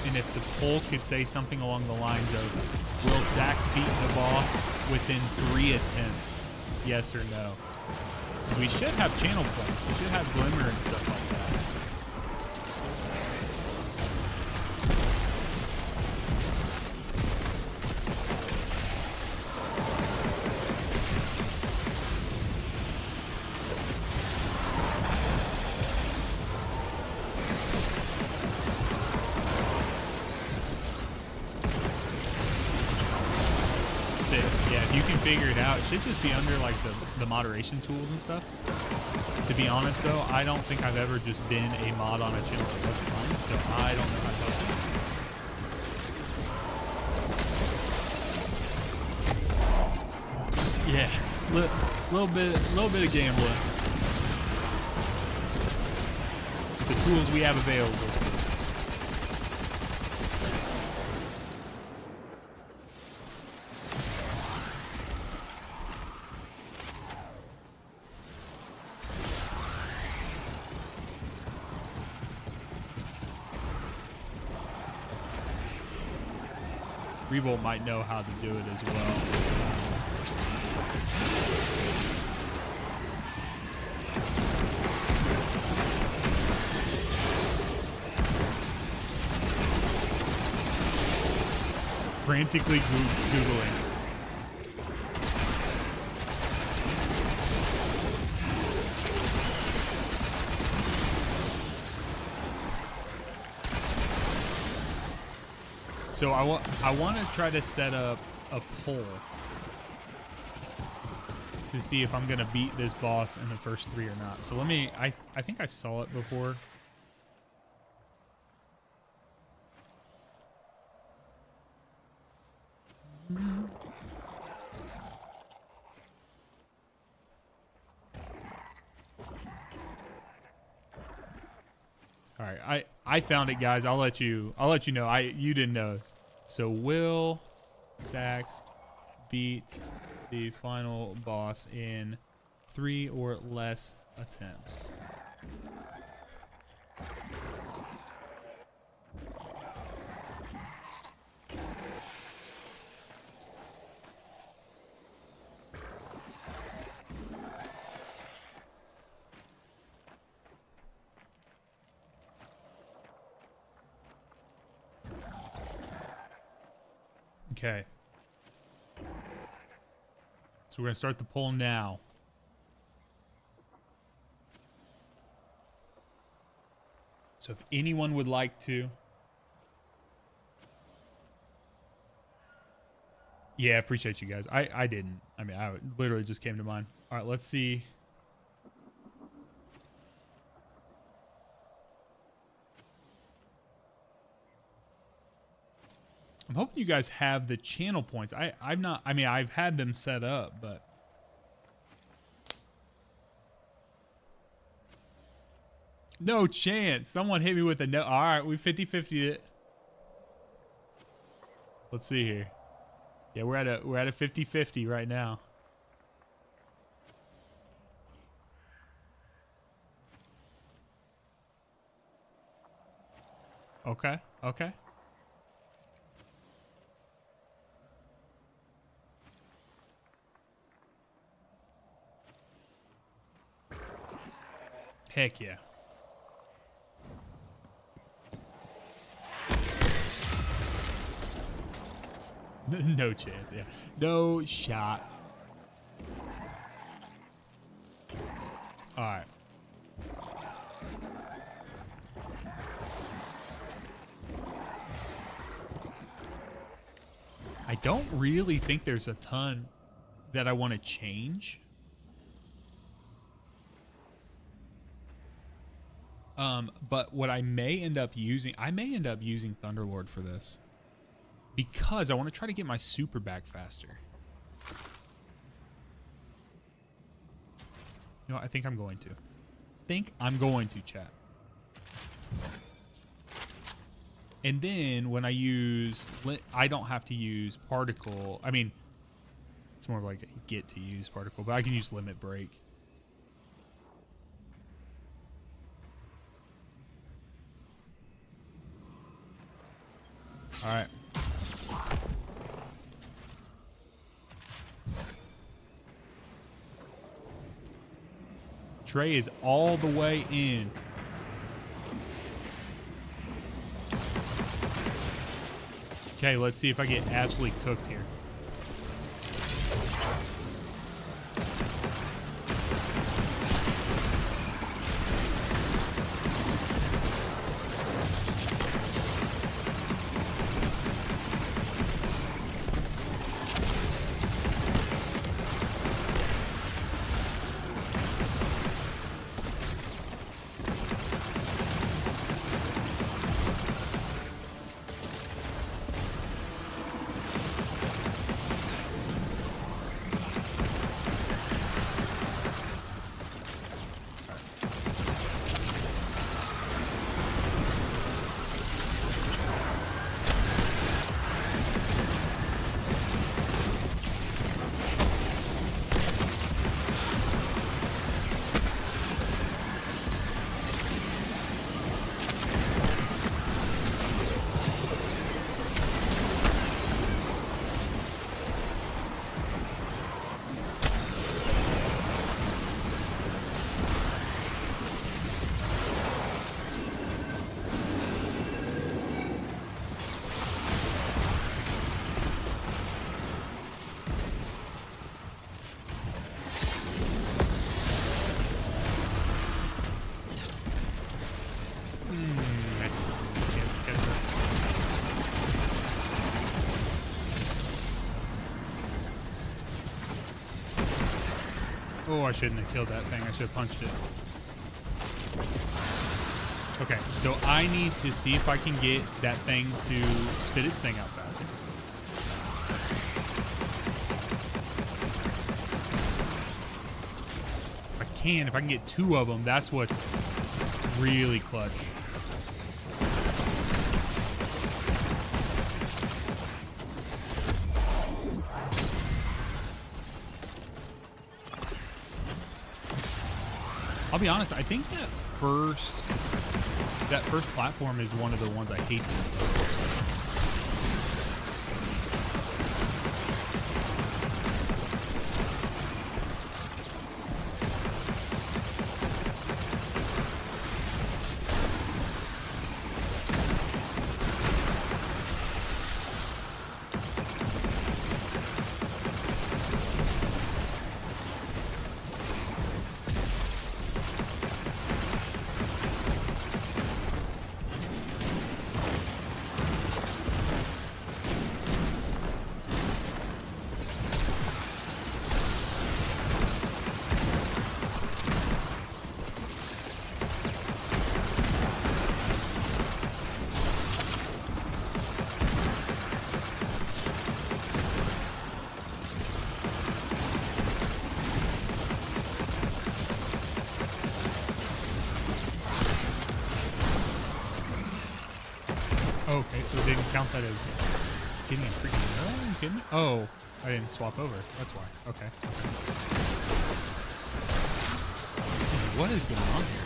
And if the poll could say something along the lines of, will Sax beat the boss within 3 attempts? Yes or no? Because we should have channel points. We should have Glimmer and stuff like that. Figure it out. It should just be under like the moderation tools and stuff. To be honest though, I don't think I've ever just been a mod on a channel that wasn't mine, so I don't know how to help it. Yeah, little bit of gambling. The tools we have available. Revolt might know how to do it as well. Frantically Googling. So I want to try to set up a poll to see if I'm gonna beat this boss in the first 3 or not. So let me. I think I saw it before. All right, I found it, guys. I'll let you know. You didn't know. So will Sax beat the final boss in 3 or less attempts? Okay. So we're going to start the poll now. So if anyone would like to. Yeah, appreciate you guys. I didn't. I mean, I literally just came to mind. All right, let's see. I'm hoping you guys have the channel points. I've not. I mean, I've had them set up, but no chance. Someone hit me with a no. All right, we 50-50'd it. Let's see here. Yeah, we're at a 50-50 right now. Okay. Okay. Heck yeah. No chance, yeah. No shot. I don't really think there's a ton that I want to change. But what I may end up using, Thunderlord for this. Because I want to try to get my super back faster. You know, I think I'm going to. Chat. And then when I use, I don't have to use particle. I mean, it's more like I get to use particle, but I can use limit break. All right. Trey is all the way in. Okay, let's see if I get absolutely cooked here. Oh, I shouldn't have killed that thing. I should have punched it. Okay, so I need to see if I can get that thing to spit its thing out faster. If I can get 2 of them, that's what's really clutch. I'll be honest, I think that first platform is one of the ones I hate the most. Okay, so it didn't count that as getting a freaking arrow? Are you kidding me? Oh, I didn't swap over. That's why. Okay. What is going on here?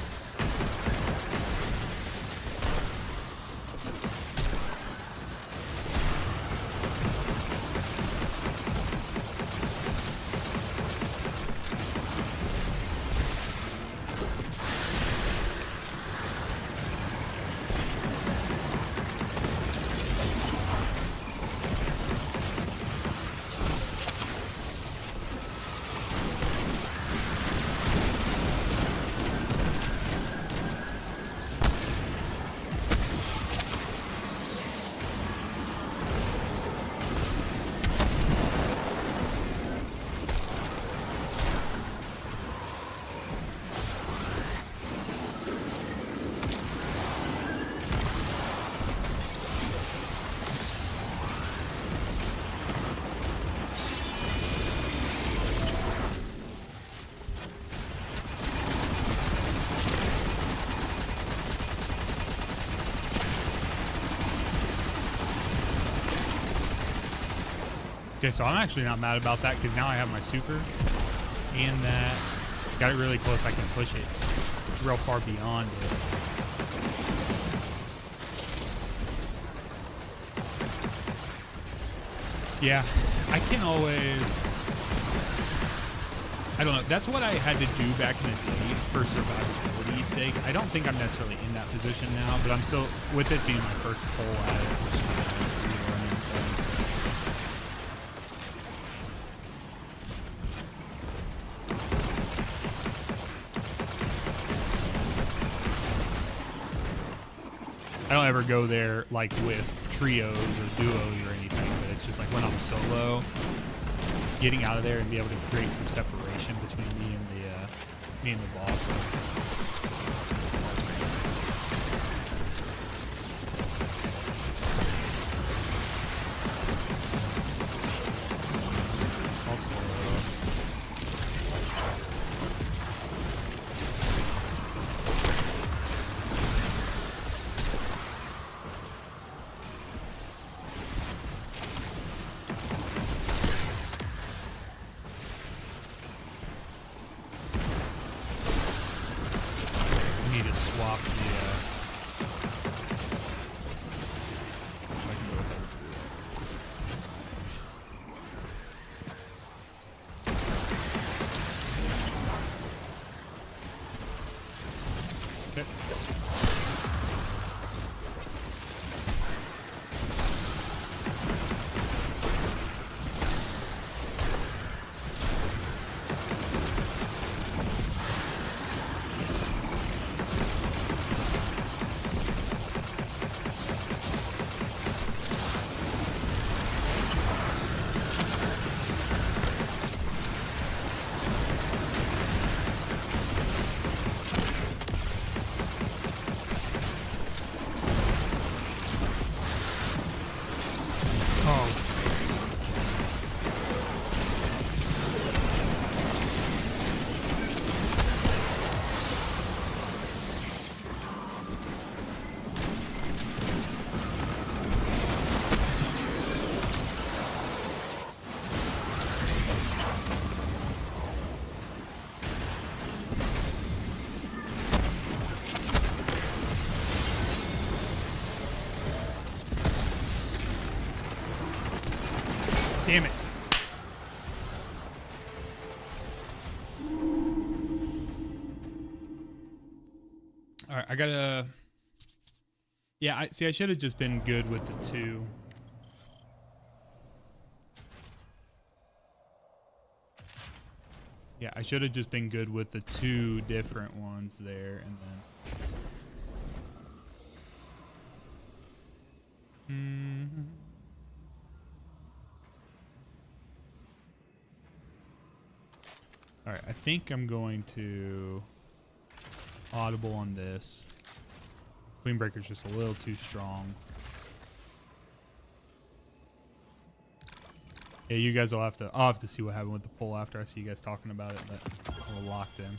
Okay, so I'm actually not mad about that because now I have my super and that got it really close. I can push it real far beyond it. Yeah, I can always, I don't know. That's what I had to do back in the day for survivability's sake. I don't think I'm necessarily in that position now, but I'm still, with it being my first pull at it, which is relearning things. I don't ever go there like with trios or duos or anything, but it's just like when I'm solo, getting out of there and be able to create some separation between me and the bosses. Also, damn it. All right, I gotta. Yeah, I should have just been good with the two. Yeah, I should have just been good with the two different ones there, and then. All right, I think I'm going to audible on this. Queen Breaker's just a little too strong. Yeah, you guys will have to. I'll have to see what happened with the pull after I see you guys talking about it. But it's a little locked in.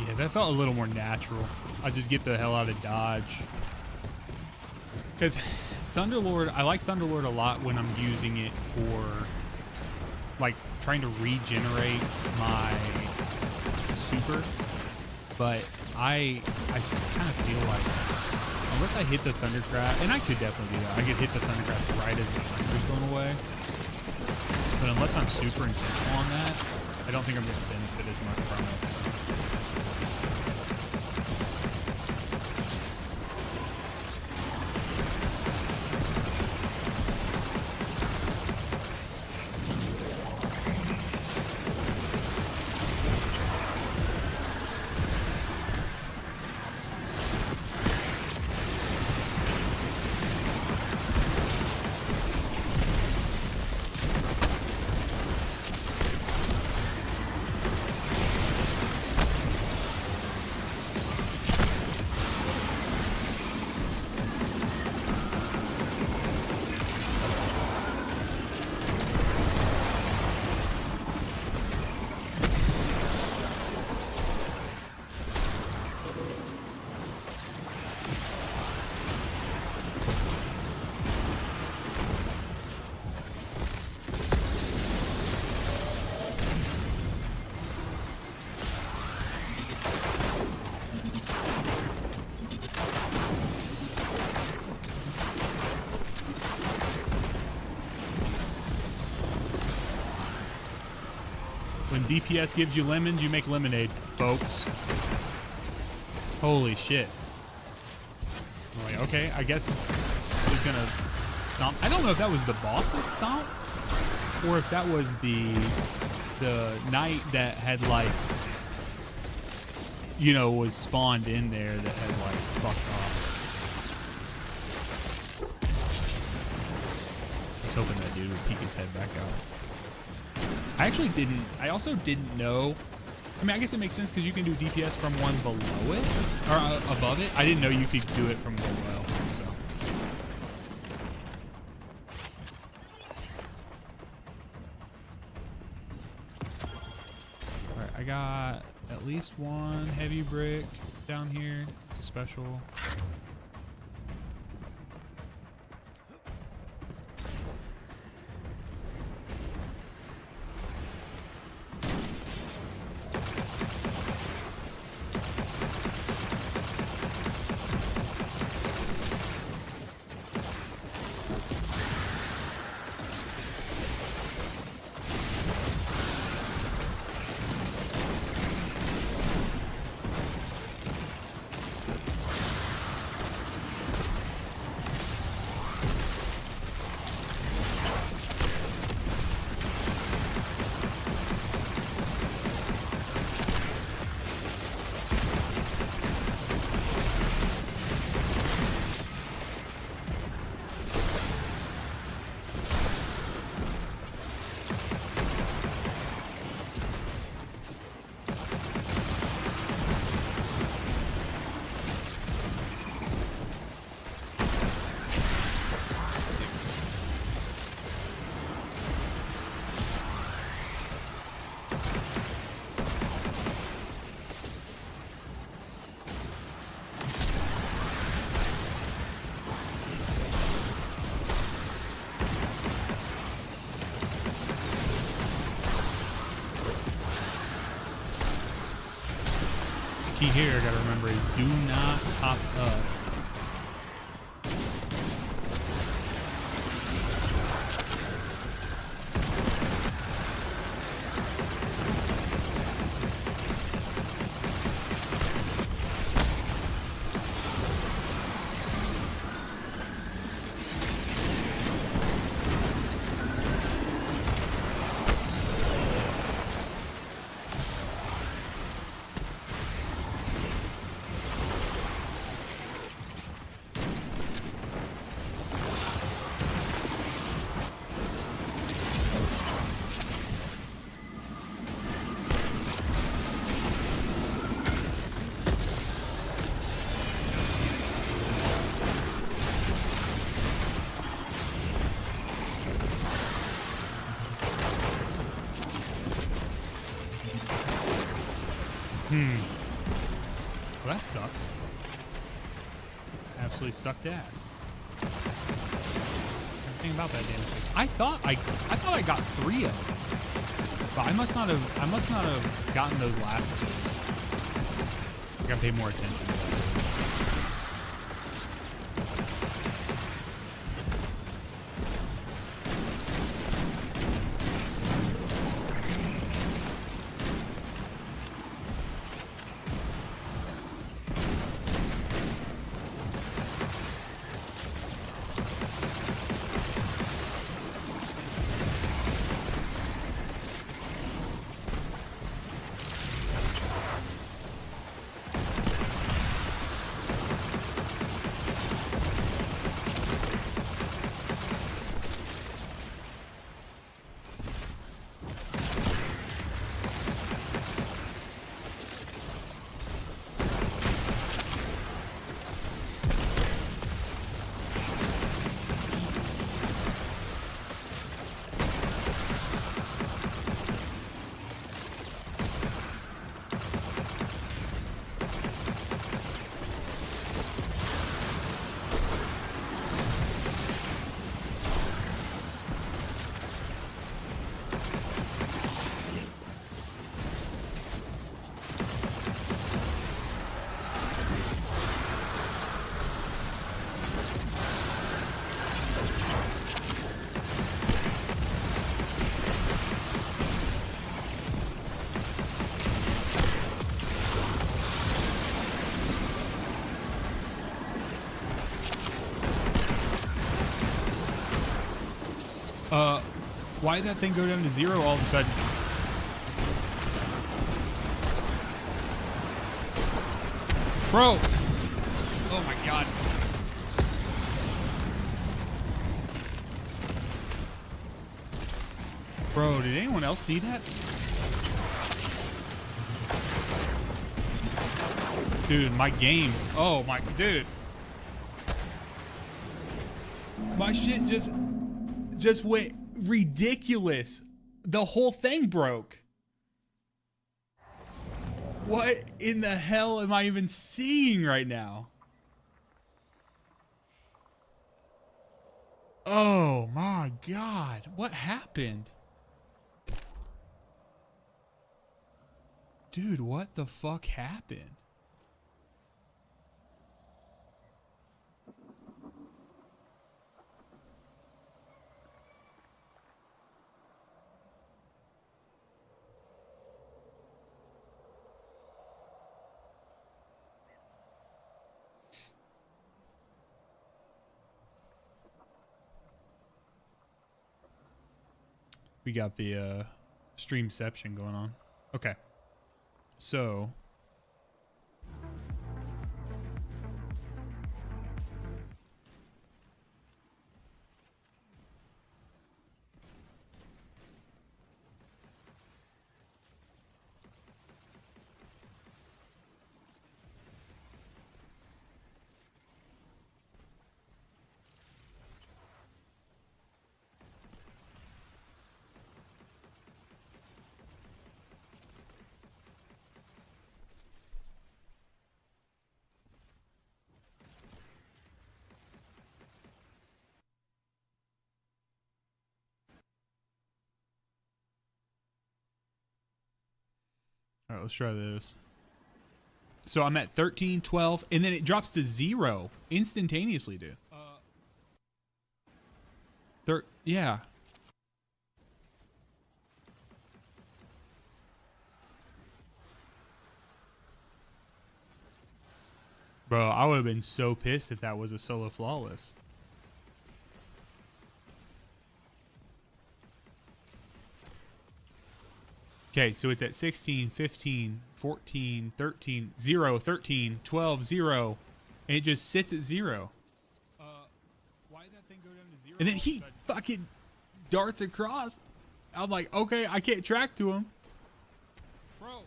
Yeah, that felt a little more natural. I just get the hell out of dodge. Because Thunderlord, I like Thunderlord a lot when I'm using it for, like, trying to regenerate my super. But I kind of feel like, unless I hit the Thundercraft, and I could definitely do that. I could hit the Thundercraft right as the Thunder's going away. But unless I'm super intentional on that, I don't think I'm going to benefit as much from it. So. When DPS gives you lemons, you make lemonade, folks. Holy shit. I'm like, okay, I guess he's gonna stomp. I don't know if that was the boss's stomp or if that was the knight that had, like, you know, was spawned in there that had, like, fucked off. I was hoping that dude would peek his head back out. I also didn't know. I mean, I guess it makes sense because you can do DPS from one below it, or above it. I didn't know you could do it from below, so. Alright, I got at least one heavy brick down here. It's a special. Here, I gotta remember is do not pop up. Well, that sucked. Absolutely sucked ass. Everything about that damn thing. I thought I got 3 of them, but I must not have gotten those last 2. I gotta pay more attention to that. Why did that thing go down to 0 all of a sudden? Bro! Oh my god. Bro, did anyone else see that? Dude, my game. Oh my, dude. My shit just went ridiculous. The whole thing broke. What in the hell am I even seeing right now? Oh my god. What happened? Dude, what the fuck happened? We got the streamception going on. Okay. So all right, let's try this. So I'm at 13, 12, and then it drops to 0 instantaneously, dude. Yeah. Bro, I would have been so pissed if that was a solo flawless. Okay, so it's at 16, 15, 14, 13, 0, 13, 12, 0. And it just sits at 0. Why did that thing go down to 0? And then he fucking darts across. I'm like, okay, I can't track to him. Bro.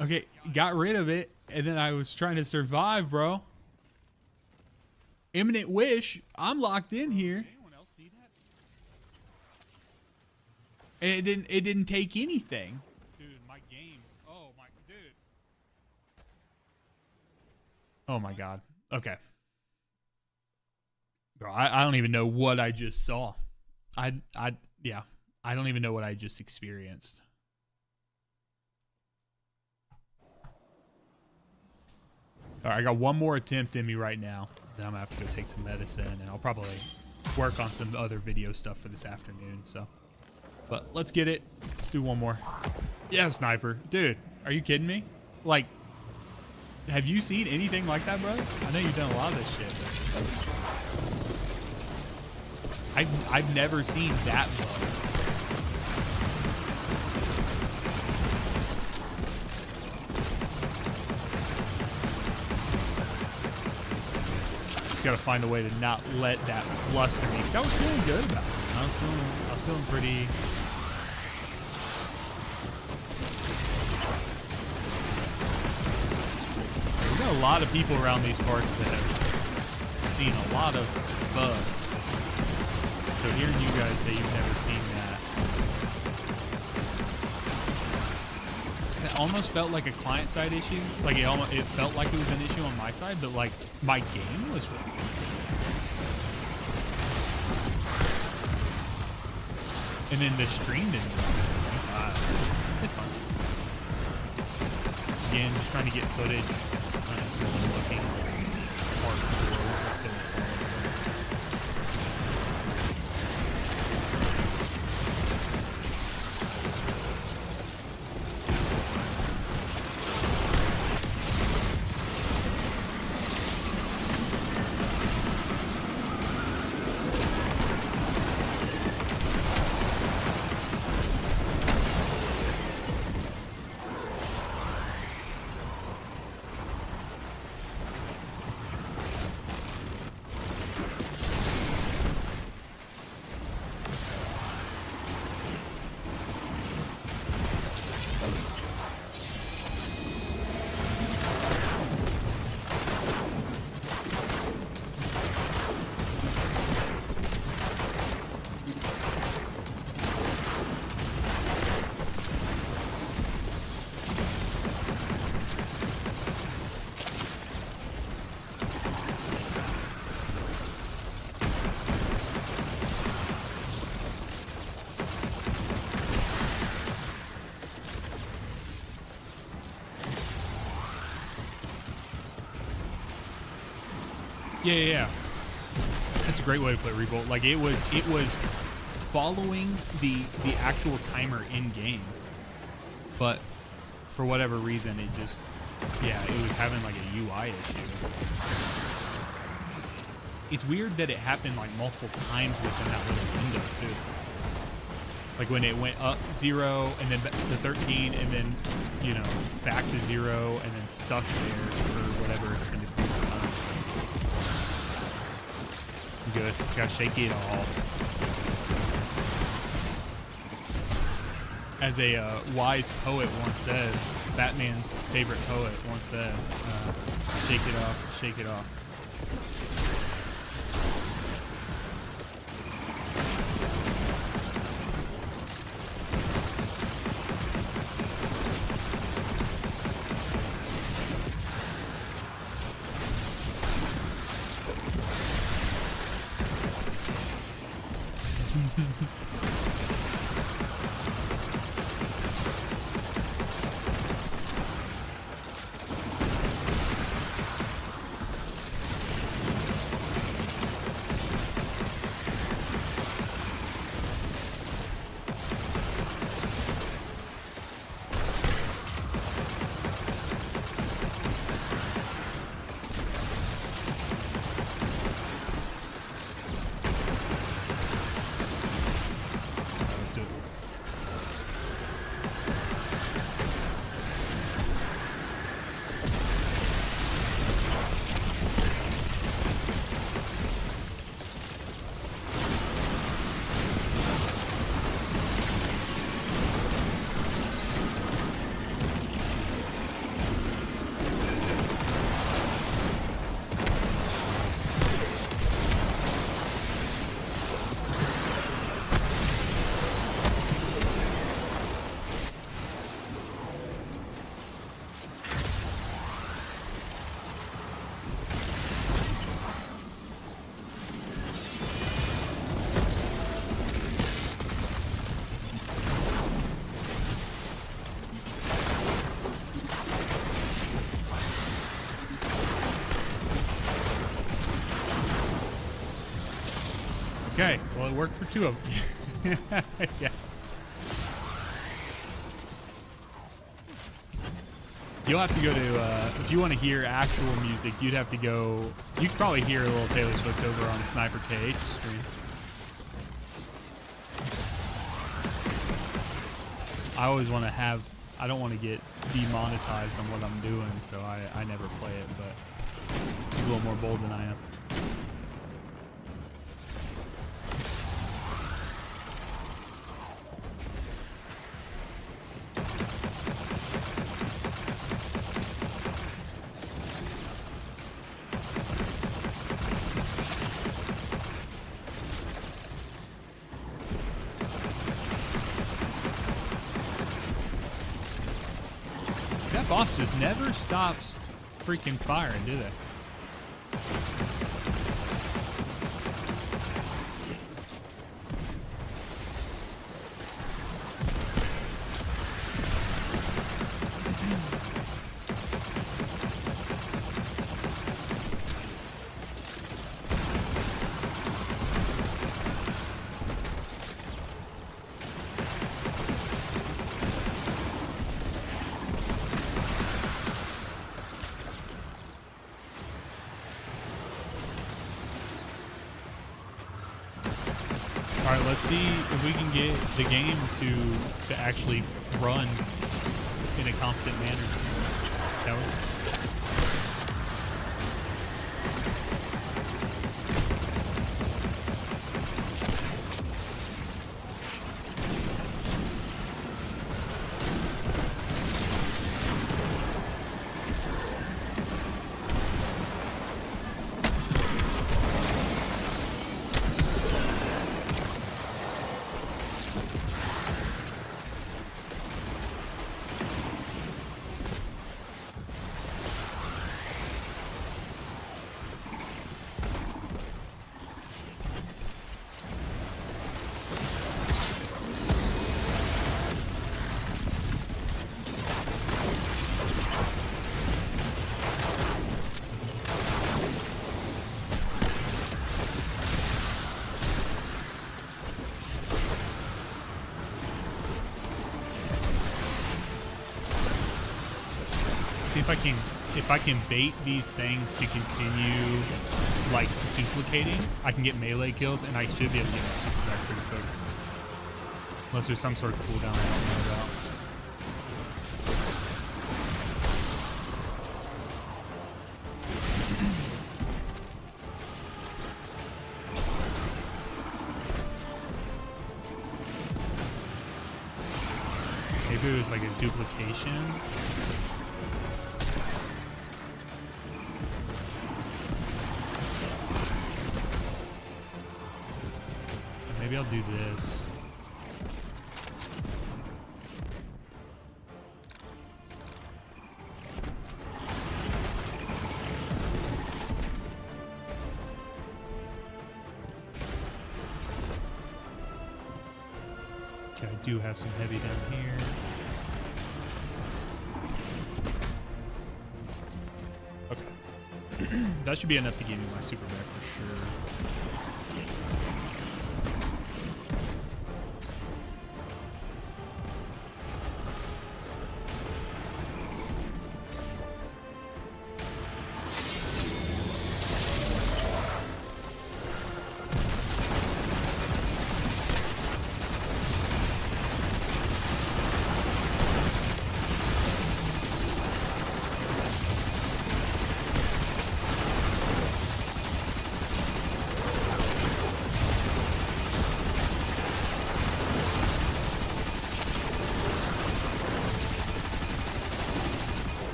Okay, got rid of it. And then I was trying to survive, bro. Imminent Wish. I'm locked in here. And it didn't take anything. Dude, my game. Oh my, dude. Oh my god. Okay. Bro, I don't even know what I just saw. Yeah. I don't even know what I just experienced. All right, I got one more attempt in me right now. Then I'm gonna have to go take some medicine, and I'll probably work on some other video stuff for this afternoon. So, but let's get it. Let's do one more. Yeah, sniper, dude. Are you kidding me? Like, have you seen anything like that, brother? I know you've done a lot of this shit. But I've never seen that low. Got to find a way to not let that fluster me, because I was feeling good about it. I was feeling pretty. We've got a lot of people around these parts that have seen a lot of bugs. So hearing you guys say you've never seen that, it almost felt like a client-side issue. Like it felt like it was an issue on my side, but like my game was really good. And then the stream didn't run. It's fine. Again, just trying to get footage. Looking hardcore. So Yeah. That's a great way to put Revolt. Like it was following the actual timer in game, but for whatever reason it just it was having like a UI issue. It's weird that it happened like multiple times within that little window too. Like when it went up 0 and then back to 13 and then back to 0 and then stuck there for whatever extended period of time. Good. Gotta shake it off. As a wise poet once says, Batman's favorite poet once said, shake it off, shake it off. Okay, well, it worked for 2 of them. Yeah. You'll have to go to, if you want to hear actual music, you'd have to go, you could probably hear a little Taylor Swift over on Sniper KH's stream. I always want to have, I don't want to get demonetized on what I'm doing, so I never play it, but he's a little more bold than I am. That boss just never stops freaking firing, do they? Alright, let's see if we can get the game to actually run in a competent manner. Shall we? See if I can bait these things to continue like duplicating, I can get melee kills and I should be able to get my super back pretty quick. Unless there's some sort of cooldown I don't know about. Maybe it was like a duplication. Maybe I'll do this. Okay, I do have some heavy down here. Okay. That should be enough to give me my super back for sure.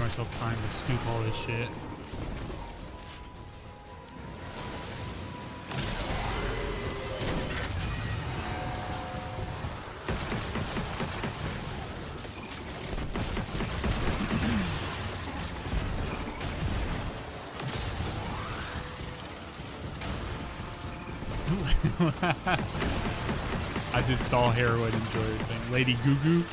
myself time to scoop all this shit. I just saw Heroin enjoy her thing. Lady Goo Goo.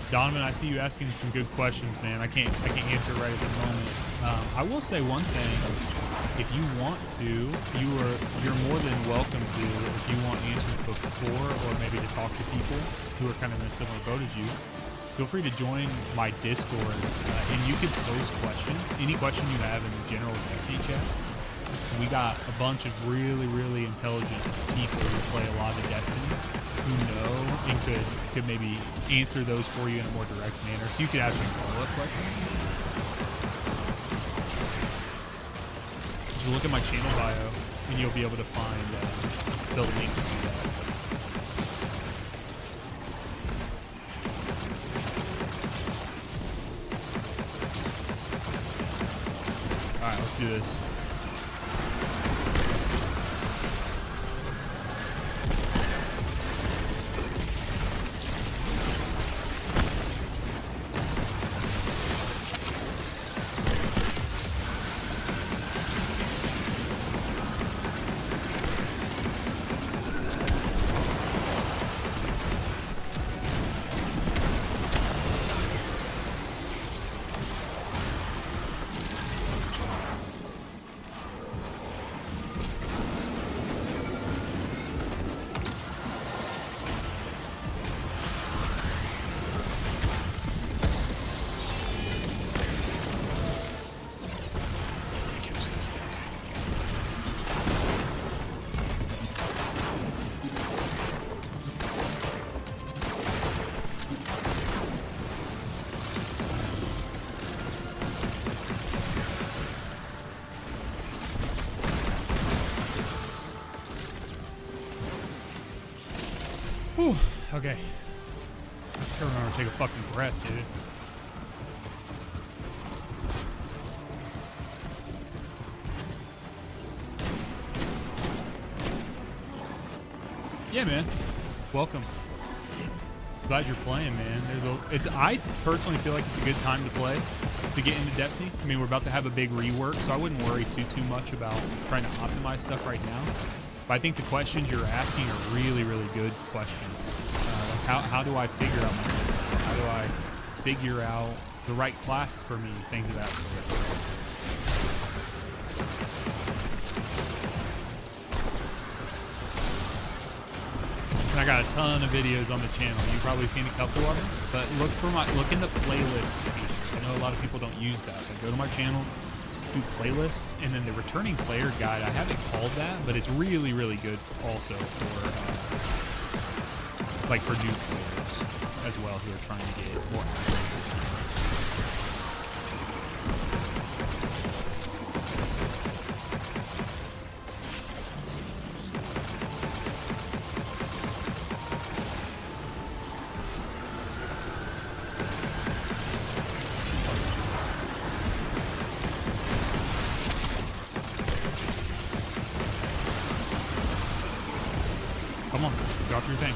Donovan, I see you asking some good questions, man. I can't answer right at the moment. I will say one thing: if you want to, you're more than welcome to. If you want answers before, or maybe to talk to people who are kind of in a similar boat as you, feel free to join my Discord, and you can post questions. Any question you have in the general Destiny chat. We got a bunch of really, really intelligent people who play a lot of Destiny who know and could maybe answer those for you in a more direct manner. So you could ask some follow-up questions. Just look at my channel bio and you'll be able to find the link to that. Alright, let's do this. Whew, okay. I remember to take a fucking breath, dude. Yeah, man. Welcome. Glad you're playing, man. I personally feel like it's a good time to play, to get into Destiny. I mean, we're about to have a big rework, so I wouldn't worry too much about trying to optimize stuff right now. But I think the questions you're asking are really, really good questions. Like how do I figure out my Destiny? How do I figure out the right class for me? Things of that sort. I got a ton of videos on the channel. You've probably seen a couple of them, but look in the playlist feature. I know a lot of people don't use that, but go to my channel, do playlists, and then the returning player guide. I haven't called that, but it's really, really good also for like for new players as well who are trying to get more active. Come on, drop your thing.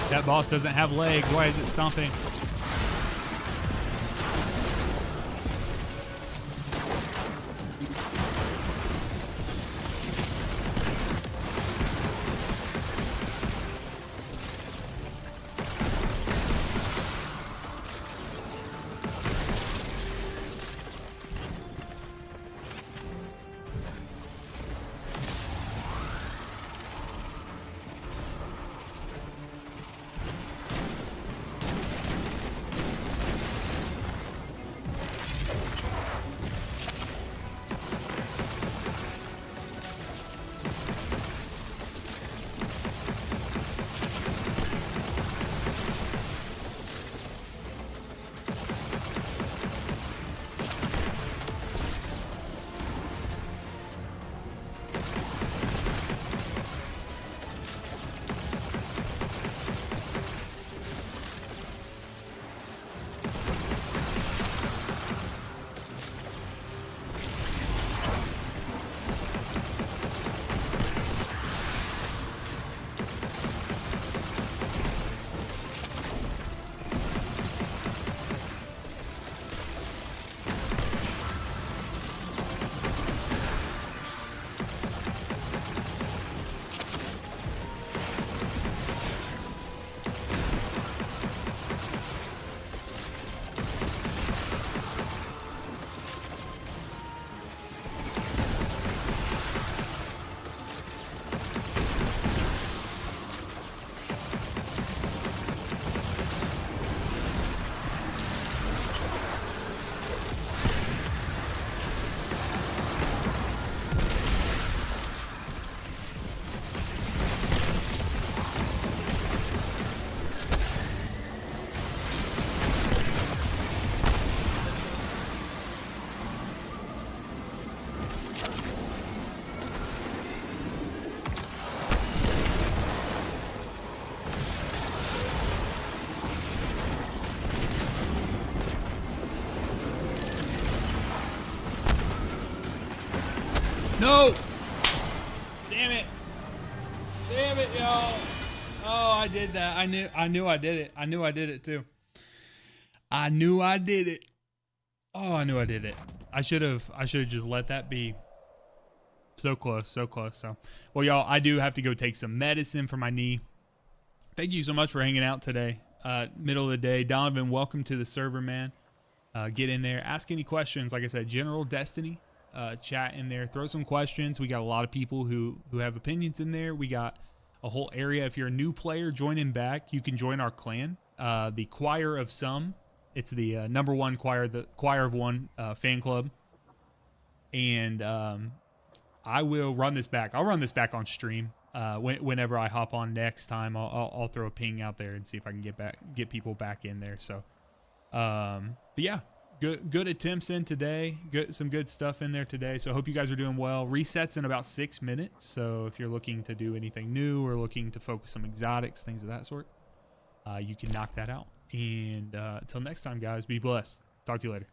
That boss doesn't have legs. Why is it stomping? No! Damn it! Damn it, y'all! Oh, I did that. I knew I did it. I knew I did it too. I knew I did it. Oh, I knew I did it. I should have just let that be. So close, so close. So, well, y'all, I do have to go take some medicine for my knee. Thank you so much for hanging out today. Middle of the day. Donovan, welcome to the server, man. Get in there. Ask any questions. Like I said, General Destiny. Chat in there. Throw some questions. We got a lot of people who have opinions in there. We got a whole area. If you're a new player joining back, you can join our clan. The Choir of Some. It's the #1 choir, the Choir of One fan club. And I will run this back. I'll run this back on stream. Whenever I hop on next time, I'll throw a ping out there and see if I can get people back in there. So, but yeah, good attempts in today. Some good stuff in there today. So I hope you guys are doing well. Resets in about 6 minutes. So if you're looking to do anything new or looking to focus some exotics, things of that sort, you can knock that out. And until next time, guys, be blessed. Talk to you later.